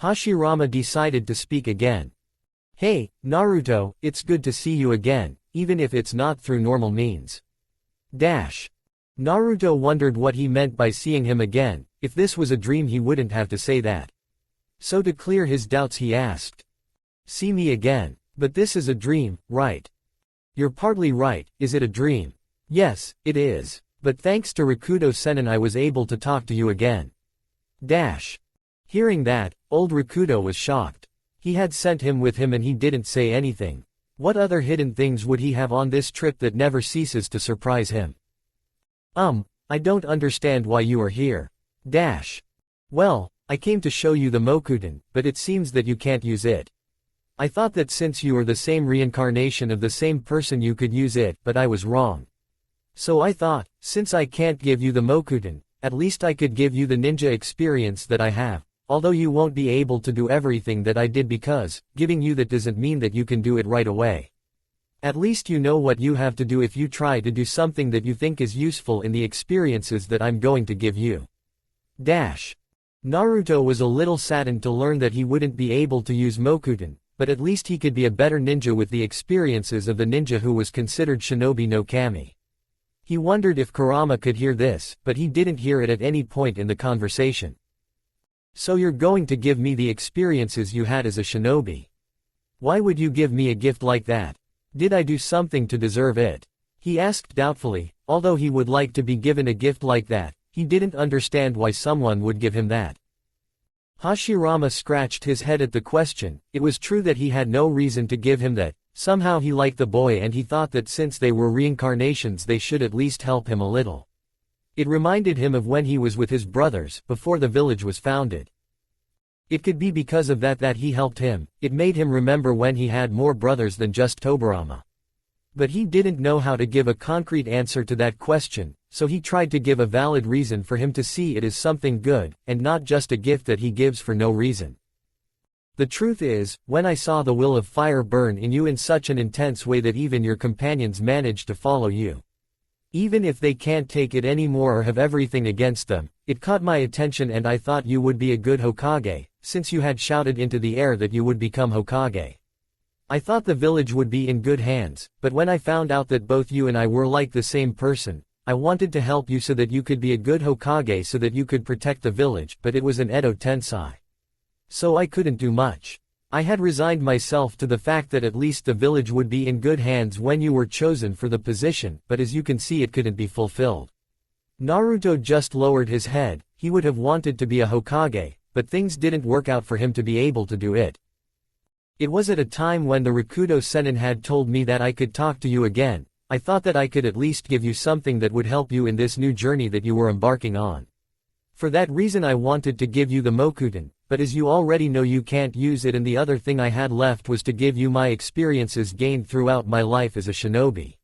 Hashirama decided to speak again. "Hey, Naruto, it's good to see you again. Even if it's not through normal means." Naruto wondered what he meant by seeing him again. If this was a dream he wouldn't have to say that. So to clear his doubts he asked, "See me again? But this is a dream, right?" "You're partly right. Is it a dream?" "Yes, it is. But thanks to Rakudo-Senin I was able to talk to you again." Hearing that, old Rakudo was shocked. He had sent him with him and he didn't say anything. What other hidden things would he have on this trip that never ceases to surprise him? I don't understand why you are here." "Well, I came to show you the Mokudan, but it seems that you can't use it. I thought that since you are the same reincarnation of the same person you could use it, but I was wrong. So I thought, since I can't give you the Mokudan, at least I could give you the ninja experience that I have. Although you won't be able to do everything that I did, because giving you that doesn't mean that you can do it right away. At least you know what you have to do if you try to do something that you think is useful in the experiences that I'm going to give you." Naruto was a little saddened to learn that he wouldn't be able to use Mokudan, but at least he could be a better ninja with the experiences of the ninja who was considered shinobi no kami. He wondered if Kurama could hear this, but he didn't hear it at any point in the conversation. So you're going to give me the experiences you had as a shinobi? Why would you give me a gift like that? Did I do something to deserve it? He asked doubtfully. Although he would like to be given a gift like that, he didn't understand why someone would give him that. Hashirama scratched his head at the question. It was true that he had no reason to give him that. Somehow he liked the boy and he thought that since they were reincarnations they should at least help him a little. It reminded him of when he was with his brothers, before the village was founded. It could be because of that he helped him. It made him remember when he had more brothers than just Tobirama. But he didn't know how to give a concrete answer to that question, so he tried to give a valid reason for him to see it as something good, and not just a gift that he gives for no reason. The truth is, when I saw the will of fire burn in you in such an intense way that even your companions managed to follow you. Even if they can't take it anymore or have everything against them, it caught my attention and I thought you would be a good Hokage, since you had shouted into the air that you would become Hokage. I thought the village would be in good hands, but when I found out that both you and I were like the same person, I wanted to help you so that you could be a good Hokage so that you could protect the village, but it was an Edo Tensei. So I couldn't do much. I had resigned myself to the fact that at least the village would be in good hands when you were chosen for the position, but as you can see it couldn't be fulfilled. Naruto just lowered his head. He would have wanted to be a Hokage, but things didn't work out for him to be able to do it. It was at a time when the Rakudo Sennin had told me that I could talk to you again. I thought that I could at least give you something that would help you in this new journey that you were embarking on. For that reason I wanted to give you the Mokuton, but as you already know you can't use it and the other thing I had left was to give you my experiences gained throughout my life as a shinobi.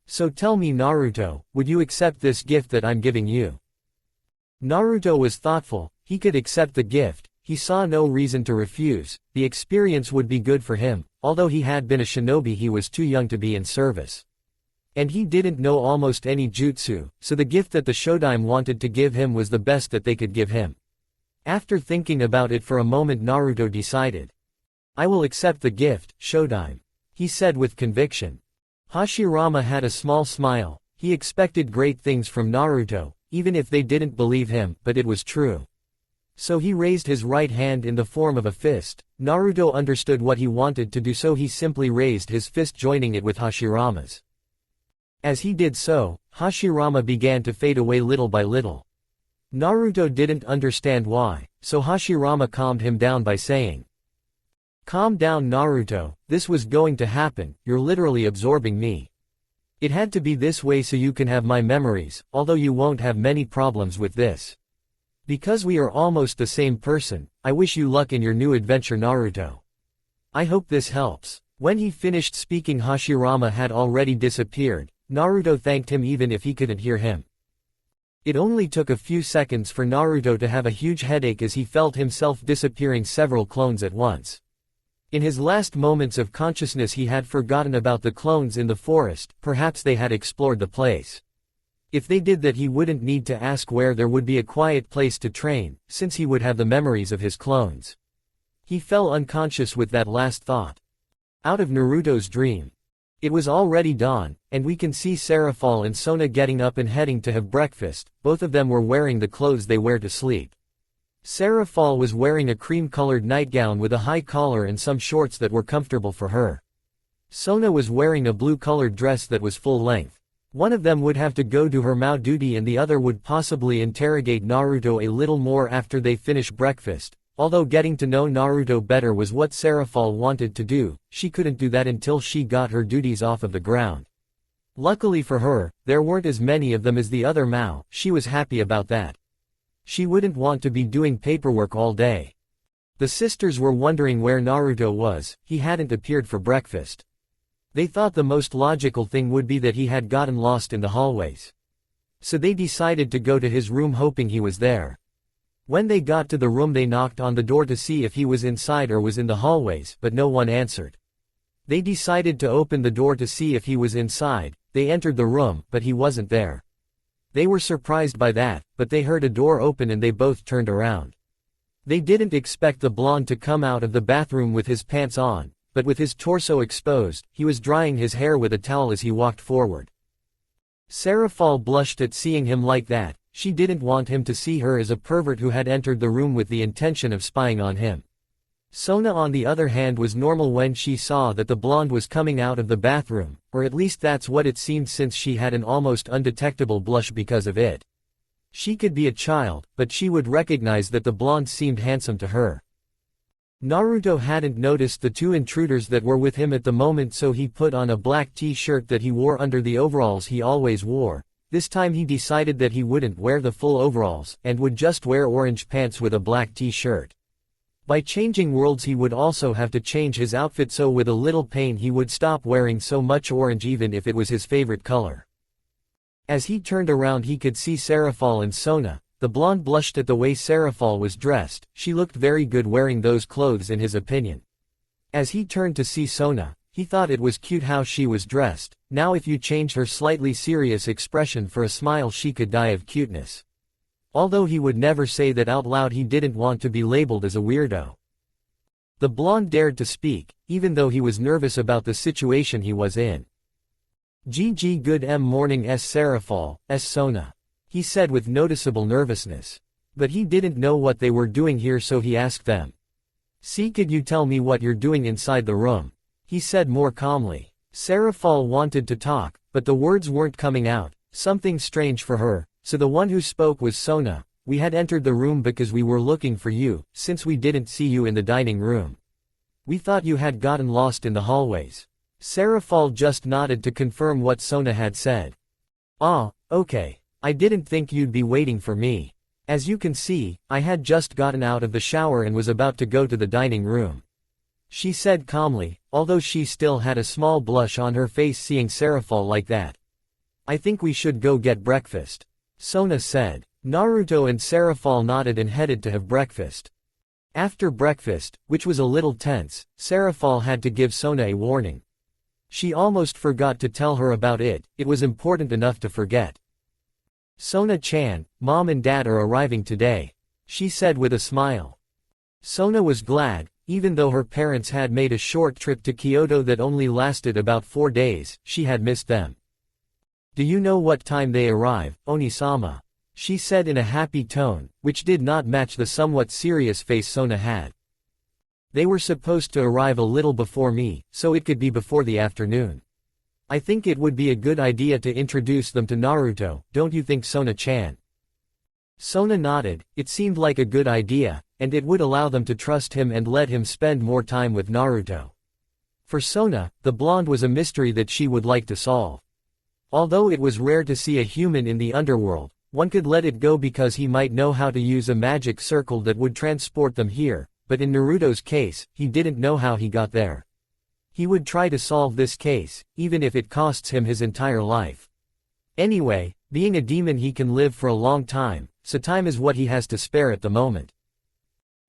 So tell me Naruto, would you accept this gift that I'm giving you? Naruto was thoughtful. He could accept the gift. He saw no reason to refuse. The experience would be good for him. Although he had been a shinobi he was too young to be in service. And he didn't know almost any jutsu, so the gift that the Shodaime wanted to give him was the best that they could give him. After thinking about it for a moment Naruto decided. I will accept the gift, Shodaime, he said with conviction. Hashirama had a small smile. He expected great things from Naruto, even if they didn't believe him, but it was true. So he raised his right hand in the form of a fist. Naruto understood what he wanted to do so he simply raised his fist joining it with Hashirama's. As he did so, Hashirama began to fade away little by little. Naruto didn't understand why, so Hashirama calmed him down by saying, "Calm down Naruto, this was going to happen, you're literally absorbing me. It had to be this way so you can have my memories, although you won't have many problems with this. Because we are almost the same person, I wish you luck in your new adventure Naruto. I hope this helps." When he finished speaking Hashirama had already disappeared. Naruto thanked him even if he couldn't hear him. It only took a few seconds for Naruto to have a huge headache as he felt himself disappearing several clones at once. In his last moments of consciousness he had forgotten about the clones in the forest, perhaps they had explored the place. If they did that he wouldn't need to ask where there would be a quiet place to train, since he would have the memories of his clones. He fell unconscious with that last thought. Out of Naruto's dream. It was already dawn, and we can see Serafall and Sona getting up and heading to have breakfast. Both of them were wearing the clothes they wear to sleep. Serafall was wearing a cream-colored nightgown with a high collar and some shorts that were comfortable for her. Sona was wearing a blue-colored dress that was full length. One of them would have to go to her Mao duty and the other would possibly interrogate Naruto a little more after they finish breakfast. Although getting to know Naruto better was what Serafall wanted to do, she couldn't do that until she got her duties off of the ground. Luckily for her, there weren't as many of them as the other Mao. She was happy about that. She wouldn't want to be doing paperwork all day. The sisters were wondering where Naruto was. He hadn't appeared for breakfast. They thought the most logical thing would be that he had gotten lost in the hallways. So they decided to go to his room hoping he was there. When they got to the room they knocked on the door to see if he was inside or was in the hallways, but no one answered. They decided to open the door to see if he was inside. They entered the room, but he wasn't there. They were surprised by that, but they heard a door open and they both turned around. They didn't expect the blonde to come out of the bathroom with his pants on, but with his torso exposed, he was drying his hair with a towel as he walked forward. Serafall blushed at seeing him like that. She didn't want him to see her as a pervert who had entered the room with the intention of spying on him. Sona on the other hand was normal when she saw that the blonde was coming out of the bathroom, or at least that's what it seemed since she had an almost undetectable blush because of it. She could be a child, but she would recognize that the blonde seemed handsome to her. Naruto hadn't noticed the two intruders that were with him at the moment, so he put on a black t-shirt that he wore under the overalls he always wore. This time he decided that he wouldn't wear the full overalls, and would just wear orange pants with a black t-shirt. By changing worlds he would also have to change his outfit, so with a little pain he would stop wearing so much orange even if it was his favorite color. As he turned around he could see Serafall and Sona. The blonde blushed at the way Serafall was dressed. She looked very good wearing those clothes in his opinion. As he turned to see Sona, he thought it was cute how she was dressed. Now if you change her slightly serious expression for a smile she could die of cuteness. Although he would never say that out loud, he didn't want to be labeled as a weirdo. The blonde dared to speak, even though he was nervous about the situation he was in. "GG good morning Serafall, Sona," he said with noticeable nervousness. But he didn't know what they were doing here, so he asked them. "See, could you tell me what you're doing inside the room?" he said more calmly. Serafall wanted to talk, but the words weren't coming out, something strange for her. So the one who spoke was Sona. "We had entered the room because we were looking for you, since we didn't see you in the dining room. We thought you had gotten lost in the hallways." Serafall just nodded to confirm what Sona had said. "Ah, okay. I didn't think you'd be waiting for me. As you can see, I had just gotten out of the shower and was about to go to the dining room," she said calmly, although she still had a small blush on her face seeing Serafall like that. "I think we should go get breakfast," Sona said. Naruto and Serafall nodded and headed to have breakfast. After breakfast, which was a little tense, Serafall had to give Sona a warning. She almost forgot to tell her about it. It was important enough to forget. "Sona-chan, Mom and Dad are arriving today," she said with a smile. Sona was glad, even though her parents had made a short trip to Kyoto that only lasted about 4 days, she had missed them. "Do you know what time they arrive, Oni-sama?" she said in a happy tone, which did not match the somewhat serious face Sona had. "They were supposed to arrive a little before me, so it could be before the afternoon. I think it would be a good idea to introduce them to Naruto, don't you think, Sona-chan?" Sona nodded. It seemed like a good idea, and it would allow them to trust him and let him spend more time with Naruto. For Sona, the blonde was a mystery that she would like to solve. Although it was rare to see a human in the underworld, one could let it go because he might know how to use a magic circle that would transport them here, but in Naruto's case, he didn't know how he got there. He would try to solve this case, even if it costs him his entire life. Anyway, being a demon he can live for a long time, so time is what he has to spare at the moment.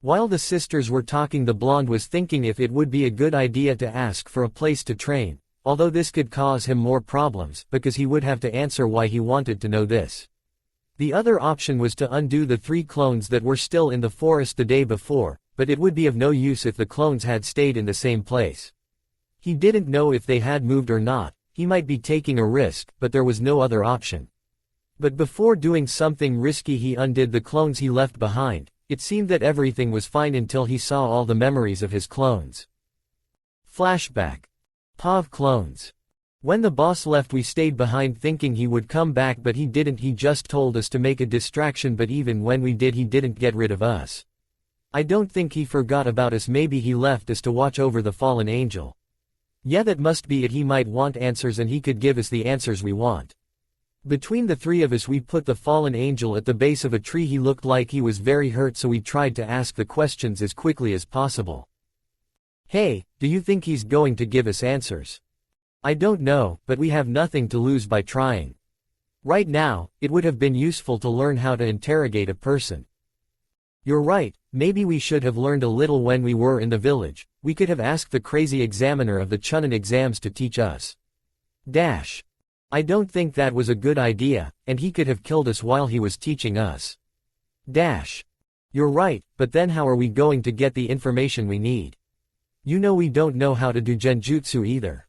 While the sisters were talking, the blonde was thinking if it would be a good idea to ask for a place to train, although this could cause him more problems because he would have to answer why he wanted to know this. The other option was to undo the 3 clones that were still in the forest the day before, but it would be of no use if the clones had stayed in the same place. He didn't know if they had moved or not. He might be taking a risk, but there was no other option. But before doing something risky, he undid the clones he left behind. It seemed that everything was fine until he saw all the memories of his clones. Flashback. Pav clones. When the boss left, we stayed behind thinking he would come back, but he didn't. He just told us to make a distraction, but even when we did, he didn't get rid of us. I don't think he forgot about us. Maybe he left us to watch over the fallen angel. Yeah, that must be it. He might want answers and he could give us the answers we want. Between the 3 of us, we put the fallen angel at the base of a tree. He looked like he was very hurt, so we tried to ask the questions as quickly as possible. "Hey, do you think he's going to give us answers?" "I don't know, but we have nothing to lose by trying. Right now, it would have been useful to learn how to interrogate a person." "You're right, maybe we should have learned a little when we were in the village. We could have asked the crazy examiner of the Chunin exams to teach us. I don't think that was a good idea, and he could have killed us while he was teaching us. You're right, but then how are we going to get the information we need? You know we don't know how to do genjutsu either.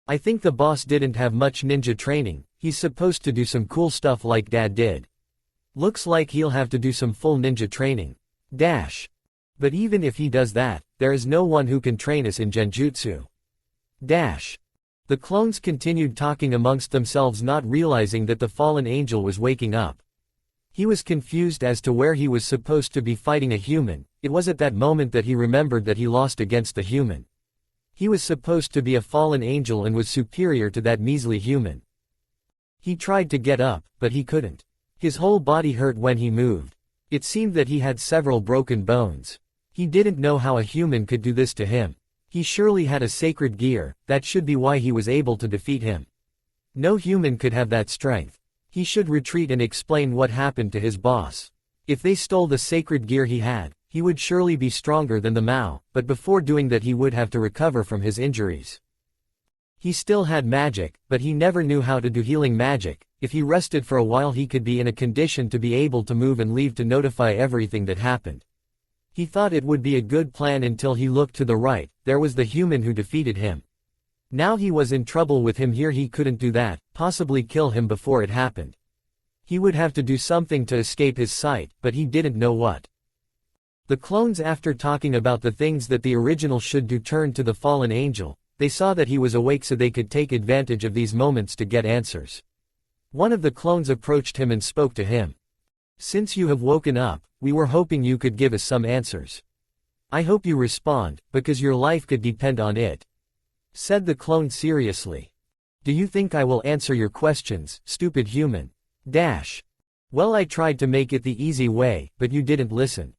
I think the boss didn't have much ninja training, he's supposed to do some cool stuff like Dad did. Looks like he'll have to do some full ninja training. Dash. But even if he does that, there is no one who can train us in genjutsu. Dash. The clones continued talking amongst themselves, not realizing that the fallen angel was waking up. He was confused as to where he was supposed to be fighting a human. It was at that moment that he remembered that he lost against the human. He was supposed to be a fallen angel and was superior to that measly human. He tried to get up, but he couldn't. His whole body hurt when he moved. It seemed that he had several broken bones. He didn't know how a human could do this to him. He surely had a sacred gear, that should be why he was able to defeat him. No human could have that strength. He should retreat and explain what happened to his boss. If they stole the sacred gear he had, he would surely be stronger than the Mao, but before doing that he would have to recover from his injuries. He still had magic, but he never knew how to do healing magic. If he rested for a while he could be in a condition to be able to move and leave to notify everything that happened. He thought it would be a good plan until he looked to the right, there was the human who defeated him. Now he was in trouble with him here, he couldn't do that, possibly kill him before it happened. He would have to do something to escape his sight, but he didn't know what. The clones, after talking about the things that the original should do, turned to the fallen angel. They saw that he was awake so they could take advantage of these moments to get answers. One of the clones approached him and spoke to him. Since you have woken up, we were hoping you could give us some answers. I hope you respond, because your life could depend on it. Said the clone seriously. Do you think I will answer your questions, stupid human? Dash. Well, I tried to make it the easy way, but you didn't listen.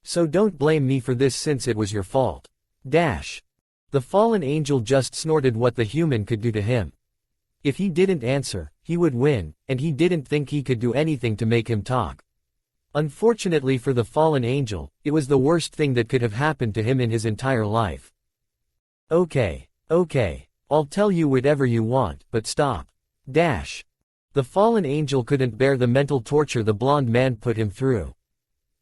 So don't blame me for this since it was your fault. Dash. The fallen angel just snorted what the human could do to him. If he didn't answer, he would win, and he didn't think he could do anything to make him talk. Unfortunately for the fallen angel, it was the worst thing that could have happened to him in his entire life. Okay, I'll tell you whatever you want, but stop. Dash. The fallen angel couldn't bear the mental torture the blonde man put him through.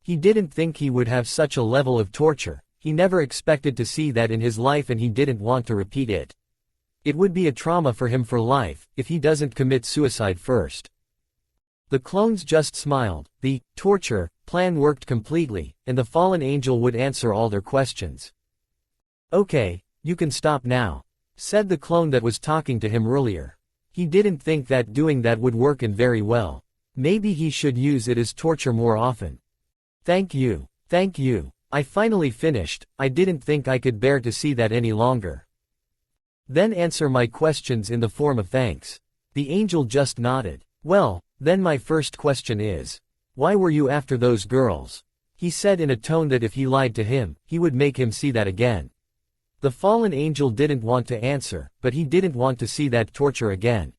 He didn't think he would have such a level of torture. He never expected to see that in his life and he didn't want to repeat it. It would be a trauma for him for life, if he doesn't commit suicide first. The clones just smiled. The torture plan worked completely, and the fallen angel would answer all their questions. Okay, you can stop now, said the clone that was talking to him earlier. He didn't think that doing that would work and very well. Maybe he should use it as torture more often. Thank you. I finally finished. I didn't think I could bear to see that any longer. Then answer my questions in the form of thanks. The angel just nodded. Well, then my first question is, why were you after those girls? He said in a tone that if he lied to him, he would make him see that again. The fallen angel didn't want to answer, but he didn't want to see that torture again.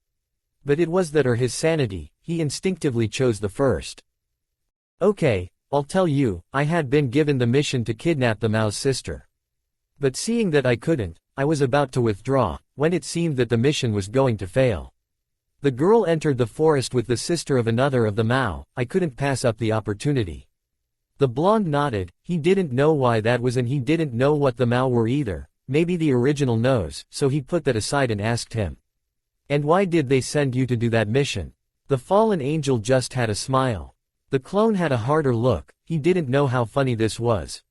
But it was that or his sanity, he instinctively chose the first. Okay, I'll tell you, I had been given the mission to kidnap the Mao's sister. But seeing that I couldn't, I was about to withdraw, when it seemed that the mission was going to fail. The girl entered the forest with the sister of another of the Mao. I couldn't pass up the opportunity. The blonde nodded. He didn't know why that was and he didn't know what the Mao were either. Maybe the original knows, so he put that aside and asked him. And why did they send you to do that mission? The fallen angel just had a smile. The clone had a harder look. He didn't know how funny this was.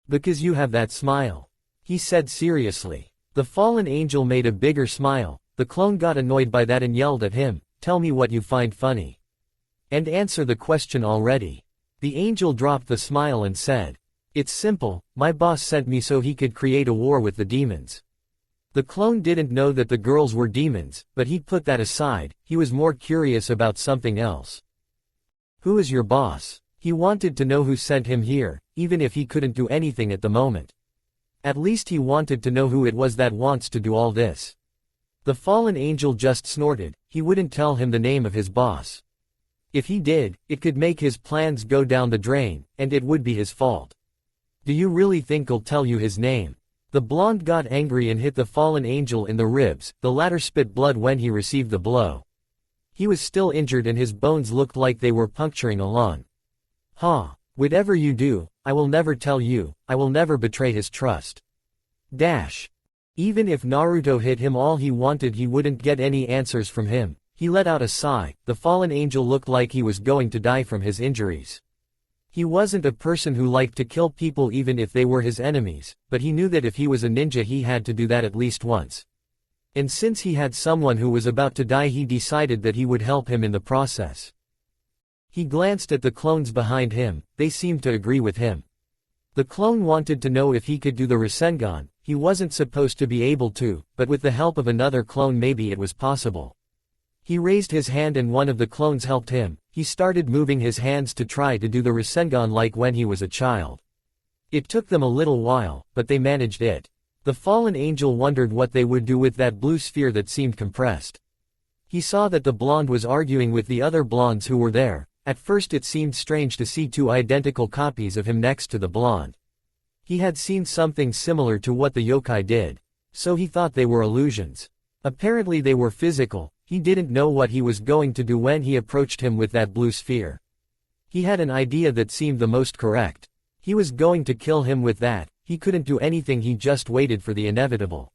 Because you have that smile, he said seriously. The fallen angel made a bigger smile. The clone got annoyed by that and yelled at him, tell me what you find funny. And answer the question already. The angel dropped the smile and said, it's simple, my boss sent me so he could create a war with the demons. The clone didn't know that the girls were demons, but he put that aside. He was more curious about something else. Who is your boss? He wanted to know who sent him here, even if he couldn't do anything at the moment. At least he wanted to know who it was that wants to do all this. The fallen angel just snorted. He wouldn't tell him the name of his boss. If he did, it could make his plans go down the drain, and it would be his fault. Do you really think I'll tell you his name? The blonde got angry and hit the fallen angel in the ribs. The latter spit blood when he received the blow. He was still injured and his bones looked like they were puncturing along. Whatever you do, I will never tell you, I will never betray his trust. Even if Naruto hit him all he wanted he wouldn't get any answers from him. He let out a sigh. The fallen angel looked like he was going to die from his injuries. He wasn't a person who liked to kill people even if they were his enemies, but he knew that if he was a ninja he had to do that at least once. And since he had someone who was about to die he decided that he would help him in the process. He glanced at the clones behind him, they seemed to agree with him. The clone wanted to know if he could do the Rasengan. He wasn't supposed to be able to, but with the help of another clone maybe it was possible. He raised his hand and one of the clones helped him. He started moving his hands to try to do the Rasengan like when he was a child. It took them a little while, but they managed it. The fallen angel wondered what they would do with that blue sphere that seemed compressed. He saw that the blonde was arguing with the other blondes who were there. At first it seemed strange to see two identical copies of him next to the blonde. He had seen something similar to what the yokai did. So he thought they were illusions. Apparently they were physical. He didn't know what he was going to do when he approached him with that blue sphere. He had an idea that seemed the most correct. He was going to kill him with that. He couldn't do anything, he just waited for the inevitable.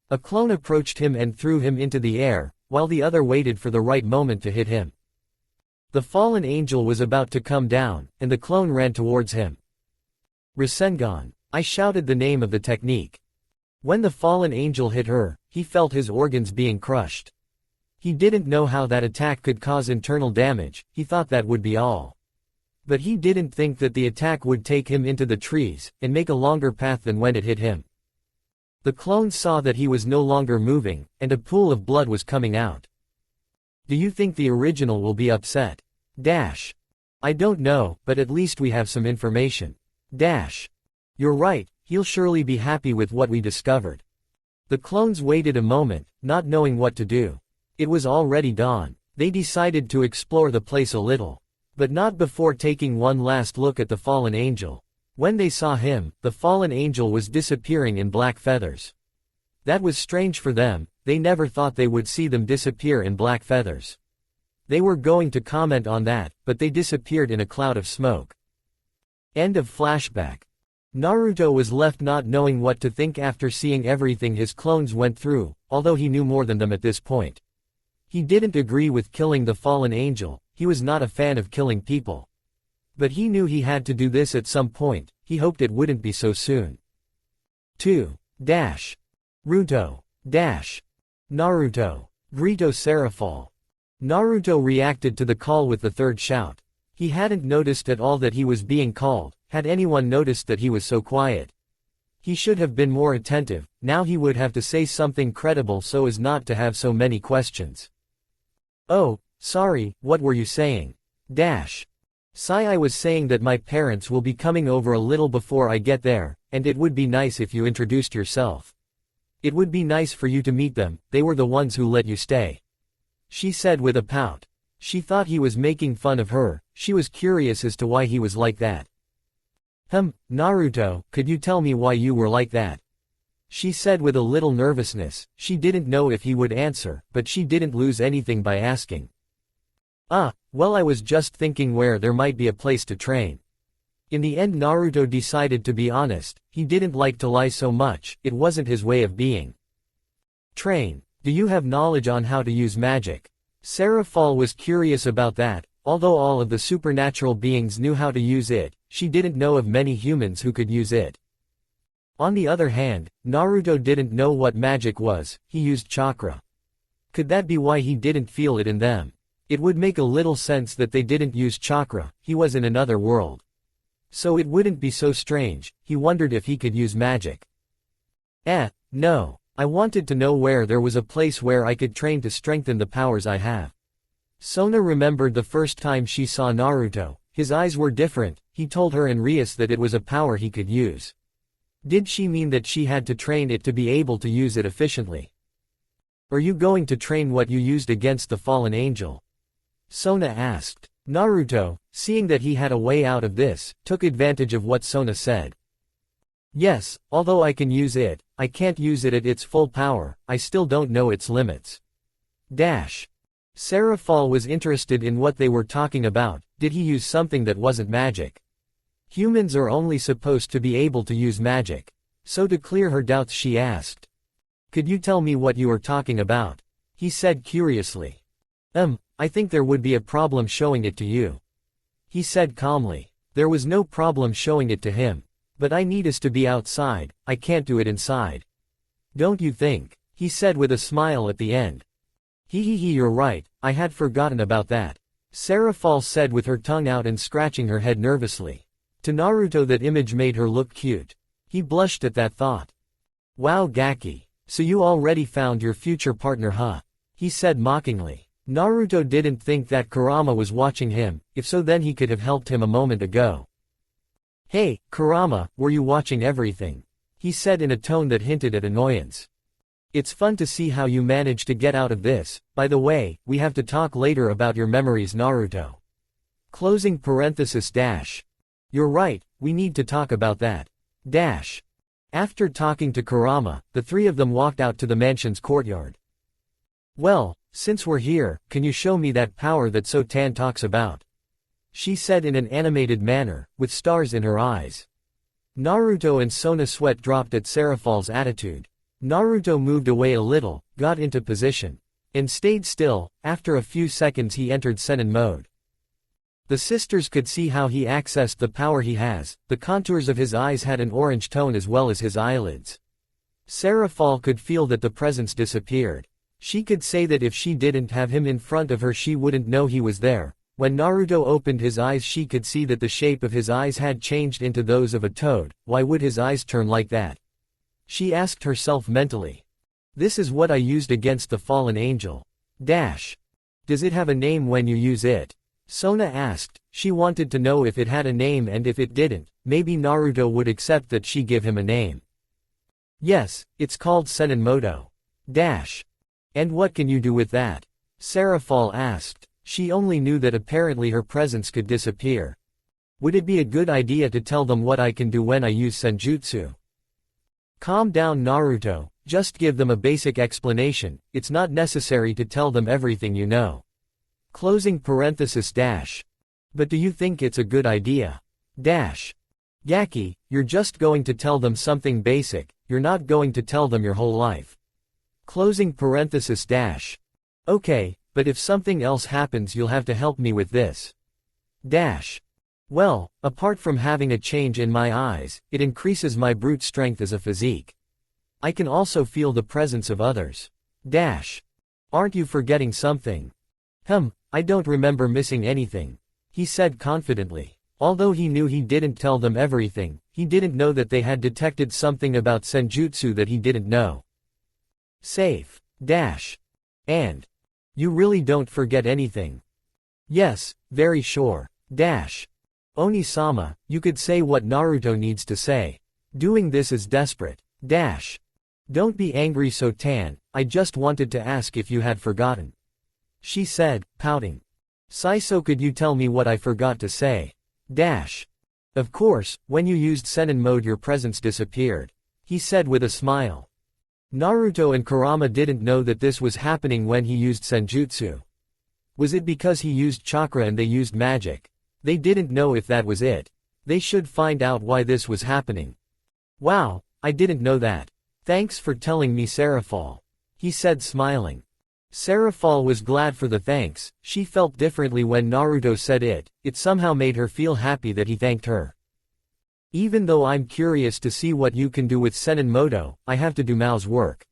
A clone approached him and threw him into the air, while the other waited for the right moment to hit him. The fallen angel was about to come down, and the clone ran towards him. Rasengan. I shouted the name of the technique. When the fallen angel hit her, he felt his organs being crushed. He didn't know how that attack could cause internal damage, he thought that would be all. But he didn't think that the attack would take him into the trees, and make a longer path than when it hit him. The clone saw that he was no longer moving, and a pool of blood was coming out. Do you think the original will be upset? I don't know, but at least we have some information. You're right, he'll surely be happy with what we discovered. The clones waited a moment, not knowing what to do. It was already dawn. They decided to explore the place a little. But not before taking one last look at the fallen angel. When they saw him, the fallen angel was disappearing in black feathers. That was strange for them, they never thought they would see them disappear in black feathers. They were going to comment on that, but they disappeared in a cloud of smoke. End of flashback. Naruto was left not knowing what to think after seeing everything his clones went through, although he knew more than them at this point. He didn't agree with killing the fallen angel, he was not a fan of killing people. But he knew he had to do this at some point, he hoped it wouldn't be so soon. 2. Ruto. Naruto. Grito Serafall. Naruto reacted to the call with the third shout. He hadn't noticed at all that he was being called. Had anyone noticed that he was so quiet? He should have been more attentive, now he would have to say something credible so as not to have so many questions. Oh, sorry, what were you saying? I was saying that my parents will be coming over a little before I get there, and it would be nice if you introduced yourself. It would be nice for you to meet them, they were the ones who let you stay. She said with a pout. She thought he was making fun of her, she was curious as to why he was like that. Naruto, could you tell me why you were like that? She said with a little nervousness. She didn't know if he would answer, but she didn't lose anything by asking. Well, I was just thinking where there might be a place to train. In the end Naruto decided to be honest, he didn't like to lie so much, it wasn't his way of being. Train. Do you have knowledge on how to use magic? Serafall was curious about that. Although all of the supernatural beings knew how to use it, she didn't know of many humans who could use it. On the other hand, Naruto didn't know what magic was, he used chakra. Could that be why he didn't feel it in them? It would make a little sense that they didn't use chakra, he was in another world. So it wouldn't be so strange, he wondered if he could use magic. No. I wanted to know where there was a place where I could train to strengthen the powers I have. Sona remembered the first time she saw Naruto, his eyes were different, he told her and Rias that it was a power he could use. Did she mean that she had to train it to be able to use it efficiently? Are you going to train what you used against the fallen angel? Sona asked. Naruto, seeing that he had a way out of this, took advantage of what Sona said. Yes, although I can use it, I can't use it at its full power, I still don't know its limits. Serafall was interested in what they were talking about. Did he use something that wasn't magic? Humans are only supposed to be able to use magic. So to clear her doubts she asked. Could you tell me what you are talking about? He said curiously. I think there would be a problem showing it to you. He said calmly. There was no problem showing it to him. But I need us to be outside, I can't do it inside. Don't you think? He said with a smile at the end. You're right, I had forgotten about that. Serafall said with her tongue out and scratching her head nervously. To Naruto that image made her look cute. He blushed at that thought. Wow Gaki, so you already found your future partner huh? He said mockingly. Naruto didn't think that Kurama was watching him, if so then he could have helped him a moment ago. Hey, Kurama, were you watching everything? He said in a tone that hinted at annoyance. It's fun to see how you managed to get out of this. By the way, we have to talk later about your memories Naruto. Closing parenthesis dash. You're right, we need to talk about that. Dash. After talking to Kurama, the three of them walked out to the mansion's courtyard. Well, since we're here, can you show me that power that Sotan talks about? She said in an animated manner, with stars in her eyes. Naruto and Sona sweat dropped at Serafall's attitude. Naruto moved away a little, got into position, and stayed still. After a few seconds he entered Senin mode. The sisters could see how he accessed the power he has. The contours of his eyes had an orange tone as well as his eyelids. Serafall could feel that the presence disappeared. She could say that if she didn't have him in front of her she wouldn't know he was there. When Naruto opened his eyes she could see that the shape of his eyes had changed into those of a toad. Why would his eyes turn like that? She asked herself mentally. This is what I used against the fallen angel. Dash. Does it have a name when you use it? Sona asked. She wanted to know if it had a name and if it didn't, maybe Naruto would accept that she give him a name. Yes, it's called Senin Moto. Dash. And what can you do with that? Serafall asked. She only knew that apparently her presence could disappear. Would it be a good idea to tell them what I can do when I use senjutsu? Calm down Naruto, just give them a basic explanation, it's not necessary to tell them everything you know. Closing parenthesis dash. But do you think it's a good idea? Dash. Gaki, you're just going to tell them something basic, you're not going to tell them your whole life. Closing parenthesis dash. Okay, but if something else happens you'll have to help me with this. Dash. Well, apart from having a change in my eyes, it increases my brute strength as a physique. I can also feel the presence of others. Dash. Aren't you forgetting something? I don't remember missing anything. He said confidently. Although he knew he didn't tell them everything, he didn't know that they had detected something about senjutsu that he didn't know. Safe. Dash. And. You really don't forget anything. Yes, very sure. Dash. Oni-sama, you could say what Naruto needs to say. Doing this is desperate. Dash. Don't be angry Sotan, I just wanted to ask if you had forgotten. She said, pouting. Saiso could you tell me what I forgot to say? Dash. Of course, when you used Senin mode your presence disappeared. He said with a smile. Naruto and Kurama didn't know that this was happening when he used senjutsu. Was it because he used chakra and they used magic? They didn't know if that was it. They should find out why this was happening. Wow, I didn't know that. Thanks for telling me Serafall. He said smiling. Serafall was glad for the thanks. She felt differently when Naruto said it. It somehow made her feel happy that he thanked her. Even though I'm curious to see what you can do with Senin Moto, I have to do Mao's work.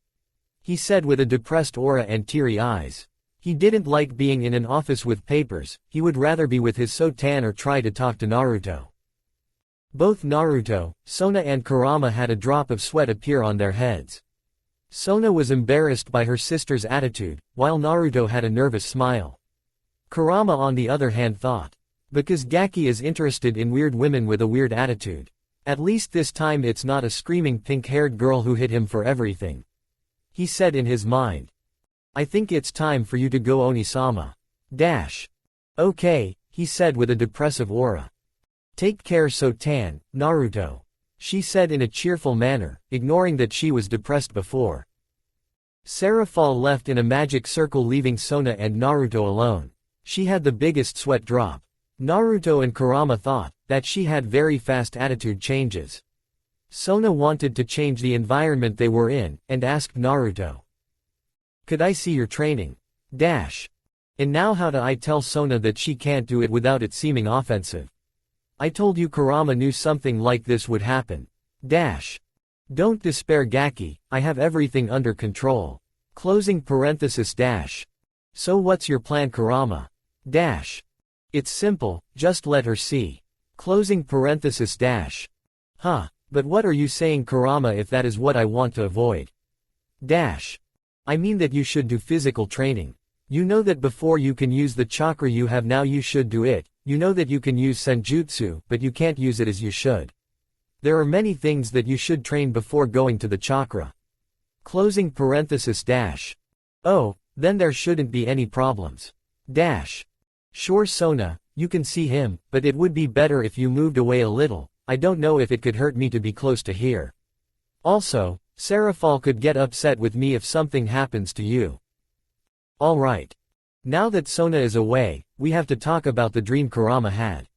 He said with a depressed aura and teary eyes. He didn't like being in an office with papers, he would rather be with his Sotan or try to talk to Naruto. Both Naruto, Sona and Kurama had a drop of sweat appear on their heads. Sona was embarrassed by her sister's attitude, while Naruto had a nervous smile. Kurama on the other hand thought. Because Gaki is interested in weird women with a weird attitude. At least this time it's not a screaming pink-haired girl who hit him for everything. He said in his mind. I think it's time for you to go Oni-sama. Dash. Okay, he said with a depressive aura. Take care Sotan, Naruto. She said in a cheerful manner, ignoring that she was depressed before. Serafall left in a magic circle leaving Sona and Naruto alone. She had the biggest sweat drop. Naruto and Kurama thought, that she had very fast attitude changes. Sona wanted to change the environment they were in, and asked Naruto. Could I see your training? And now how do I tell Sona that she can't do it without it seeming offensive? I told you Kurama knew something like this would happen. Don't despair Gaki, I have everything under control. So what's your plan Kurama? It's simple, just let her see. But what are you saying Kurama if that is what I want to avoid? I mean that you should do physical training. You know that before you can use the chakra you have now you should do it, you know that you can use senjutsu but you can't use it as you should. There are many things that you should train before going to the chakra. Oh, then there shouldn't be any problems. Sure Sona, you can see him, but it would be better if you moved away a little, I don't know if it could hurt me to be close to here. Also, Serafall could get upset with me if something happens to you. Alright. Now that Sona is away, we have to talk about the dream Kurama had.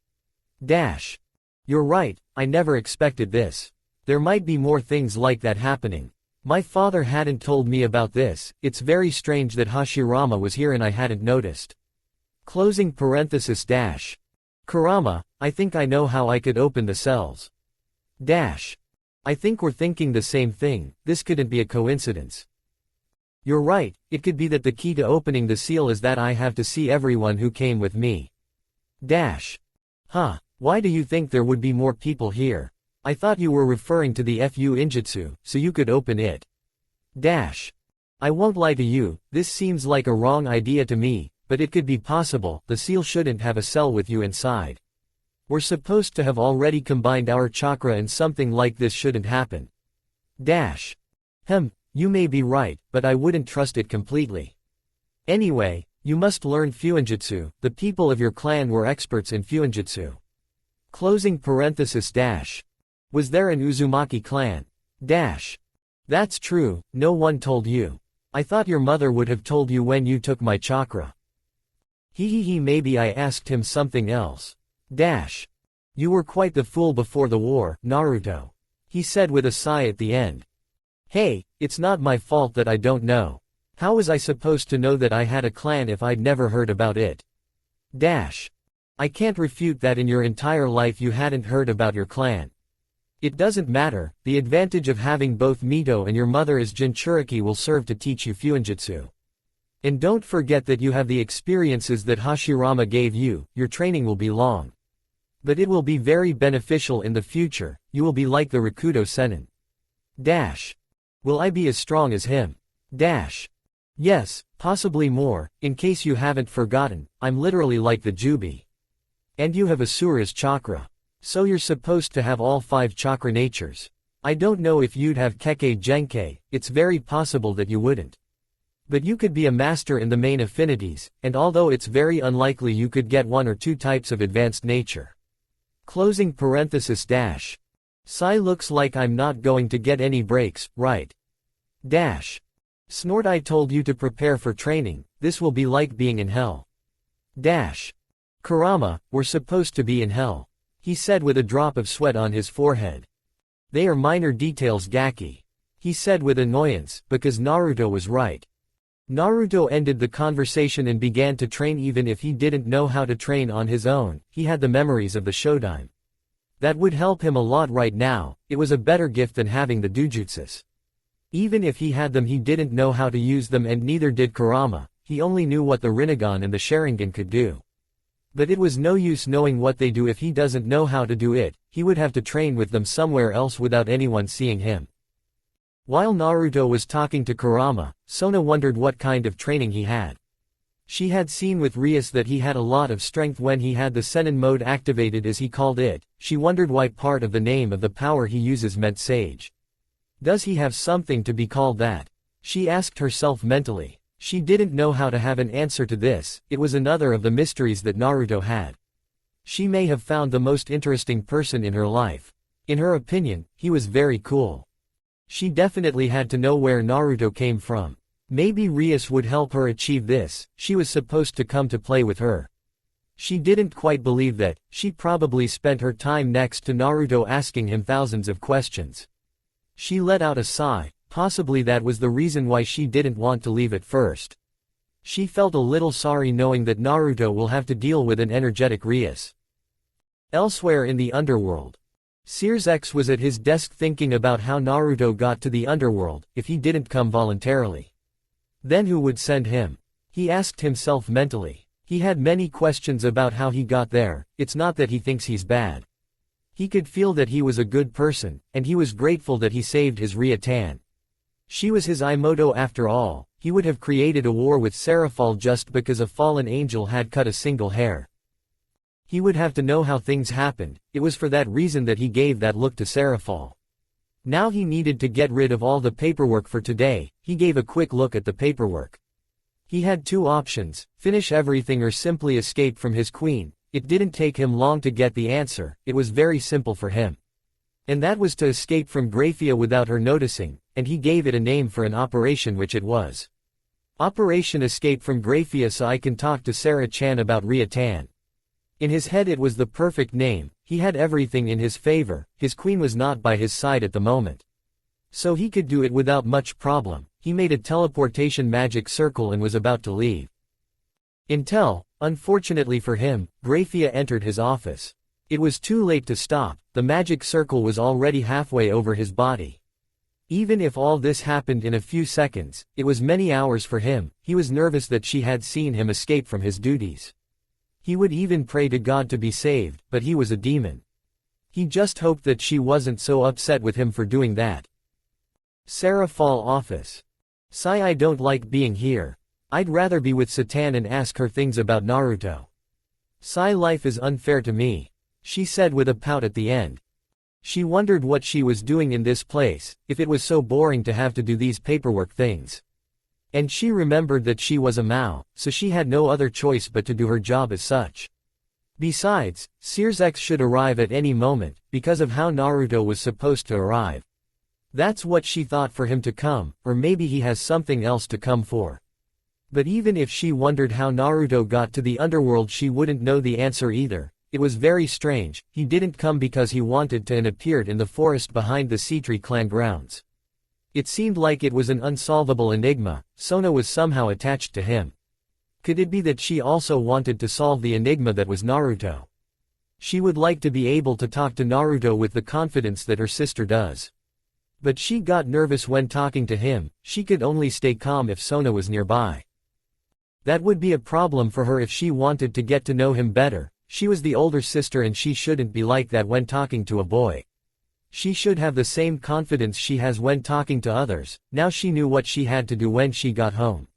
You're right, I never expected this. There might be more things like that happening. My father hadn't told me about this, it's very strange that Hashirama was here and I hadn't noticed. Kurama, I think I know how I could open the cells. I think we're thinking the same thing, this couldn't be a coincidence. You're right, it could be that the key to opening the seal is that I have to see everyone who came with me. Why do you think there would be more people here? I thought you were referring to the Fu Injutsu, so you could open it. I won't lie to you, this seems like a wrong idea to me, but it could be possible, the seal shouldn't have a cell with you inside. We're supposed to have already combined our chakra and something like this shouldn't happen. You may be right, but I wouldn't trust it completely. Anyway, you must learn Fuinjutsu, the people of your clan were experts in Fuinjutsu. Was there an Uzumaki clan? That's true, no one told you. I thought your mother would have told you when you took my chakra. Maybe I asked him something else. You were quite the fool before the war, Naruto. He said with a sigh at the end. Hey, it's not my fault that I don't know. How was I supposed to know that I had a clan if I'd never heard about it? I can't refute that in your entire life you hadn't heard about your clan. It doesn't matter, the advantage of having both Mito and your mother as Jinchuriki will serve to teach you Fuinjutsu. And don't forget that you have the experiences that Hashirama gave you, your training will be long. But it will be very beneficial in the future, you will be like the Rakudo Sennin. Will I be as strong as him? Yes, possibly more, in case you haven't forgotten, I'm literally like the Jubi. And you have Asura's chakra. So you're supposed to have all 5 chakra natures. I don't know if you'd have Kekkei Genkei, it's very possible that you wouldn't. But you could be a master in the main affinities, and although it's very unlikely you could get 1 or 2 types of advanced nature. Sai looks like I'm not going to get any breaks, right? Snort I told you to prepare for training, this will be like being in hell. Kurama, we're supposed to be in hell. He said with a drop of sweat on his forehead. They are minor details Gaki. He said with annoyance, because Naruto was right. Naruto ended the conversation and began to train even if he didn't know how to train on his own, he had the memories of the Shodaime. That would help him a lot right now, it was a better gift than having the Dujutsus. Even if he had them he didn't know how to use them and neither did Kurama, he only knew what the Rinnegan and the Sharingan could do. But it was no use knowing what they do if he doesn't know how to do it, he would have to train with them somewhere else without anyone seeing him. While Naruto was talking to Kurama, Sona wondered what kind of training he had. She had seen with Rias that he had a lot of strength when he had the Sennin mode activated as he called it, she wondered why part of the name of the power he uses meant sage. Does he have something to be called that? She asked herself mentally. She didn't know how to have an answer to this, it was another of the mysteries that Naruto had. She may have found the most interesting person in her life. In her opinion, he was very cool. She definitely had to know where Naruto came from. Maybe Rias would help her achieve this, she was supposed to come to play with her. She didn't quite believe that. She probably spent her time next to Naruto asking him thousands of questions. She let out a sigh, possibly that was the reason why she didn't want to leave at first. She felt a little sorry knowing that Naruto will have to deal with an energetic Rias. Elsewhere in the Underworld. Serafall was at his desk thinking about how Naruto got to the Underworld, if he didn't come voluntarily. Then who would send him? He asked himself mentally. He had many questions about how he got there. It's not that he thinks he's bad. He could feel that he was a good person, and he was grateful that he saved his Ria-tan. She was his Imoto after all. He would have created a war with Serafall just because a fallen angel had cut a single hair. He would have to know how things happened. It was for that reason that he gave that look to Serafall. Now he needed to get rid of all the paperwork for today. He gave a quick look at the paperwork. He had two options, finish everything or simply escape from his queen. It didn't take him long to get the answer, it was very simple for him. And that was to escape from Graphia without her noticing, and he gave it a name for an operation which it was. Operation Escape from Graphia so I can talk to Sarah-chan about Ria-tan. In his head it was the perfect name, he had everything in his favor, his queen was not by his side at the moment. So he could do it without much problem. He made a teleportation magic circle and was about to leave. Unfortunately for him, Graphia entered his office. It was too late to stop, the magic circle was already halfway over his body. Even if all this happened in a few seconds, it was many hours for him. He was nervous that she had seen him escape from his duties. He would even pray to God to be saved, but he was a demon. He just hoped that she wasn't so upset with him for doing that. Serafall office. Sai, I don't like being here. I'd rather be with Satan and ask her things about Naruto. Sai, life is unfair to me, she said with a pout at the end. She wondered what she was doing in this place, if it was so boring to have to do these paperwork things. And she remembered that she was a Mao, so she had no other choice but to do her job as such. Besides, Serafall should arrive at any moment, because of how Naruto was supposed to arrive. That's what she thought for him to come, or maybe he has something else to come for. But even if she wondered how Naruto got to the Underworld, she wouldn't know the answer either. It was very strange, he didn't come because he wanted to and appeared in the forest behind the Sitri clan grounds. It seemed like it was an unsolvable enigma. Sona was somehow attached to him. Could it be that she also wanted to solve the enigma that was Naruto? She would like to be able to talk to Naruto with the confidence that her sister does. But she got nervous when talking to him. She could only stay calm if Sona was nearby. That would be a problem for her if she wanted to get to know him better. She was the older sister and she shouldn't be like that when talking to a boy. She should have the same confidence she has when talking to others. Now she knew what she had to do when she got home.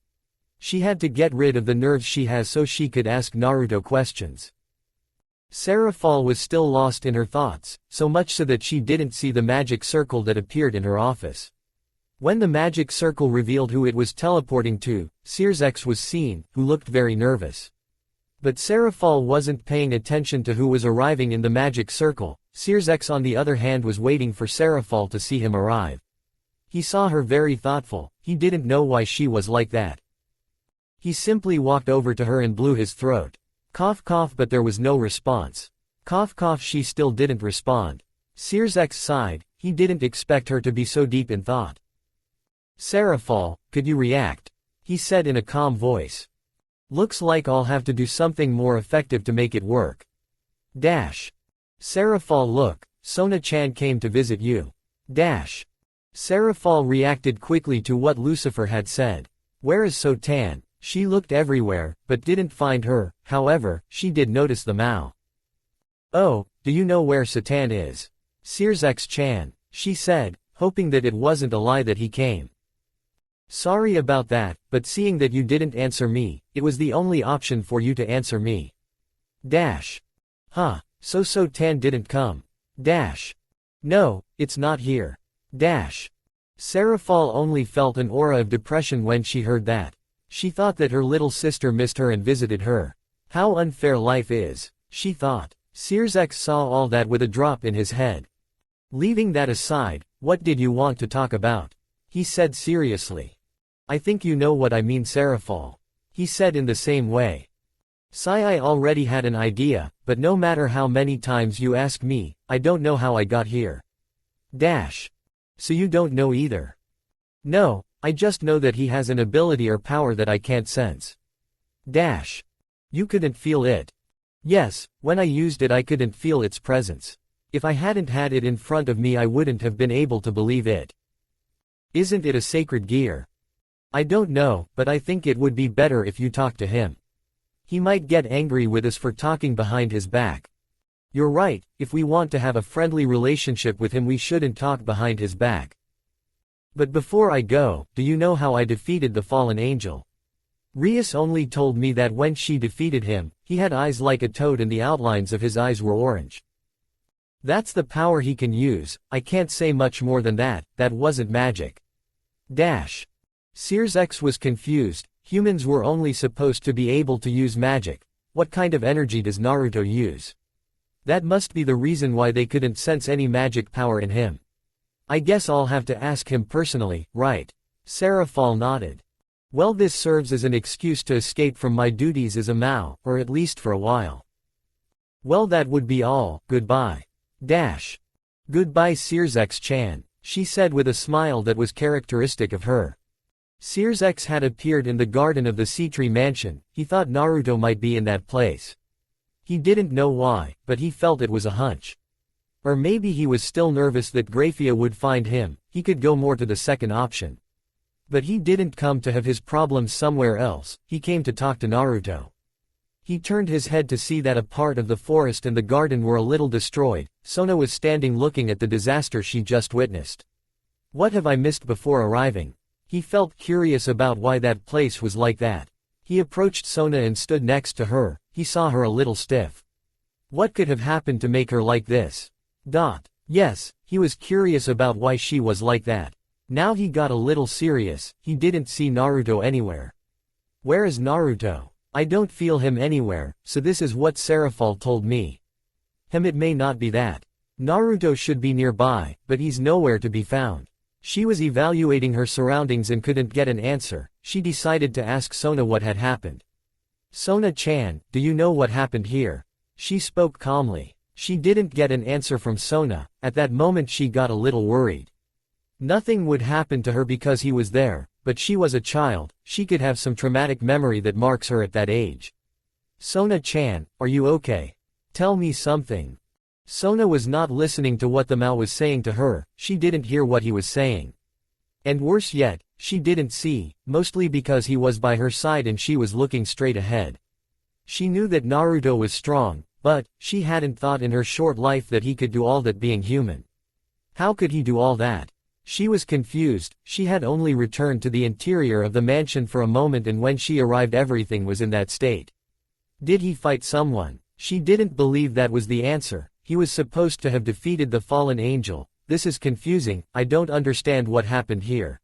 She had to get rid of the nerves she has so she could ask Naruto questions. Serafall was still lost in her thoughts, so much so that she didn't see the magic circle that appeared in her office. When the magic circle revealed who it was teleporting to, Serafall was seen, who looked very nervous. But Serafall wasn't paying attention to who was arriving in the magic circle. Serafall on the other hand was waiting for Serafall to see him arrive. He saw her very thoughtful, he didn't know why she was like that. He simply walked over to her and blew his throat. Cough cough, but there was no response. Cough cough, she still didn't respond. Serafall sighed, he didn't expect her to be so deep in thought. Serafall, could you react? He said in a calm voice. Looks like I'll have to do something more effective to make it work. Serafall, look, Sona-chan came to visit you. Serafall reacted quickly to what Lucifer had said. Where is Sotan? She looked everywhere, but didn't find her. However, she did notice the Mao. Oh, do you know where Satan is? Serafall-chan, she said, hoping that it wasn't a lie that he came. Sorry about that, but seeing that you didn't answer me, it was the only option for you to answer me. So Sotan didn't come. No, it's not here. Serafall only felt an aura of depression when she heard that. She thought that her little sister missed her and visited her. How unfair life is, she thought. Serafall saw all that with a drop in his head. Leaving that aside, what did you want to talk about? He said seriously. I think you know what I mean, Serafall. He said in the same way. I already had an idea, but no matter how many times you ask me, I don't know how I got here. So you don't know either? No, I just know that he has an ability or power that I can't sense. You couldn't feel it? Yes, when I used it I couldn't feel its presence. If I hadn't had it in front of me I wouldn't have been able to believe it. Isn't it a sacred gear? I don't know, but I think it would be better if you talk to him. He might get angry with us for talking behind his back. You're right, if we want to have a friendly relationship with him we shouldn't talk behind his back. But before I go, do you know how I defeated the fallen angel? Rias only told me that when she defeated him, he had eyes like a toad and the outlines of his eyes were orange. That's the power he can use, I can't say much more than that, that wasn't magic. Sears was confused, humans were only supposed to be able to use magic. What kind of energy does Naruto use? That must be the reason why they couldn't sense any magic power in him. I guess I'll have to ask him personally, right? Serafall nodded. Well, this serves as an excuse to escape from my duties as a Mao, or at least for a while. Well, that would be all, goodbye. Goodbye Sears-chan, she said with a smile that was characteristic of her. Sears had appeared in the garden of the Sitri mansion, he thought Naruto might be in that place. He didn't know why, but he felt it was a hunch. Or maybe he was still nervous that Graphia would find him, he could go more to the second option. But he didn't come to have his problems somewhere else, he came to talk to Naruto. He turned his head to see that a part of the forest and the garden were a little destroyed. Sona was standing looking at the disaster she just witnessed. What have I missed before arriving? He felt curious about why that place was like that. He approached Sona and stood next to her, he saw her a little stiff. What could have happened to make her like this? Yes, he was curious about why she was like that. Now he got a little serious, he didn't see Naruto anywhere. Where is Naruto? I don't feel him anywhere, so this is what Serafall told me. It may not be that. Naruto should be nearby, but he's nowhere to be found. She was evaluating her surroundings and couldn't get an answer, she decided to ask Sona what had happened. Sona-chan, do you know what happened here? She spoke calmly. She didn't get an answer from Sona, at that moment she got a little worried. Nothing would happen to her because he was there, but she was a child, she could have some traumatic memory that marks her at that age. Sona-chan, are you okay? Tell me something. Sona was not listening to what the Mao was saying to her, she didn't hear what he was saying. And worse yet, she didn't see, mostly because he was by her side and she was looking straight ahead. She knew that Naruto was strong, but she hadn't thought in her short life that he could do all that being human. How could he do all that? She was confused, she had only returned to the interior of the mansion for a moment and when she arrived everything was in that state. Did he fight someone? She didn't believe that was the answer, he was supposed to have defeated the fallen angel. This is confusing, I don't understand what happened here.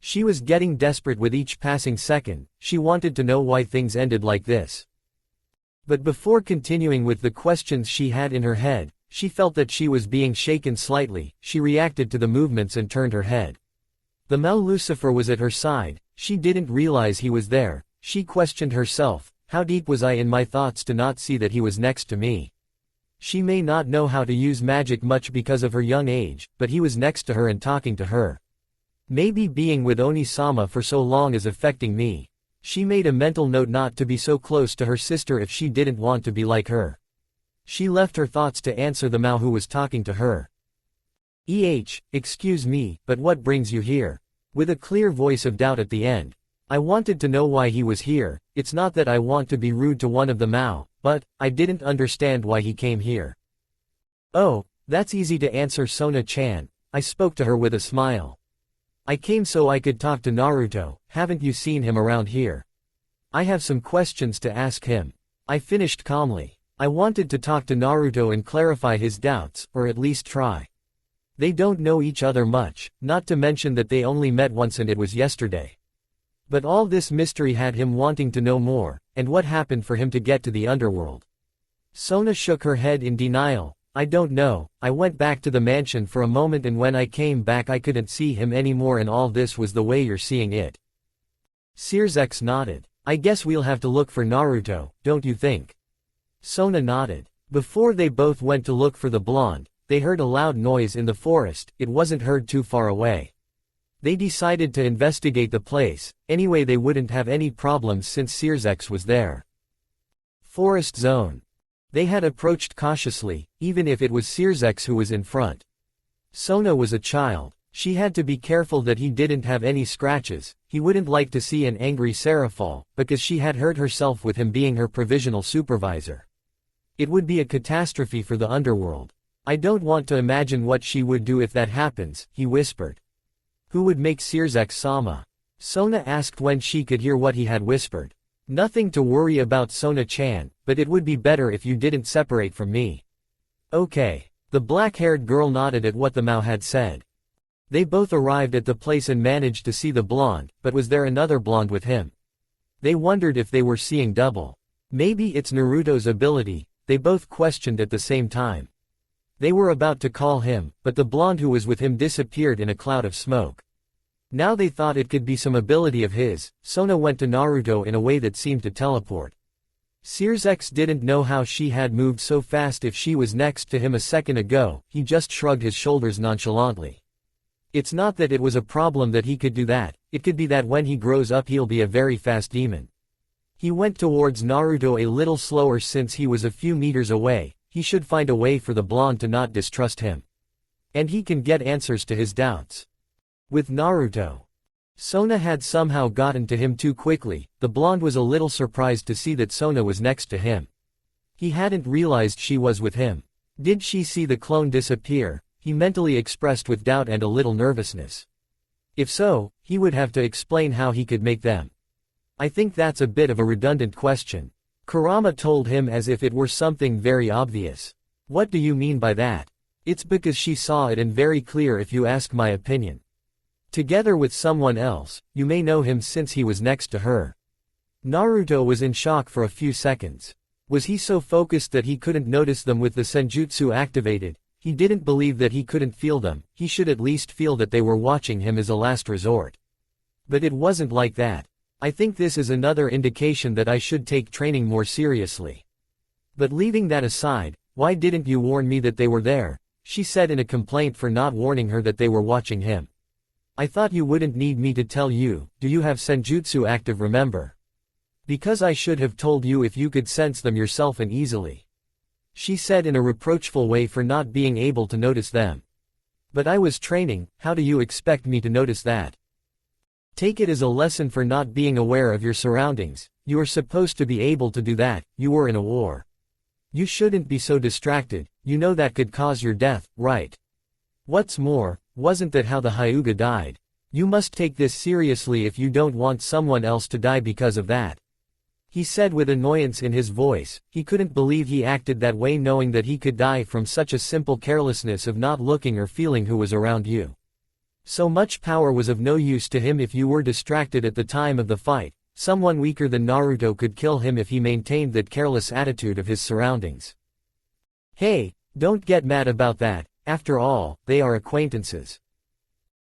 She was getting desperate with each passing second, she wanted to know why things ended like this. But before continuing with the questions she had in her head, she felt that she was being shaken slightly, she reacted to the movements and turned her head. The Mao Lucifer was at her side, she didn't realize he was there, she questioned herself, how deep was I in my thoughts to not see that he was next to me? She may not know how to use magic much because of her young age, but he was next to her and talking to her. Maybe being with Oni-sama for so long is affecting me. She made a mental note not to be so close to her sister if she didn't want to be like her. She left her thoughts to answer the Mao who was talking to her. Excuse me, but what brings you here? With a clear voice of doubt at the end. I wanted to know why he was here, it's not that I want to be rude to one of the Mao, but, I didn't understand why he came here. Oh, that's easy to answer Sona-chan, I spoke to her with a smile. I came so I could talk to Naruto, haven't you seen him around here? I have some questions to ask him. I finished calmly. I wanted to talk to Naruto and clarify his doubts, or at least try. They don't know each other much, not to mention that they only met once and it was yesterday. But all this mystery had him wanting to know more, and what happened for him to get to the underworld. Sona shook her head in denial. I don't know, I went back to the mansion for a moment and when I came back I couldn't see him anymore and all this was the way you're seeing it. Sears nodded. I guess we'll have to look for Naruto, don't you think? Sona nodded. Before they both went to look for the blonde, they heard a loud noise in the forest. It wasn't heard too far away. They decided to investigate the place, anyway they wouldn't have any problems since Sirzex was there. Forest zone. They had approached cautiously, even if it was Sirzex who was in front. Sona was a child. She had to be careful that he didn't have any scratches. He wouldn't like to see an angry Serafall, because she had hurt herself with him being her provisional supervisor. It would be a catastrophe for the underworld. I don't want to imagine what she would do if that happens, he whispered. Who would make Sirzex-sama? Sona asked when she could hear what he had whispered. Nothing to worry about, Sona-chan, but it would be better if you didn't separate from me. Okay. The black-haired girl nodded at what the Mao had said. They both arrived at the place and managed to see the blonde, but was there another blonde with him? They wondered if they were seeing double. Maybe it's Naruto's ability, they both questioned at the same time. They were about to call him, but the blonde who was with him disappeared in a cloud of smoke. Now they thought it could be some ability of his. Sona went to Naruto in a way that seemed to teleport. Sirzex didn't know how she had moved so fast if she was next to him a second ago. He just shrugged his shoulders nonchalantly. It's not that it was a problem that he could do that, it could be that when he grows up he'll be a very fast demon. He went towards Naruto a little slower since he was a few meters away. He should find a way for the blonde to not distrust him. And he can get answers to his doubts. With Naruto. Sona had somehow gotten to him too quickly. The blonde was a little surprised to see that Sona was next to him. He hadn't realized she was with him. Did she see the clone disappear? He mentally expressed with doubt and a little nervousness. If so, he would have to explain how he could make them. I think that's a bit of a redundant question. Kurama told him as if it were something very obvious. What do you mean by that? It's because she saw it and very clear if you ask my opinion. Together with someone else, you may know him since he was next to her. Naruto was in shock for a few seconds. Was he so focused that he couldn't notice them with the senjutsu activated? He didn't believe that he couldn't feel them. He should at least feel that they were watching him as a last resort. But it wasn't like that. I think this is another indication that I should take training more seriously. But leaving that aside, why didn't you warn me that they were there? She said in a complaint for not warning her that they were watching him. I thought you wouldn't need me to tell you. Do you have senjutsu active, remember? Because I should have told you if you could sense them yourself and easily. She said in a reproachful way for not being able to notice them. But I was training, how do you expect me to notice that? Take it as a lesson for not being aware of your surroundings. You are supposed to be able to do that. You were in a war. You shouldn't be so distracted. You know that could cause your death, right? What's more, wasn't that how the Hyuga died? You must take this seriously if you don't want someone else to die because of that. He said with annoyance in his voice. He couldn't believe he acted that way knowing that he could die from such a simple carelessness of not looking or feeling who was around you. So much power was of no use to him if you were distracted at the time of the fight. Someone weaker than Naruto could kill him if he maintained that careless attitude of his surroundings. Hey, don't get mad about that. After all, they are acquaintances.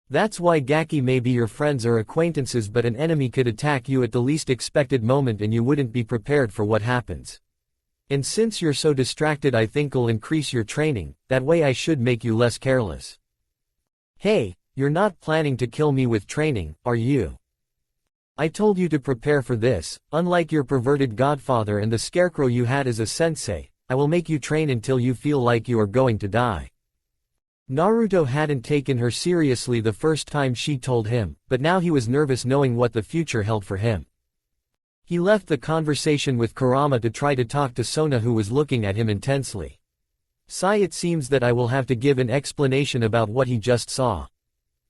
That's why Gaki may be your friends or acquaintances, but an enemy could attack you at the least expected moment and you wouldn't be prepared for what happens. And since you're so distracted, I think I'll increase your training, that way I should make you less careless. Hey, you're not planning to kill me with training, are you? I told you to prepare for this. Unlike your perverted godfather and the scarecrow you had as a sensei, I will make you train until you feel like you are going to die. Naruto hadn't taken her seriously the first time she told him, but now he was nervous knowing what the future held for him. He left the conversation with Kurama to try to talk to Sona, who was looking at him intensely. Sai, it seems that I will have to give an explanation about what he just saw.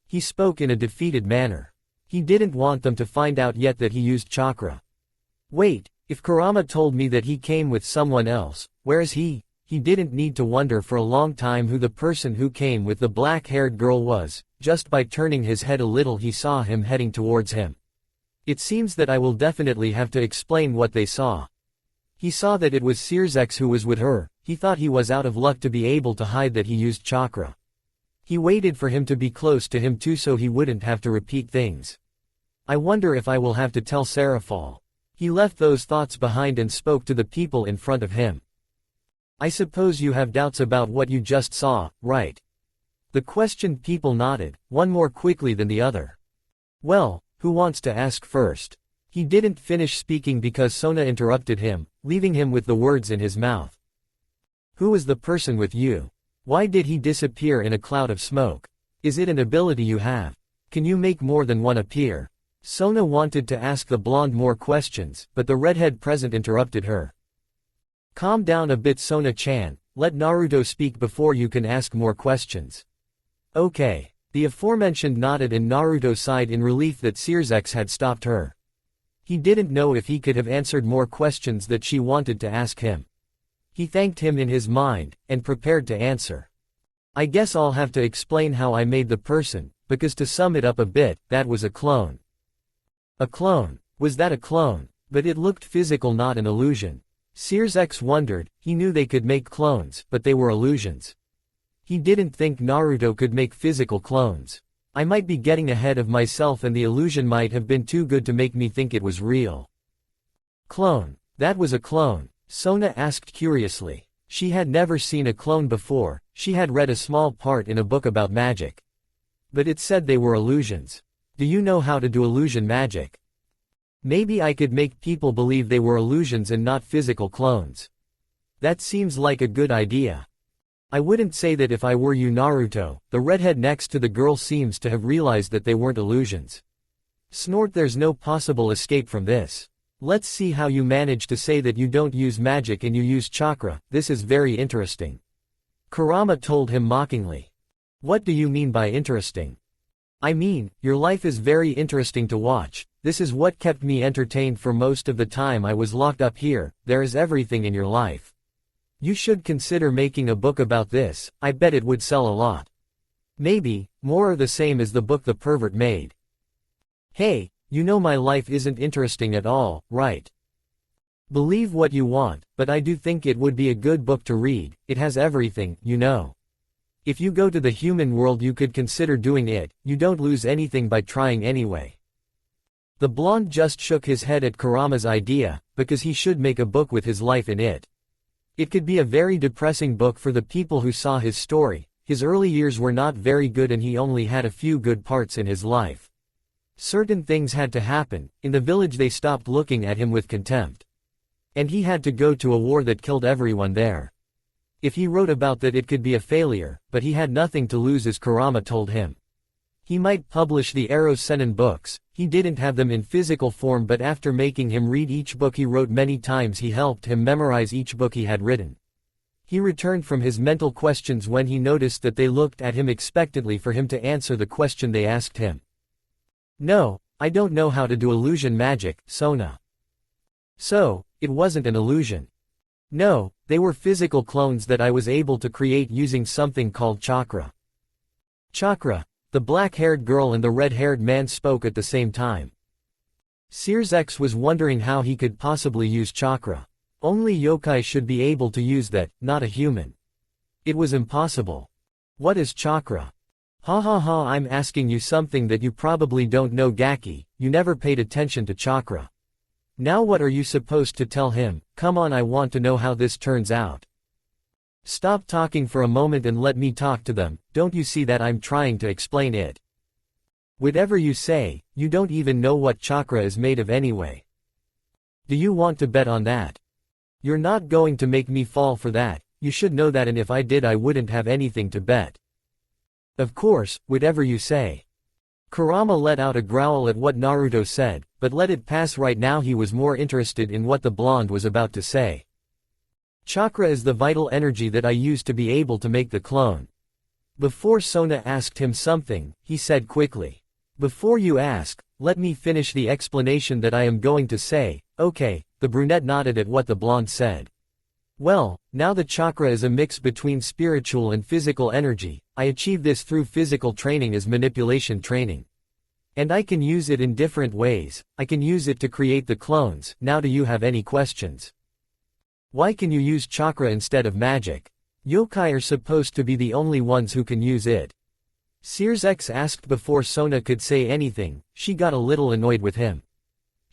He spoke in a defeated manner. He didn't want them to find out yet that he used chakra. Wait, if Kurama told me that he came with someone else, where is he? He didn't need to wonder for a long time who the person who came with the black-haired girl was. Just by turning his head a little he saw him heading towards him. It seems that I will definitely have to explain what they saw. He saw that it was Sirzex who was with her. He thought he was out of luck to be able to hide that he used chakra. He waited for him to be close to him too so he wouldn't have to repeat things. I wonder if I will have to tell Serafall. He left those thoughts behind and spoke to the people in front of him. I suppose you have doubts about what you just saw, right? The questioned people nodded, one more quickly than the other. Well, who wants to ask first? He didn't finish speaking because Sona interrupted him, leaving him with the words in his mouth. Who is the person with you? Why did he disappear in a cloud of smoke? Is it an ability you have? Can you make more than one appear? Sona wanted to ask the blonde more questions, but the redhead present interrupted her. Calm down a bit, Sona-chan, let Naruto speak before you can ask more questions. Okay. The aforementioned nodded and Naruto sighed in relief that Serafall had stopped her. He didn't know if he could have answered more questions that she wanted to ask him. He thanked him in his mind, and prepared to answer. I guess I'll have to explain how I made the person, because to sum it up a bit, that was a clone. A clone? Was that a clone? But it looked physical, not an illusion. Serafall wondered. He knew they could make clones, but they were illusions. He didn't think Naruto could make physical clones. I might be getting ahead of myself and the illusion might have been too good to make me think it was real. Clone. That was a clone? Sona asked curiously. She had never seen a clone before, she had read a small part in a book about magic. But it said they were illusions. Do you know how to do illusion magic? Maybe I could make people believe they were illusions and not physical clones. That seems like a good idea. I wouldn't say that if I were you, Naruto. The redhead next to the girl seems to have realized that they weren't illusions. Snort, there's no possible escape from this. Let's see how you manage to say that you don't use magic and you use chakra, this is very interesting. Kurama told him mockingly. What do you mean by interesting? I mean, your life is very interesting to watch, this is what kept me entertained for most of the time I was locked up here, there is everything in your life. You should consider making a book about this, I bet it would sell a lot. Maybe, more or the same as the book the pervert made. Hey, you know my life isn't interesting at all, right? Believe what you want, but I do think it would be a good book to read, it has everything, you know. If you go to the human world you could consider doing it, you don't lose anything by trying anyway. The blonde just shook his head at Kurama's idea, because he should make a book with his life in it. It could be a very depressing book for the people who saw his story. His early years were not very good and he only had a few good parts in his life. Certain things had to happen. In the village they stopped looking at him with contempt. And he had to go to a war that killed everyone there. If he wrote about that it could be a failure, but he had nothing to lose, as Kurama told him. He might publish the Arrow Sennin books. He didn't have them in physical form, but after making him read each book he wrote many times he helped him memorize each book he had written. He returned from his mental questions when he noticed that they looked at him expectantly for him to answer the question they asked him. No, I don't know how to do illusion magic, Sona. So, it wasn't an illusion. No, they were physical clones that I was able to create using something called chakra. Chakra. The black-haired girl and the red-haired man spoke at the same time. Serafall was wondering how he could possibly use chakra. Only yokai should be able to use that, not a human. It was impossible. What is chakra? Ha ha ha, I'm asking you something that you probably don't know, Gaki, you never paid attention to chakra. Now what are you supposed to tell him? Come on, I want to know how this turns out. Stop talking for a moment and let me talk to them, don't you see that I'm trying to explain it? Whatever you say, you don't even know what chakra is made of anyway. Do you want to bet on that? You're not going to make me fall for that, you should know that, and if I did I wouldn't have anything to bet. Of course, whatever you say. Kurama let out a growl at what Naruto said, but let it pass. Right now he was more interested in what the blonde was about to say. Chakra is the vital energy that I use to be able to make the clone. Before Sona asked him something, he said quickly. Before you ask, let me finish the explanation that I am going to say. Okay, the brunette nodded at what the blonde said. Well, now the chakra is a mix between spiritual and physical energy. I achieve this through physical training as manipulation training. And I can use it in different ways. I can use it to create the clones. Now do you have any questions? Why can you use chakra instead of magic? Yokai are supposed to be the only ones who can use it. Serafall asked before Sona could say anything. She got a little annoyed with him.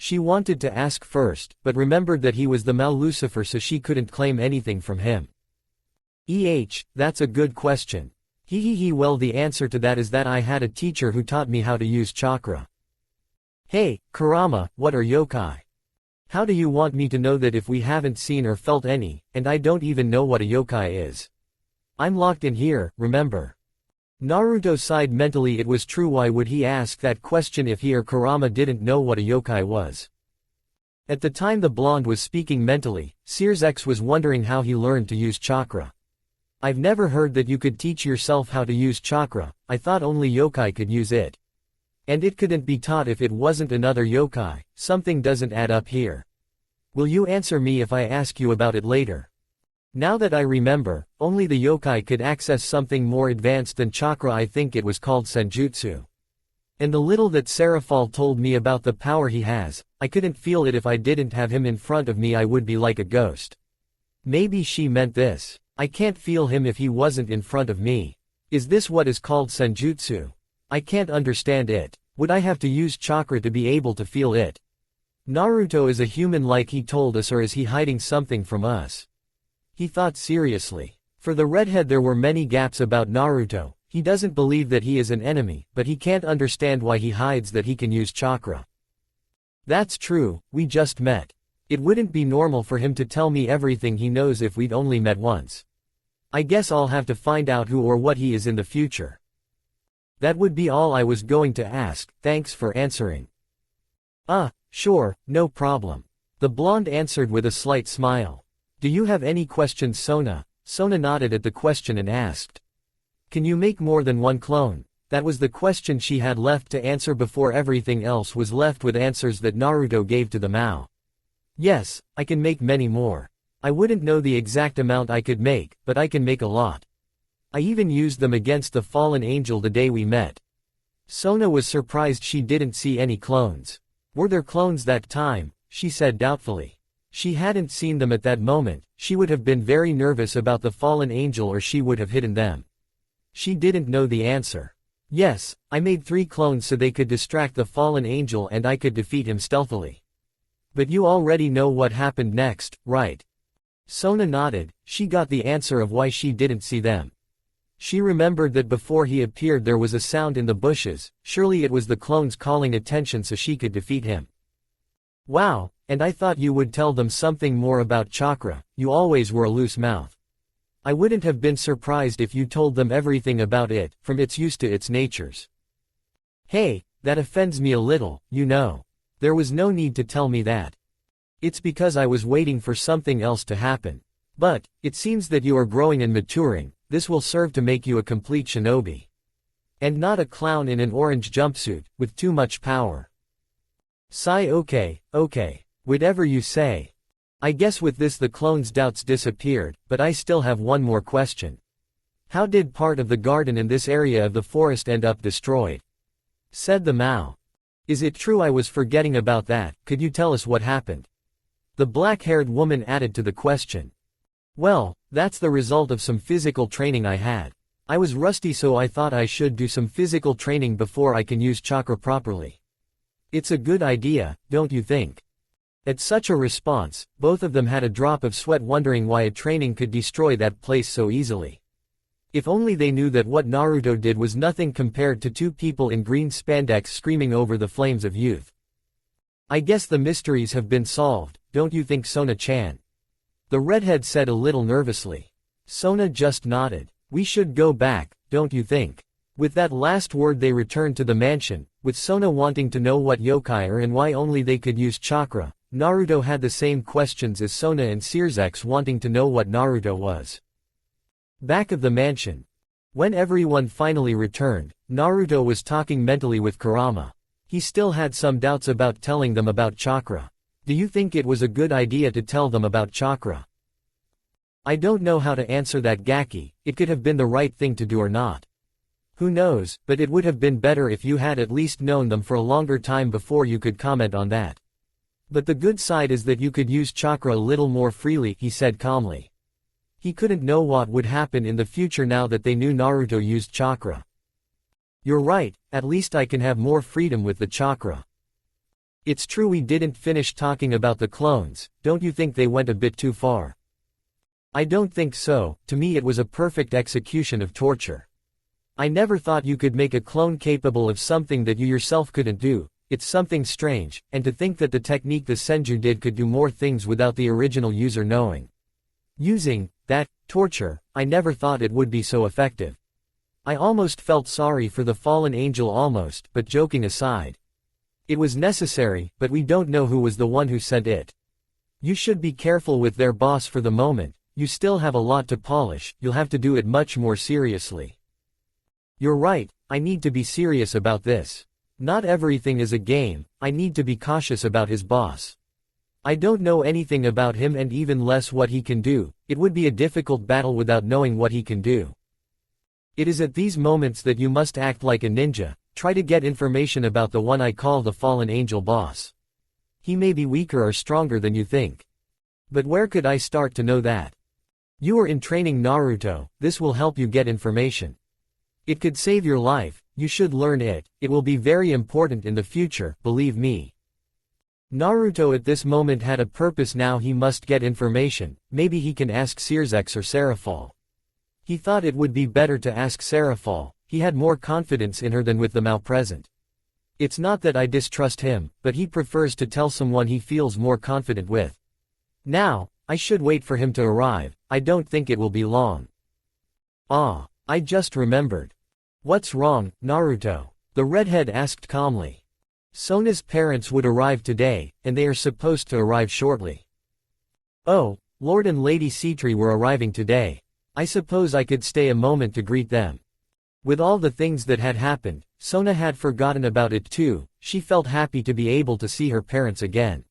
She wanted to ask first, but remembered that he was the Lucifer, so she couldn't claim anything from him. That's a good question. Well, the answer to that is that I had a teacher who taught me how to use chakra. Hey, Kurama, what are yokai? How do you want me to know that if we haven't seen or felt any, and I don't even know what a yokai is? I'm locked in here, remember? Naruto sighed mentally. It was true, why would he ask that question if he or Kurama didn't know what a yokai was? At the time the blonde was speaking mentally, Sears X was wondering how he learned to use chakra. I've never heard that you could teach yourself how to use chakra, I thought only yokai could use it. And it couldn't be taught if it wasn't another yokai, something doesn't add up here. Will you answer me if I ask you about it later? Now that I remember, only the yokai could access something more advanced than chakra. I think it was called senjutsu. And the little that Serafall told me about the power he has, I couldn't feel it. If I didn't have him in front of me I would be like a ghost. Maybe she meant this. I can't feel him if he wasn't in front of me. Is this what is called senjutsu? I can't understand it. Would I have to use chakra to be able to feel it? Naruto is a human like he told us, or is he hiding something from us? He thought seriously. For the redhead there were many gaps about Naruto. He doesn't believe that he is an enemy, but he can't understand why he hides that he can use chakra. That's true, we just met. It wouldn't be normal for him to tell me everything he knows if we'd only met once. I guess I'll have to find out who or what he is in the future. That would be all I was going to ask, thanks for answering. Sure, no problem. The blonde answered with a slight smile. Do you have any questions, Sona? Sona nodded at the question and asked. Can you make more than one clone? That was the question she had left to answer before everything else was left with answers that Naruto gave to the Mao. Yes, I can make many more. I wouldn't know the exact amount I could make, but I can make a lot. I even used them against the fallen angel the day we met. Sona was surprised she didn't see any clones. Were there clones that time? She said doubtfully. She hadn't seen them at that moment. She would have been very nervous about the fallen angel, or she would have hidden them. She didn't know the answer. Yes, I made 3 clones so they could distract the fallen angel and I could defeat him stealthily. But you already know what happened next, right? Sona nodded. She got the answer of why she didn't see them. She remembered that before he appeared there was a sound in the bushes. Surely it was the clones calling attention so she could defeat him. Wow, and I thought you would tell them something more about chakra. You always were a loose mouth. I wouldn't have been surprised if you told them everything about it, from its use to its natures. Hey, that offends me a little, you know. There was no need to tell me that. It's because I was waiting for something else to happen. But, it seems that you are growing and maturing. This will serve to make you a complete shinobi. And not a clown in an orange jumpsuit, with too much power. Sigh. Okay, whatever you say. I guess with this the clone's doubts disappeared, but I still have one more question. How did part of the garden in this area of the forest end up destroyed? Said the Mao. Is it true? I was forgetting about that. Could you tell us what happened? The black-haired woman added to the question. Well, that's the result of some physical training I had. I was rusty, so I thought I should do some physical training before I can use chakra properly. It's a good idea, don't you think? At such a response, both of them had a drop of sweat, wondering why a training could destroy that place so easily. If only they knew that what Naruto did was nothing compared to 2 people in green spandex screaming over the flames of youth. I guess the mysteries have been solved, don't you think, Sona-chan? The redhead said a little nervously. Sona just nodded. We should go back, don't you think? With that last word they returned to the mansion, with Sona wanting to know what yokai are and why only they could use chakra. Naruto had the same questions as Sona, and Searsex wanting to know what Naruto was. Back of the mansion. When everyone finally returned, Naruto was talking mentally with Kurama. He still had some doubts about telling them about chakra. Do you think it was a good idea to tell them about chakra? I don't know how to answer that, Gaki. It could have been the right thing to do or not. Who knows, but it would have been better if you had at least known them for a longer time before you could comment on that. But the good side is that you could use chakra a little more freely, he said calmly. He couldn't know what would happen in the future now that they knew Naruto used chakra. You're right, at least I can have more freedom with the chakra. It's true we didn't finish talking about the clones, don't you think they went a bit too far? I don't think so, to me it was a perfect execution of torture. I never thought you could make a clone capable of something that you yourself couldn't do. It's something strange, and to think that the technique the Senju did could do more things without the original user knowing. Using that torture, I never thought it would be so effective. I almost felt sorry for the fallen angel almost, but joking aside. It was necessary, but we don't know who was the one who sent it. You should be careful with their boss for the moment, you still have a lot to polish, you'll have to do it much more seriously. You're right, I need to be serious about this. Not everything is a game, I need to be cautious about his boss. I don't know anything about him and even less what he can do, it would be a difficult battle without knowing what he can do. It is at these moments that you must act like a ninja, try to get information about the one I call the fallen angel boss. He may be weaker or stronger than you think. But where could I start to know that? You are in training Naruto, this will help you get information. It could save your life, you should learn it, it will be very important in the future, believe me. Naruto at this moment had a purpose now he must get information, maybe he can ask Serafall or Serafall. He thought it would be better to ask Serafall, he had more confidence in her than with the Mao present. It's not that I distrust him, but he prefers to tell someone he feels more confident with. Now, I should wait for him to arrive, I don't think it will be long. Ah, I just remembered. What's wrong, Naruto? The redhead asked calmly. Sona's parents would arrive today, and they are supposed to arrive shortly. Oh, Lord and Lady Sitri were arriving today. I suppose I could stay a moment to greet them. With all the things that had happened, Sona had forgotten about it too, she felt happy to be able to see her parents again.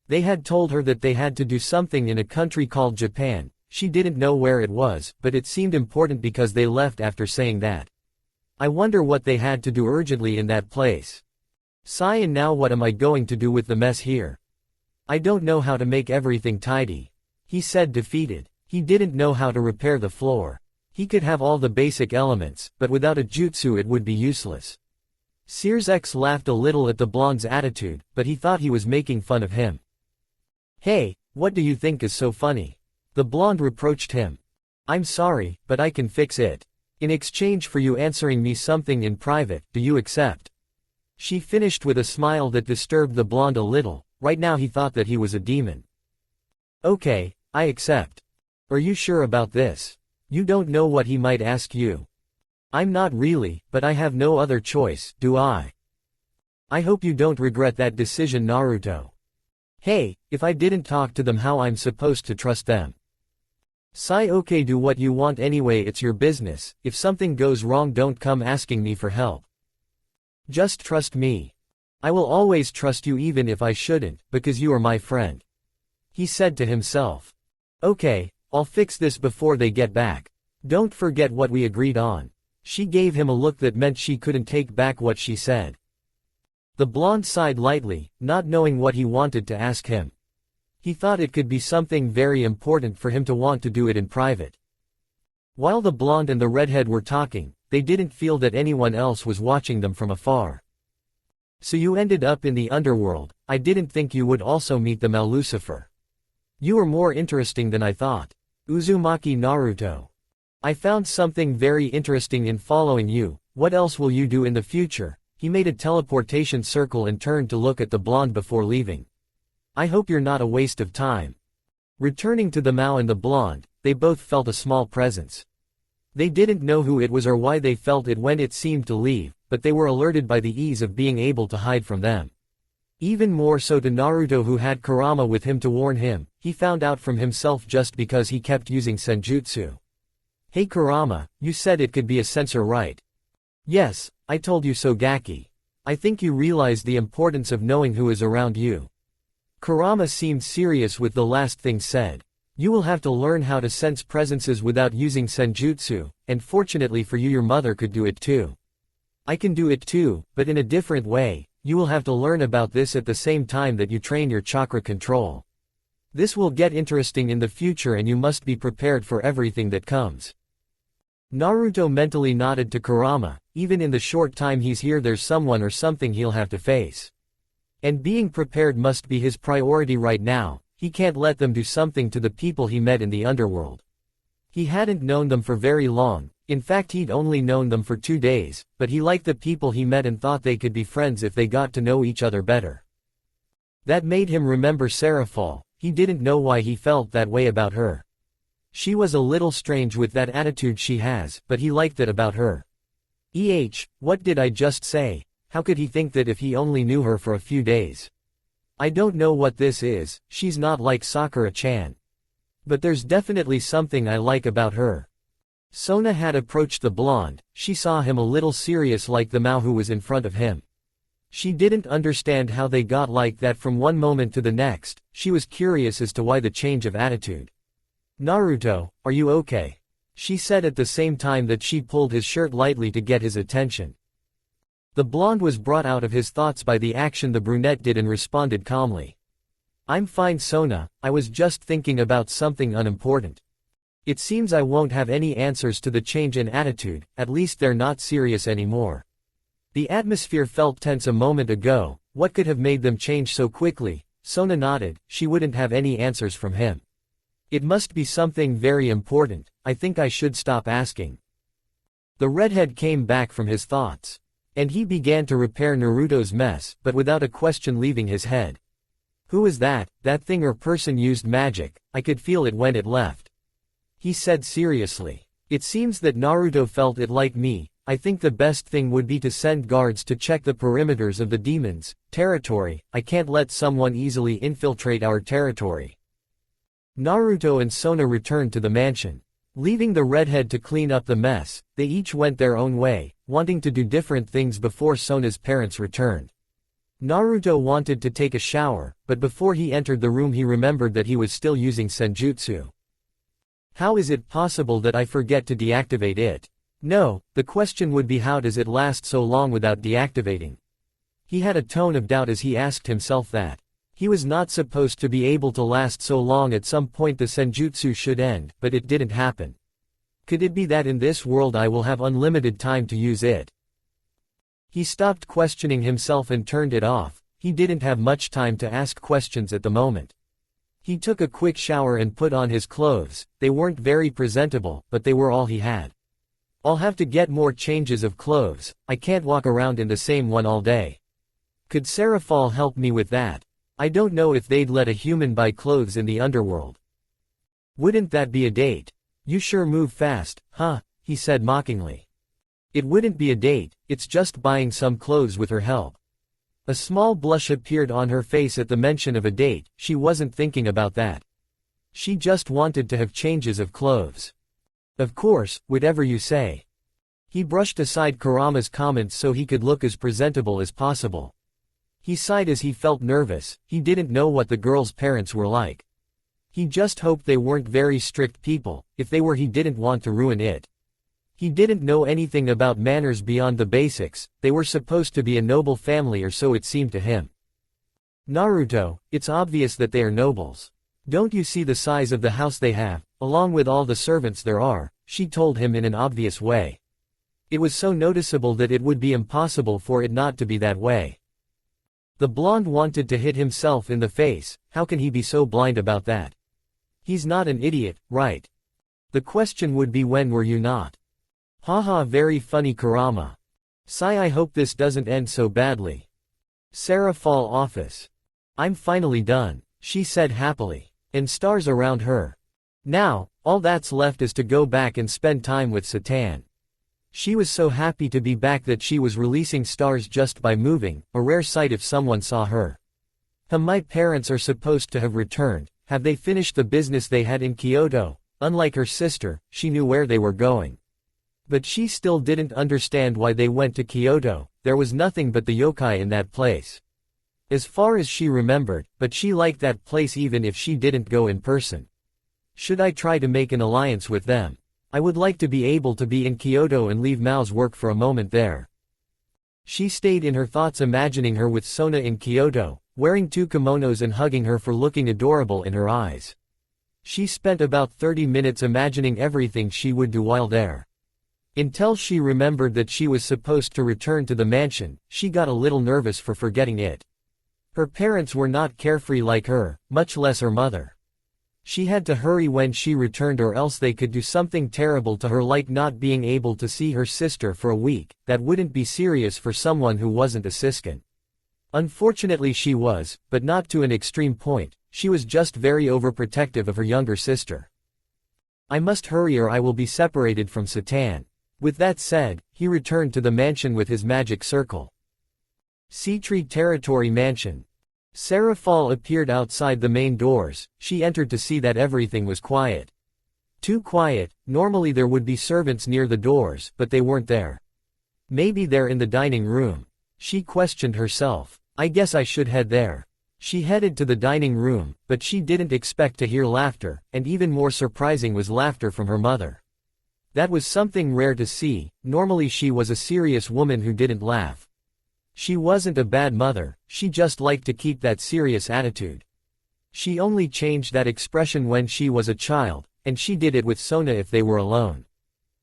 They had told her that they had to do something in a country called Japan, she didn't know where it was, but it seemed important because they left after saying that. I wonder what they had to do urgently in that place. Sigh, and now what am I going to do with the mess here? I don't know how to make everything tidy. He said defeated. He didn't know how to repair the floor. He could have all the basic elements, but without a jutsu it would be useless. Serafall laughed a little at the blonde's attitude, but he thought he was making fun of him. Hey, what do you think is so funny? The blonde reproached him. I'm sorry, but I can fix it. In exchange for you answering me something in private, do you accept? She finished with a smile that disturbed the blonde a little, right now he thought that he was a demon. Okay, I accept. Are you sure about this? You don't know what he might ask you. I'm not really, but I have no other choice, do I? I hope you don't regret that decision, Naruto. Hey, if I didn't talk to them, how I'm supposed to trust them? Sigh, okay, do what you want anyway, it's your business, if something goes wrong don't come asking me for help. Just trust me. I will always trust you even if I shouldn't, because you are my friend. He said to himself. Okay, I'll fix this before they get back. Don't forget what we agreed on. She gave him a look that meant she couldn't take back what she said. The blonde sighed lightly, not knowing what he wanted to ask him. He thought it could be something very important for him to want to do it in private. While the blonde and the redhead were talking, they didn't feel that anyone else was watching them from afar. So you ended up in the underworld, I didn't think you would also meet the Male Lucifer. You are more interesting than I thought. Uzumaki Naruto. I found something very interesting in following you, what else will you do in the future? He made a teleportation circle and turned to look at the blonde before leaving. I hope you're not a waste of time. Returning to the Mao and the blonde, they both felt a small presence. They didn't know who it was or why they felt it when it seemed to leave, but they were alerted by the ease of being able to hide from them. Even more so to Naruto, who had Kurama with him to warn him, he found out from himself just because he kept using senjutsu. Hey Kurama, you said it could be a sensor, right? Yes, I told you so, Gaki. I think you realize the importance of knowing who is around you. Kurama seemed serious with the last thing said. You will have to learn how to sense presences without using senjutsu, and fortunately for you your mother could do it too. I can do it too, but in a different way. You will have to learn about this at the same time that you train your chakra control. This will get interesting in the future and you must be prepared for everything that comes. Naruto mentally nodded to Kurama, even in the short time he's here there's someone or something he'll have to face. And being prepared must be his priority right now. He can't let them do something to the people he met in the underworld. He hadn't known them for very long, in fact he'd only known them for 2 days, but he liked the people he met and thought they could be friends if they got to know each other better. That made him remember Serafall. He didn't know why he felt that way about her. She was a little strange with that attitude she has, but he liked that about her. What did I just say? How could he think that if he only knew her for a few days? I don't know what this is, she's not like Sakura-chan. But there's definitely something I like about her. Sona had approached the blonde. She saw him a little serious like the Mao who was in front of him. She didn't understand how they got like that from one moment to the next. She was curious as to why the change of attitude. Naruto, are you okay? She said at the same time that she pulled his shirt lightly to get his attention. The blonde was brought out of his thoughts by the action the brunette did and responded calmly. I'm fine Sona, I was just thinking about something unimportant. It seems I won't have any answers to the change in attitude, at least they're not serious anymore. The atmosphere felt tense a moment ago. What could have made them change so quickly? Sona nodded. She wouldn't have any answers from him. It must be something very important. I think I should stop asking. The redhead came back from his thoughts. And he began to repair Naruto's mess, but without a question leaving his head. Who is that? That thing or person used magic. I could feel it when it left. He said seriously. It seems that Naruto felt it like me. I think the best thing would be to send guards to check the perimeters of the demon's territory. I can't let someone easily infiltrate our territory. Naruto and Sona returned to the mansion. Leaving the redhead to clean up the mess, they each went their own way, wanting to do different things before Sona's parents returned. Naruto wanted to take a shower, but before he entered the room he remembered that he was still using senjutsu. How is it possible that I forget to deactivate it? No, the question would be how does it last so long without deactivating? He had a tone of doubt as he asked himself that. He was not supposed to be able to last so long. At some point the senjutsu should end, but it didn't happen. Could it be that in this world I will have unlimited time to use it? He stopped questioning himself and turned it off. He didn't have much time to ask questions at the moment. He took a quick shower and put on his clothes. They weren't very presentable, but they were all he had. I'll have to get more changes of clothes. I can't walk around in the same one all day. Could Serafall help me with that? I don't know if they'd let a human buy clothes in the underworld. Wouldn't that be a date? You sure move fast, huh? He said mockingly. It wouldn't be a date, it's just buying some clothes with her help. A small blush appeared on her face at the mention of a date. She wasn't thinking about that. She just wanted to have changes of clothes. Of course, whatever you say. He brushed aside Kurama's comments so he could look as presentable as possible. He sighed as he felt nervous. He didn't know what the girl's parents were like. He just hoped they weren't very strict people. If they were, he didn't want to ruin it. He didn't know anything about manners beyond the basics. They were supposed to be a noble family, or so it seemed to him. Naruto, it's obvious that they are nobles. Don't you see the size of the house they have, along with all the servants there are? She told him in an obvious way. It was so noticeable that it would be impossible for it not to be that way. The blonde wanted to hit himself in the face. How can he be so blind about that? He's not an idiot, right? The question would be, when were you not? Haha, very funny Kurama. Sigh, I hope this doesn't end so badly. Serafall office. I'm finally done, she said happily. And stars around her. Now, all that's left is to go back and spend time with Satan. She was so happy to be back that she was releasing stars just by moving, a rare sight if someone saw her. My parents are supposed to have returned. Have they finished the business they had in Kyoto? Unlike her sister, she knew where they were going. But she still didn't understand why they went to Kyoto. There was nothing but the yokai in that place. As far as she remembered, but she liked that place even if she didn't go in person. Should I try to make an alliance with them? I would like to be able to be in Kyoto and leave Mao's work for a moment there. She stayed in her thoughts, imagining her with Sona in Kyoto, wearing 2 kimonos and hugging her for looking adorable in her eyes. She spent about 30 minutes imagining everything she would do while there. Until she remembered that she was supposed to return to the mansion, she got a little nervous for forgetting it. Her parents were not carefree like her, much less her mother. She had to hurry when she returned or else they could do something terrible to her like not being able to see her sister for a week. That wouldn't be serious for someone who wasn't a Siskin. Unfortunately she was, but not to an extreme point, she was just very overprotective of her younger sister. I must hurry or I will be separated from Satan. With that said, he returned to the mansion with his magic circle. Sitri Territory Mansion. Serafall appeared outside the main doors. She entered to see that everything was quiet. Too quiet. Normally there would be servants near the doors, but they weren't there. Maybe they're in the dining room. She questioned herself. I guess I should head there. She headed to the dining room, but she didn't expect to hear laughter, and even more surprising was laughter from her mother. That was something rare to see. Normally she was a serious woman who didn't laugh. She wasn't a bad mother, she just liked to keep that serious attitude. She only changed that expression when she was a child, and she did it with Sona if they were alone.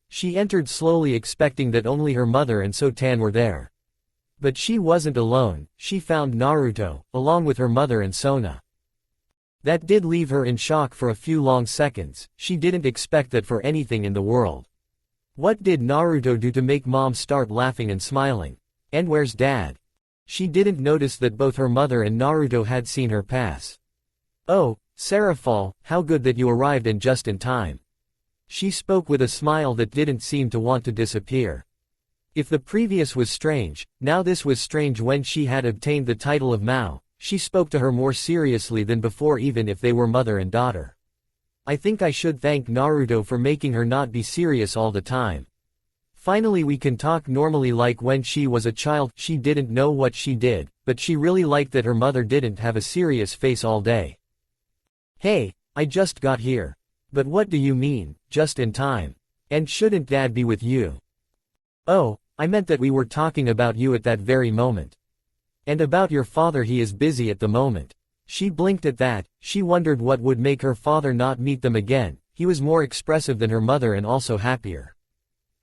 She entered slowly expecting that only her mother and Sotan were there. But she wasn't alone, she found Naruto, along with her mother and Sona. That did leave her in shock for a few long seconds. She didn't expect that for anything in the world. What did Naruto do to make mom start laughing and smiling? And where's dad? She didn't notice that both her mother and Naruto had seen her pass. Oh, Serafall, how good that you arrived and just in time. She spoke with a smile that didn't seem to want to disappear. If the previous was strange, now this was strange. When she had obtained the title of Mao, she spoke to her more seriously than before, even if they were mother and daughter. I think I should thank Naruto for making her not be serious all the time. Finally we can talk normally like when she was a child. She didn't know what she did, but she really liked that her mother didn't have a serious face all day. Hey, I just got here. But what do you mean, just in time? And shouldn't dad be with you? Oh, I meant that we were talking about you at that very moment. And about your father, he is busy at the moment. She blinked at that. She wondered what would make her father not meet them again. He was more expressive than her mother and also happier.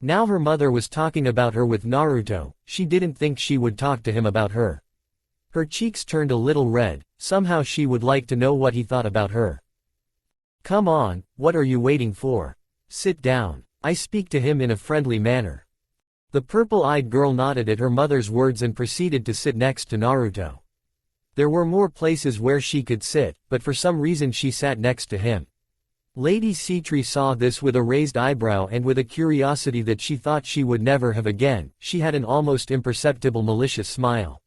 Now her mother was talking about her with Naruto. She didn't think she would talk to him about her. Her cheeks turned a little red. Somehow she would like to know what he thought about her. Come on, what are you waiting for? Sit down. I speak to him in a friendly manner. The purple-eyed girl nodded at her mother's words and proceeded to sit next to Naruto. There were more places where she could sit, but for some reason she sat next to him. Lady Sitri saw this with a raised eyebrow and with a curiosity that she thought she would never have again. She had an almost imperceptible malicious smile.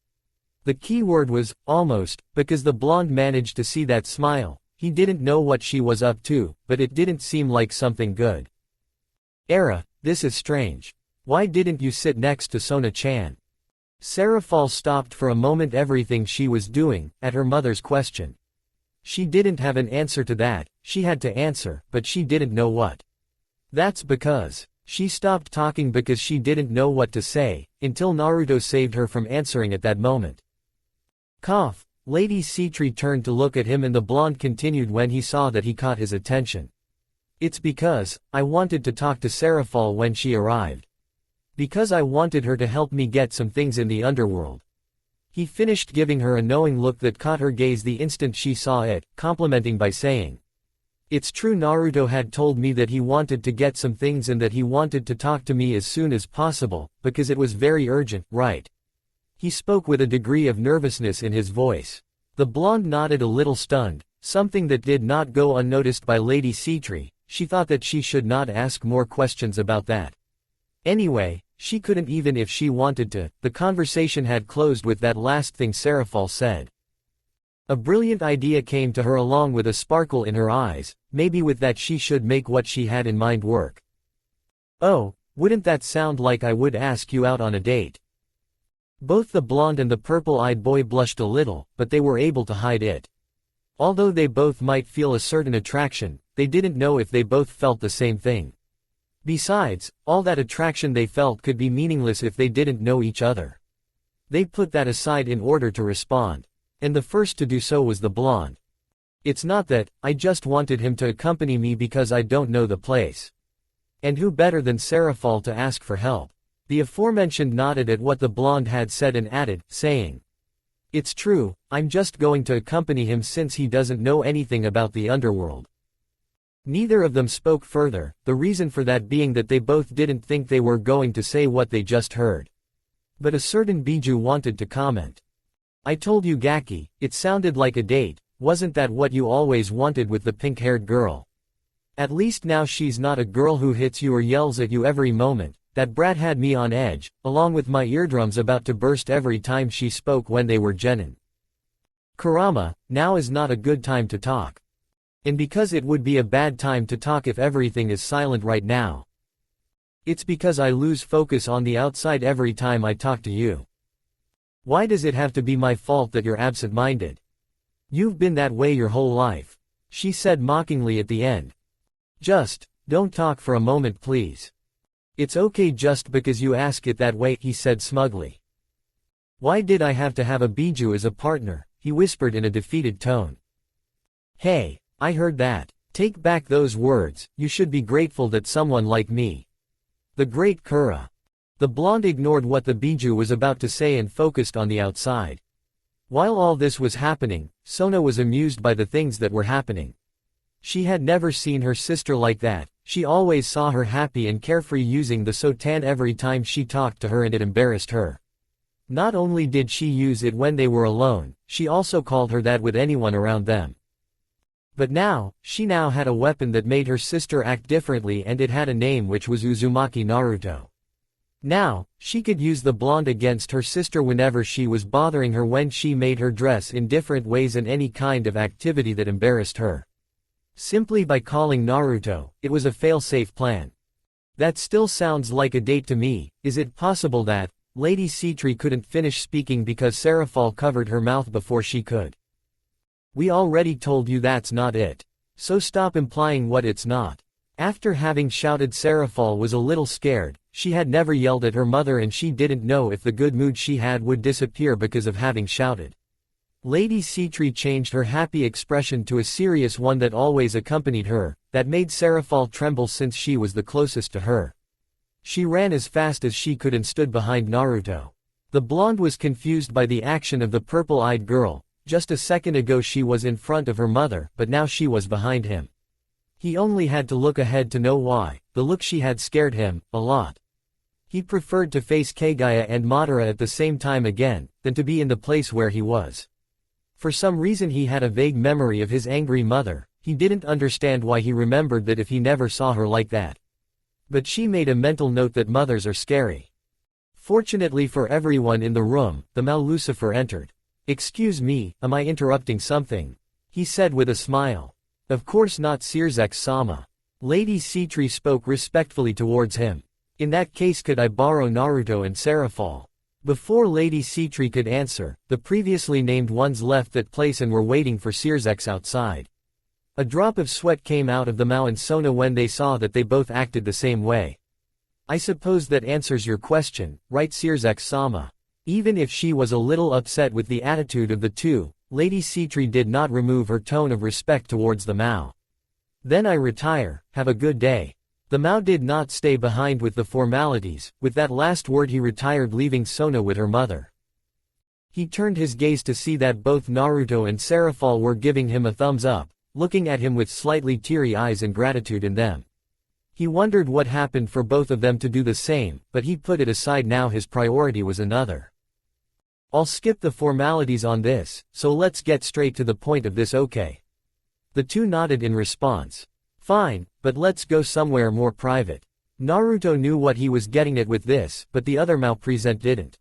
The key word was, almost, because the blonde managed to see that smile. He didn't know what she was up to, but it didn't seem like something good. Era, this is strange. Why didn't you sit next to Sona-chan? Serafall stopped for a moment everything she was doing, at her mother's question. She didn't have an answer to that. She had to answer, but she didn't know what. That's because. She stopped talking because she didn't know what to say, until Naruto saved her from answering at that moment. Cough. Lady Sitri turned to look at him and the blonde continued when he saw that he caught his attention. It's because, I wanted to talk to Serafall when she arrived. Because I wanted her to help me get some things in the underworld. He finished, giving her a knowing look that caught her gaze the instant she saw it, complimenting by saying, it's true, Naruto had told me that he wanted to get some things and that he wanted to talk to me as soon as possible, because it was very urgent, right? He spoke with a degree of nervousness in his voice. The blonde nodded a little stunned, something that did not go unnoticed by Lady Sitri. She thought that she should not ask more questions about that. Anyway, she couldn't even if she wanted to. The conversation had closed with that last thing Serafall said. A brilliant idea came to her along with a sparkle in her eyes. Maybe with that she should make what she had in mind work. Oh, wouldn't that sound like I would ask you out on a date? Both the blonde and the purple-eyed boy blushed a little, but they were able to hide it. Although they both might feel a certain attraction, they didn't know if they both felt the same thing. Besides, all that attraction they felt could be meaningless if they didn't know each other. They put that aside in order to respond. And the first to do so was the blonde. It's not that, I just wanted him to accompany me because I don't know the place. And who better than Serafall to ask for help? The aforementioned nodded at what the blonde had said and added, saying, It's true, I'm just going to accompany him since he doesn't know anything about the underworld. Neither of them spoke further, the reason for that being that they both didn't think they were going to say what they just heard. But a certain Biju wanted to comment. I told you Gaki, it sounded like a date, wasn't that what you always wanted with the pink-haired girl? At least now she's not a girl who hits you or yells at you every moment. That brat had me on edge, along with my eardrums about to burst every time she spoke when they were genin. Kurama, now is not a good time to talk. And because it would be a bad time to talk if everything is silent right now. It's because I lose focus on the outside every time I talk to you. Why does it have to be my fault that you're absent-minded? You've been that way your whole life, she said mockingly at the end. Just, don't talk for a moment please. It's okay just because you ask it that way, he said smugly. Why did I have to have a Biju as a partner, he whispered in a defeated tone. Hey, I heard that. Take back those words, you should be grateful that someone like me. The great Kura. The blonde ignored what the Biju was about to say and focused on the outside. While all this was happening, Sona was amused by the things that were happening. She had never seen her sister like that. She always saw her happy and carefree using the sotan every time she talked to her and it embarrassed her. Not only did she use it when they were alone, she also called her that with anyone around them. But now, she now had a weapon that made her sister act differently and it had a name which was Uzumaki Naruto. Now, she could use the blonde against her sister whenever she was bothering her when she made her dress in different ways and any kind of activity that embarrassed her. Simply by calling Naruto, it was a fail-safe plan. That still sounds like a date to me. Is it possible that Lady Sitri couldn't finish speaking because Serafall covered her mouth before she could? We already told you that's not it. So stop implying what it's not. After having shouted, Serafall was a little scared. She had never yelled at her mother and she didn't know if the good mood she had would disappear because of having shouted. Lady Sitri changed her happy expression to a serious one that always accompanied her, that made Serafall tremble since she was the closest to her. She ran as fast as she could and stood behind Naruto. The blonde was confused by the action of the purple-eyed girl. Just a second ago she was in front of her mother, but now she was behind him. He only had to look ahead to know why. The look she had scared him, a lot. He preferred to face Kagaya and Madara at the same time again, than to be in the place where he was. For some reason he had a vague memory of his angry mother. He didn't understand why he remembered that if he never saw her like that. But she made a mental note that mothers are scary. Fortunately for everyone in the room, the Mal Lucifer entered. Excuse me, am I interrupting something? He said with a smile. Of course not, Sirzex-sama. Lady Sitri spoke respectfully towards him. In that case, could I borrow Naruto and Serafall? Before Lady Sitri could answer, the previously named ones left that place and were waiting for Sirzex outside. A drop of sweat came out of the Mao and Sona when they saw that they both acted the same way. I suppose that answers your question, right, Sirzex-sama? Even if she was a little upset with the attitude of the two, Lady Sitri did not remove her tone of respect towards the Mao. Then I retire, have a good day. The Mao did not stay behind with the formalities. With that last word he retired, leaving Sona with her mother. He turned his gaze to see that both Naruto and Serafall were giving him a thumbs up, looking at him with slightly teary eyes and gratitude in them. He wondered what happened for both of them to do the same, but he put it aside now. His priority was another. I'll skip the formalities on this, so let's get straight to the point of this, okay? The two nodded in response. Fine, but let's go somewhere more private. Naruto knew what he was getting at with this, but the other Malpresent didn't.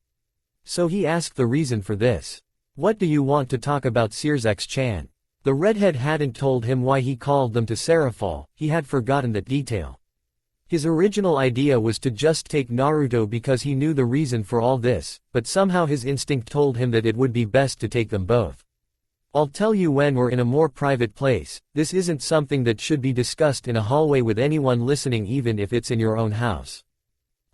So he asked the reason for this. What do you want to talk about, Sirzex-chan? The redhead hadn't told him why he called them to Serafall. He had forgotten that detail. His original idea was to just take Naruto because he knew the reason for all this, but somehow his instinct told him that it would be best to take them both. I'll tell you when we're in a more private place. This isn't something that should be discussed in a hallway with anyone listening, even if it's in your own house.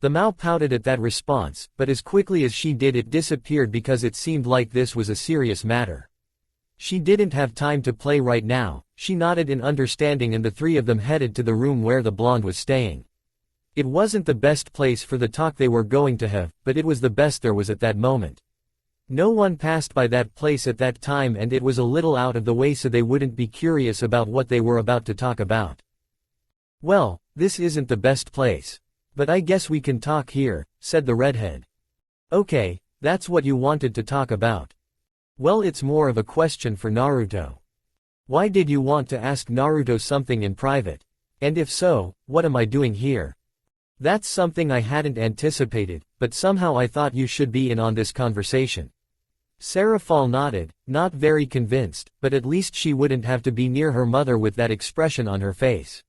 The Mao pouted at that response, but as quickly as she did it disappeared because it seemed like this was a serious matter. She didn't have time to play right now. She nodded in understanding and the three of them headed to the room where the blonde was staying. It wasn't the best place for the talk they were going to have, but it was the best there was at that moment. No one passed by that place at that time and it was a little out of the way so they wouldn't be curious about what they were about to talk about. Well, this isn't the best place. But I guess we can talk here, said the redhead. Okay, that's what you wanted to talk about. Well, it's more of a question for Naruto. Why did you want to ask Naruto something in private? And if so, what am I doing here? That's something I hadn't anticipated, but somehow I thought you should be in on this conversation. Serafall nodded, not very convinced, but at least she wouldn't have to be near her mother with that expression on her face.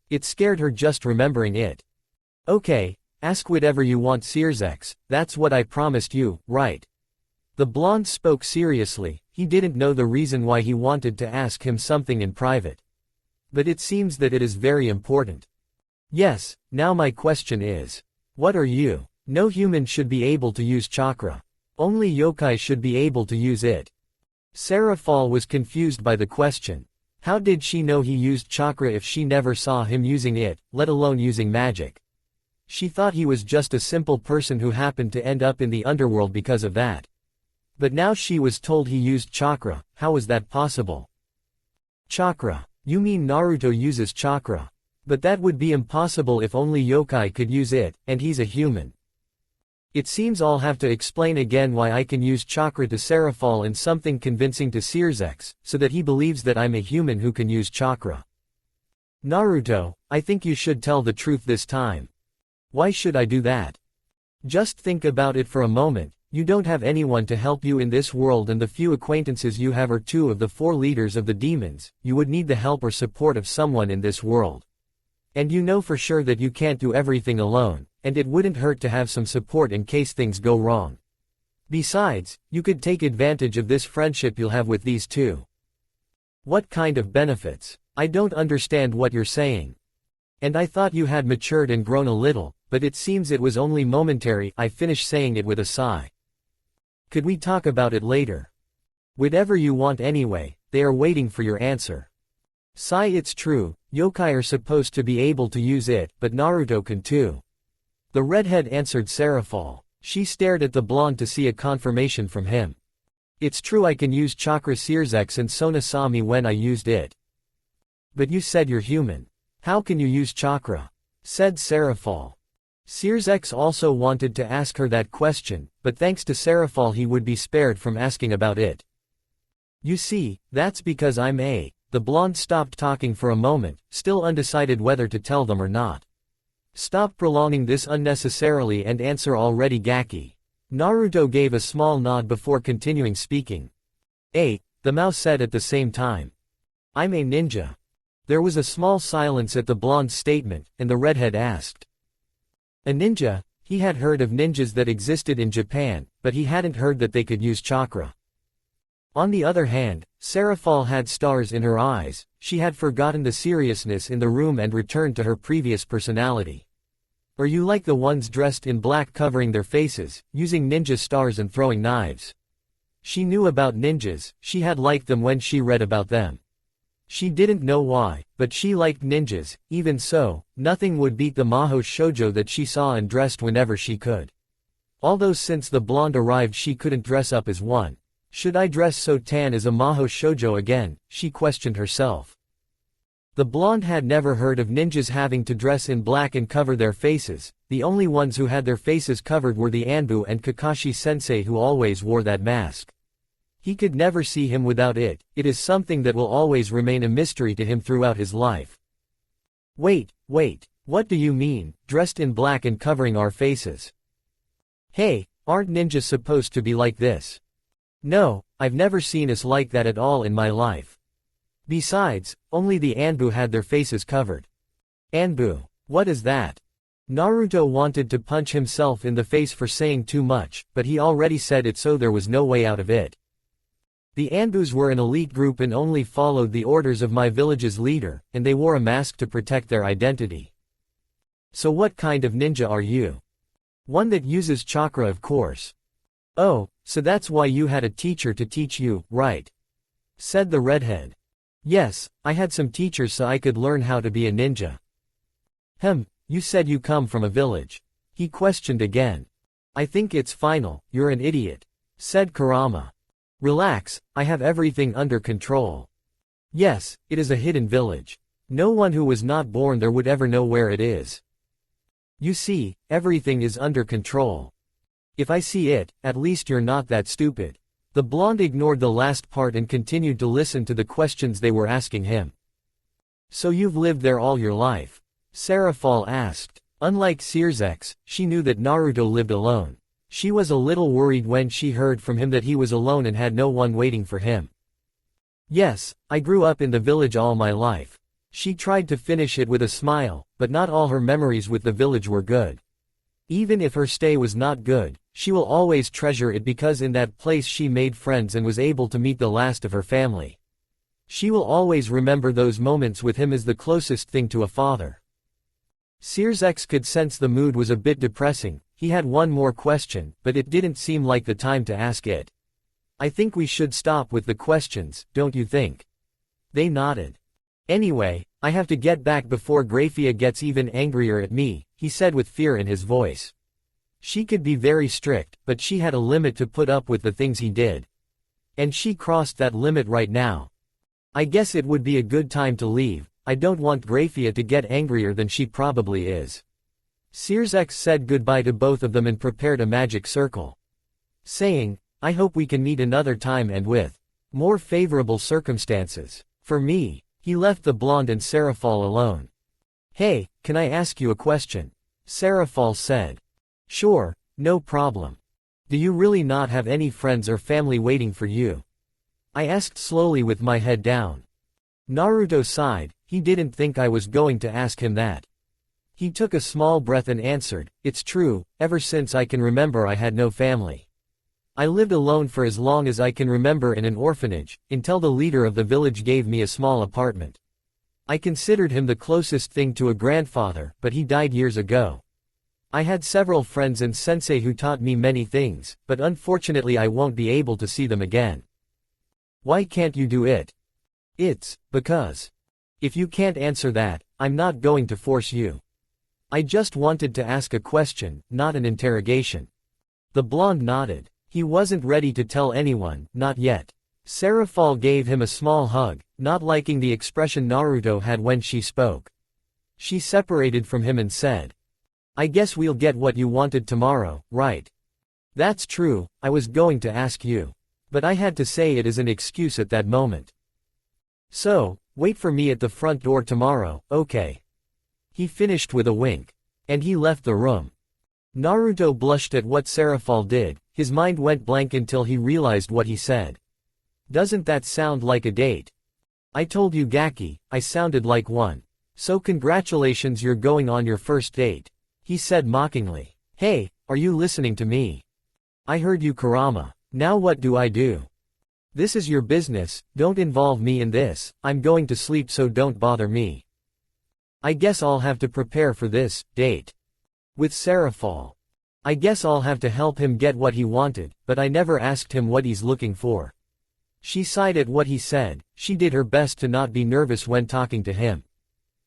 It scared her just remembering it. Okay, ask whatever you want, Sirzex, that's what I promised you, right? The blonde spoke seriously. He didn't know the reason why he wanted to ask him something in private. But it seems that it is very important. Yes, now my question is, what are you? No human should be able to use chakra. Only yokai should be able to use it. Serafall was confused by the question. How did she know he used chakra if she never saw him using it, let alone using magic? She thought he was just a simple person who happened to end up in the underworld because of that. But now she was told he used chakra. How was that possible? Chakra. You mean Naruto uses chakra? But that would be impossible if only yokai could use it, and he's a human. It seems I'll have to explain again why I can use chakra to Serafall and something convincing to Sirzex, so that he believes that I'm a human who can use chakra. Naruto, I think you should tell the truth this time. Why should I do that? Just think about it for a moment. You don't have anyone to help you in this world and the few acquaintances you have are two of the four leaders of the demons. You would need the help or support of someone in this world. And you know for sure that you can't do everything alone, and it wouldn't hurt to have some support in case things go wrong. Besides, you could take advantage of this friendship you'll have with these two. What kind of benefits? I don't understand what you're saying. And I thought you had matured and grown a little, but it seems it was only momentary. I finished saying it with a sigh. Could we talk about it later? Whatever you want anyway, they are waiting for your answer. Sigh. It's true, yokai are supposed to be able to use it, but Naruto can too. The redhead answered Serafall. She stared at the blonde to see a confirmation from him. It's true, I can use chakra. Sirzex and Sona saw me when I used it. But you said you're human. How can you use chakra? Said Serafall. Sirzex also wanted to ask her that question, but thanks to Serafall he would be spared from asking about it. You see, that's because I'm a... The blonde stopped talking for a moment, still undecided whether to tell them or not. Stop prolonging this unnecessarily and answer already, Gaki. Naruto gave a small nod before continuing speaking. The mouse said at the same time. I'm a ninja. There was a small silence at the blonde's statement, and the redhead asked. A ninja? He had heard of ninjas that existed in Japan, but he hadn't heard that they could use chakra. On the other hand, Serafall had stars in her eyes. She had forgotten the seriousness in the room and returned to her previous personality. Are you like the ones dressed in black covering their faces, using ninja stars and throwing knives? She knew about ninjas, she had liked them when she read about them. She didn't know why, but she liked ninjas. Even so, nothing would beat the Maho shoujo that she saw and dressed whenever she could. Although since the blonde arrived she couldn't dress up as one. Should I dress so tan as a Maho shoujo again? She questioned herself. The blonde had never heard of ninjas having to dress in black and cover their faces. The only ones who had their faces covered were the Anbu and Kakashi-sensei, who always wore that mask. He could never see him without it. It is something that will always remain a mystery to him throughout his life. Wait, what do you mean, dressed in black and covering our faces? Hey, aren't ninjas supposed to be like this? No, I've never seen us like that at all in my life. Besides, only the Anbu had their faces covered. Anbu, what is that? Naruto wanted to punch himself in the face for saying too much, but he already said it, so there was no way out of it. The Anbus were an elite group and only followed the orders of my village's leader, and they wore a mask to protect their identity. So what kind of ninja are you? One that uses chakra, of course. Oh, so that's why you had a teacher to teach you, right? Said the redhead. Yes, I had some teachers so I could learn how to be a ninja. You said you come from a village. He questioned again. I think it's final, you're an idiot. said Kurama. Relax, I have everything under control. Yes, it is a hidden village. No one who was not born there would ever know where it is. You see, everything is under control. If I see it, at least you're not that stupid. The blonde ignored the last part and continued to listen to the questions they were asking him. So you've lived there all your life? Serafall asked. Unlike Searsex, she knew that Naruto lived alone. She was a little worried when she heard from him that he was alone and had no one waiting for him. Yes, I grew up in the village all my life. She tried to finish it with a smile, but not all her memories with the village were good. Even if her stay was not good, she will always treasure it because in that place she made friends and was able to meet the last of her family. She will always remember those moments with him as the closest thing to a father. Searsex could sense the mood was a bit depressing. He had one more question, but it didn't seem like the time to ask it. I think we should stop with the questions, don't you think? They nodded. Anyway, I have to get back before Grafia gets even angrier at me, he said with fear in his voice. She could be very strict, but she had a limit to put up with the things he did. And she crossed that limit right now. I guess it would be a good time to leave. I don't want Grafia to get angrier than she probably is. Searsex said goodbye to both of them and prepared a magic circle. Saying, I hope we can meet another time and with more favorable circumstances. For me. He left the blonde and Serafall alone. Hey, can I ask you a question? Serafall said. Sure, no problem. Do you really not have any friends or family waiting for you? I asked slowly with my head down. Naruto sighed. He didn't think I was going to ask him that. He took a small breath and answered, it's true, ever since I can remember I had no family. I lived alone for as long as I can remember in an orphanage, until the leader of the village gave me a small apartment. I considered him the closest thing to a grandfather, but he died years ago. I had several friends and sensei who taught me many things, but unfortunately I won't be able to see them again. Why can't you do it? It's because. If you can't answer that, I'm not going to force you. I just wanted to ask a question, not an interrogation. The blonde nodded. He wasn't ready to tell anyone, not yet. Serafall gave him a small hug, not liking the expression Naruto had when she spoke. She separated from him and said, I guess we'll get what you wanted tomorrow, right? That's true, I was going to ask you. But I had to say it as an excuse at that moment. So, wait for me at the front door tomorrow, okay? He finished with a wink. And he left the room. Naruto blushed at what Serafall did. His mind went blank until he realized what he said. Doesn't that sound like a date? I told you Gaki, I sounded like one. So congratulations, you're going on your first date. He said mockingly. Hey, are you listening to me? I heard you, Kurama. Now what do I do? This is your business, don't involve me in this. I'm going to sleep, so don't bother me. I guess I'll have to prepare for this date with Serafall. I guess I'll have to help him get what he wanted, but I never asked him what he's looking for. She sighed at what he said. She did her best to not be nervous when talking to him.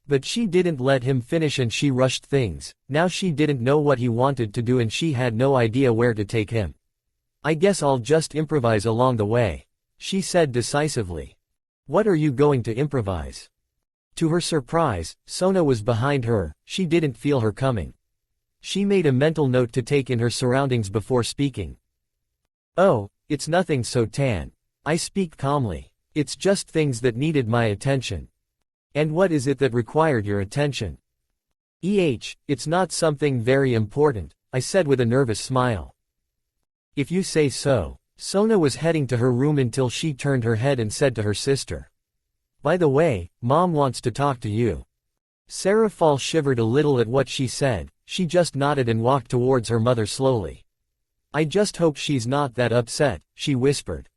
But she didn't let him finish and she rushed things. Now she didn't know what he wanted to do and she had no idea where to take him. I guess I'll just improvise along the way, she said decisively. What are you going to improvise? To her surprise, Sona was behind her. She didn't feel her coming. She made a mental note to take in her surroundings before speaking. Oh, it's nothing, so Tan. I speak calmly. It's just things that needed my attention. And what is it that required your attention? It's not something very important, I said with a nervous smile. If you say so. Sona was heading to her room until she turned her head and said to her sister. By the way, Mom wants to talk to you. Serafall shivered a little at what she said. She just nodded and walked towards her mother slowly. I just hope she's not that upset, she whispered.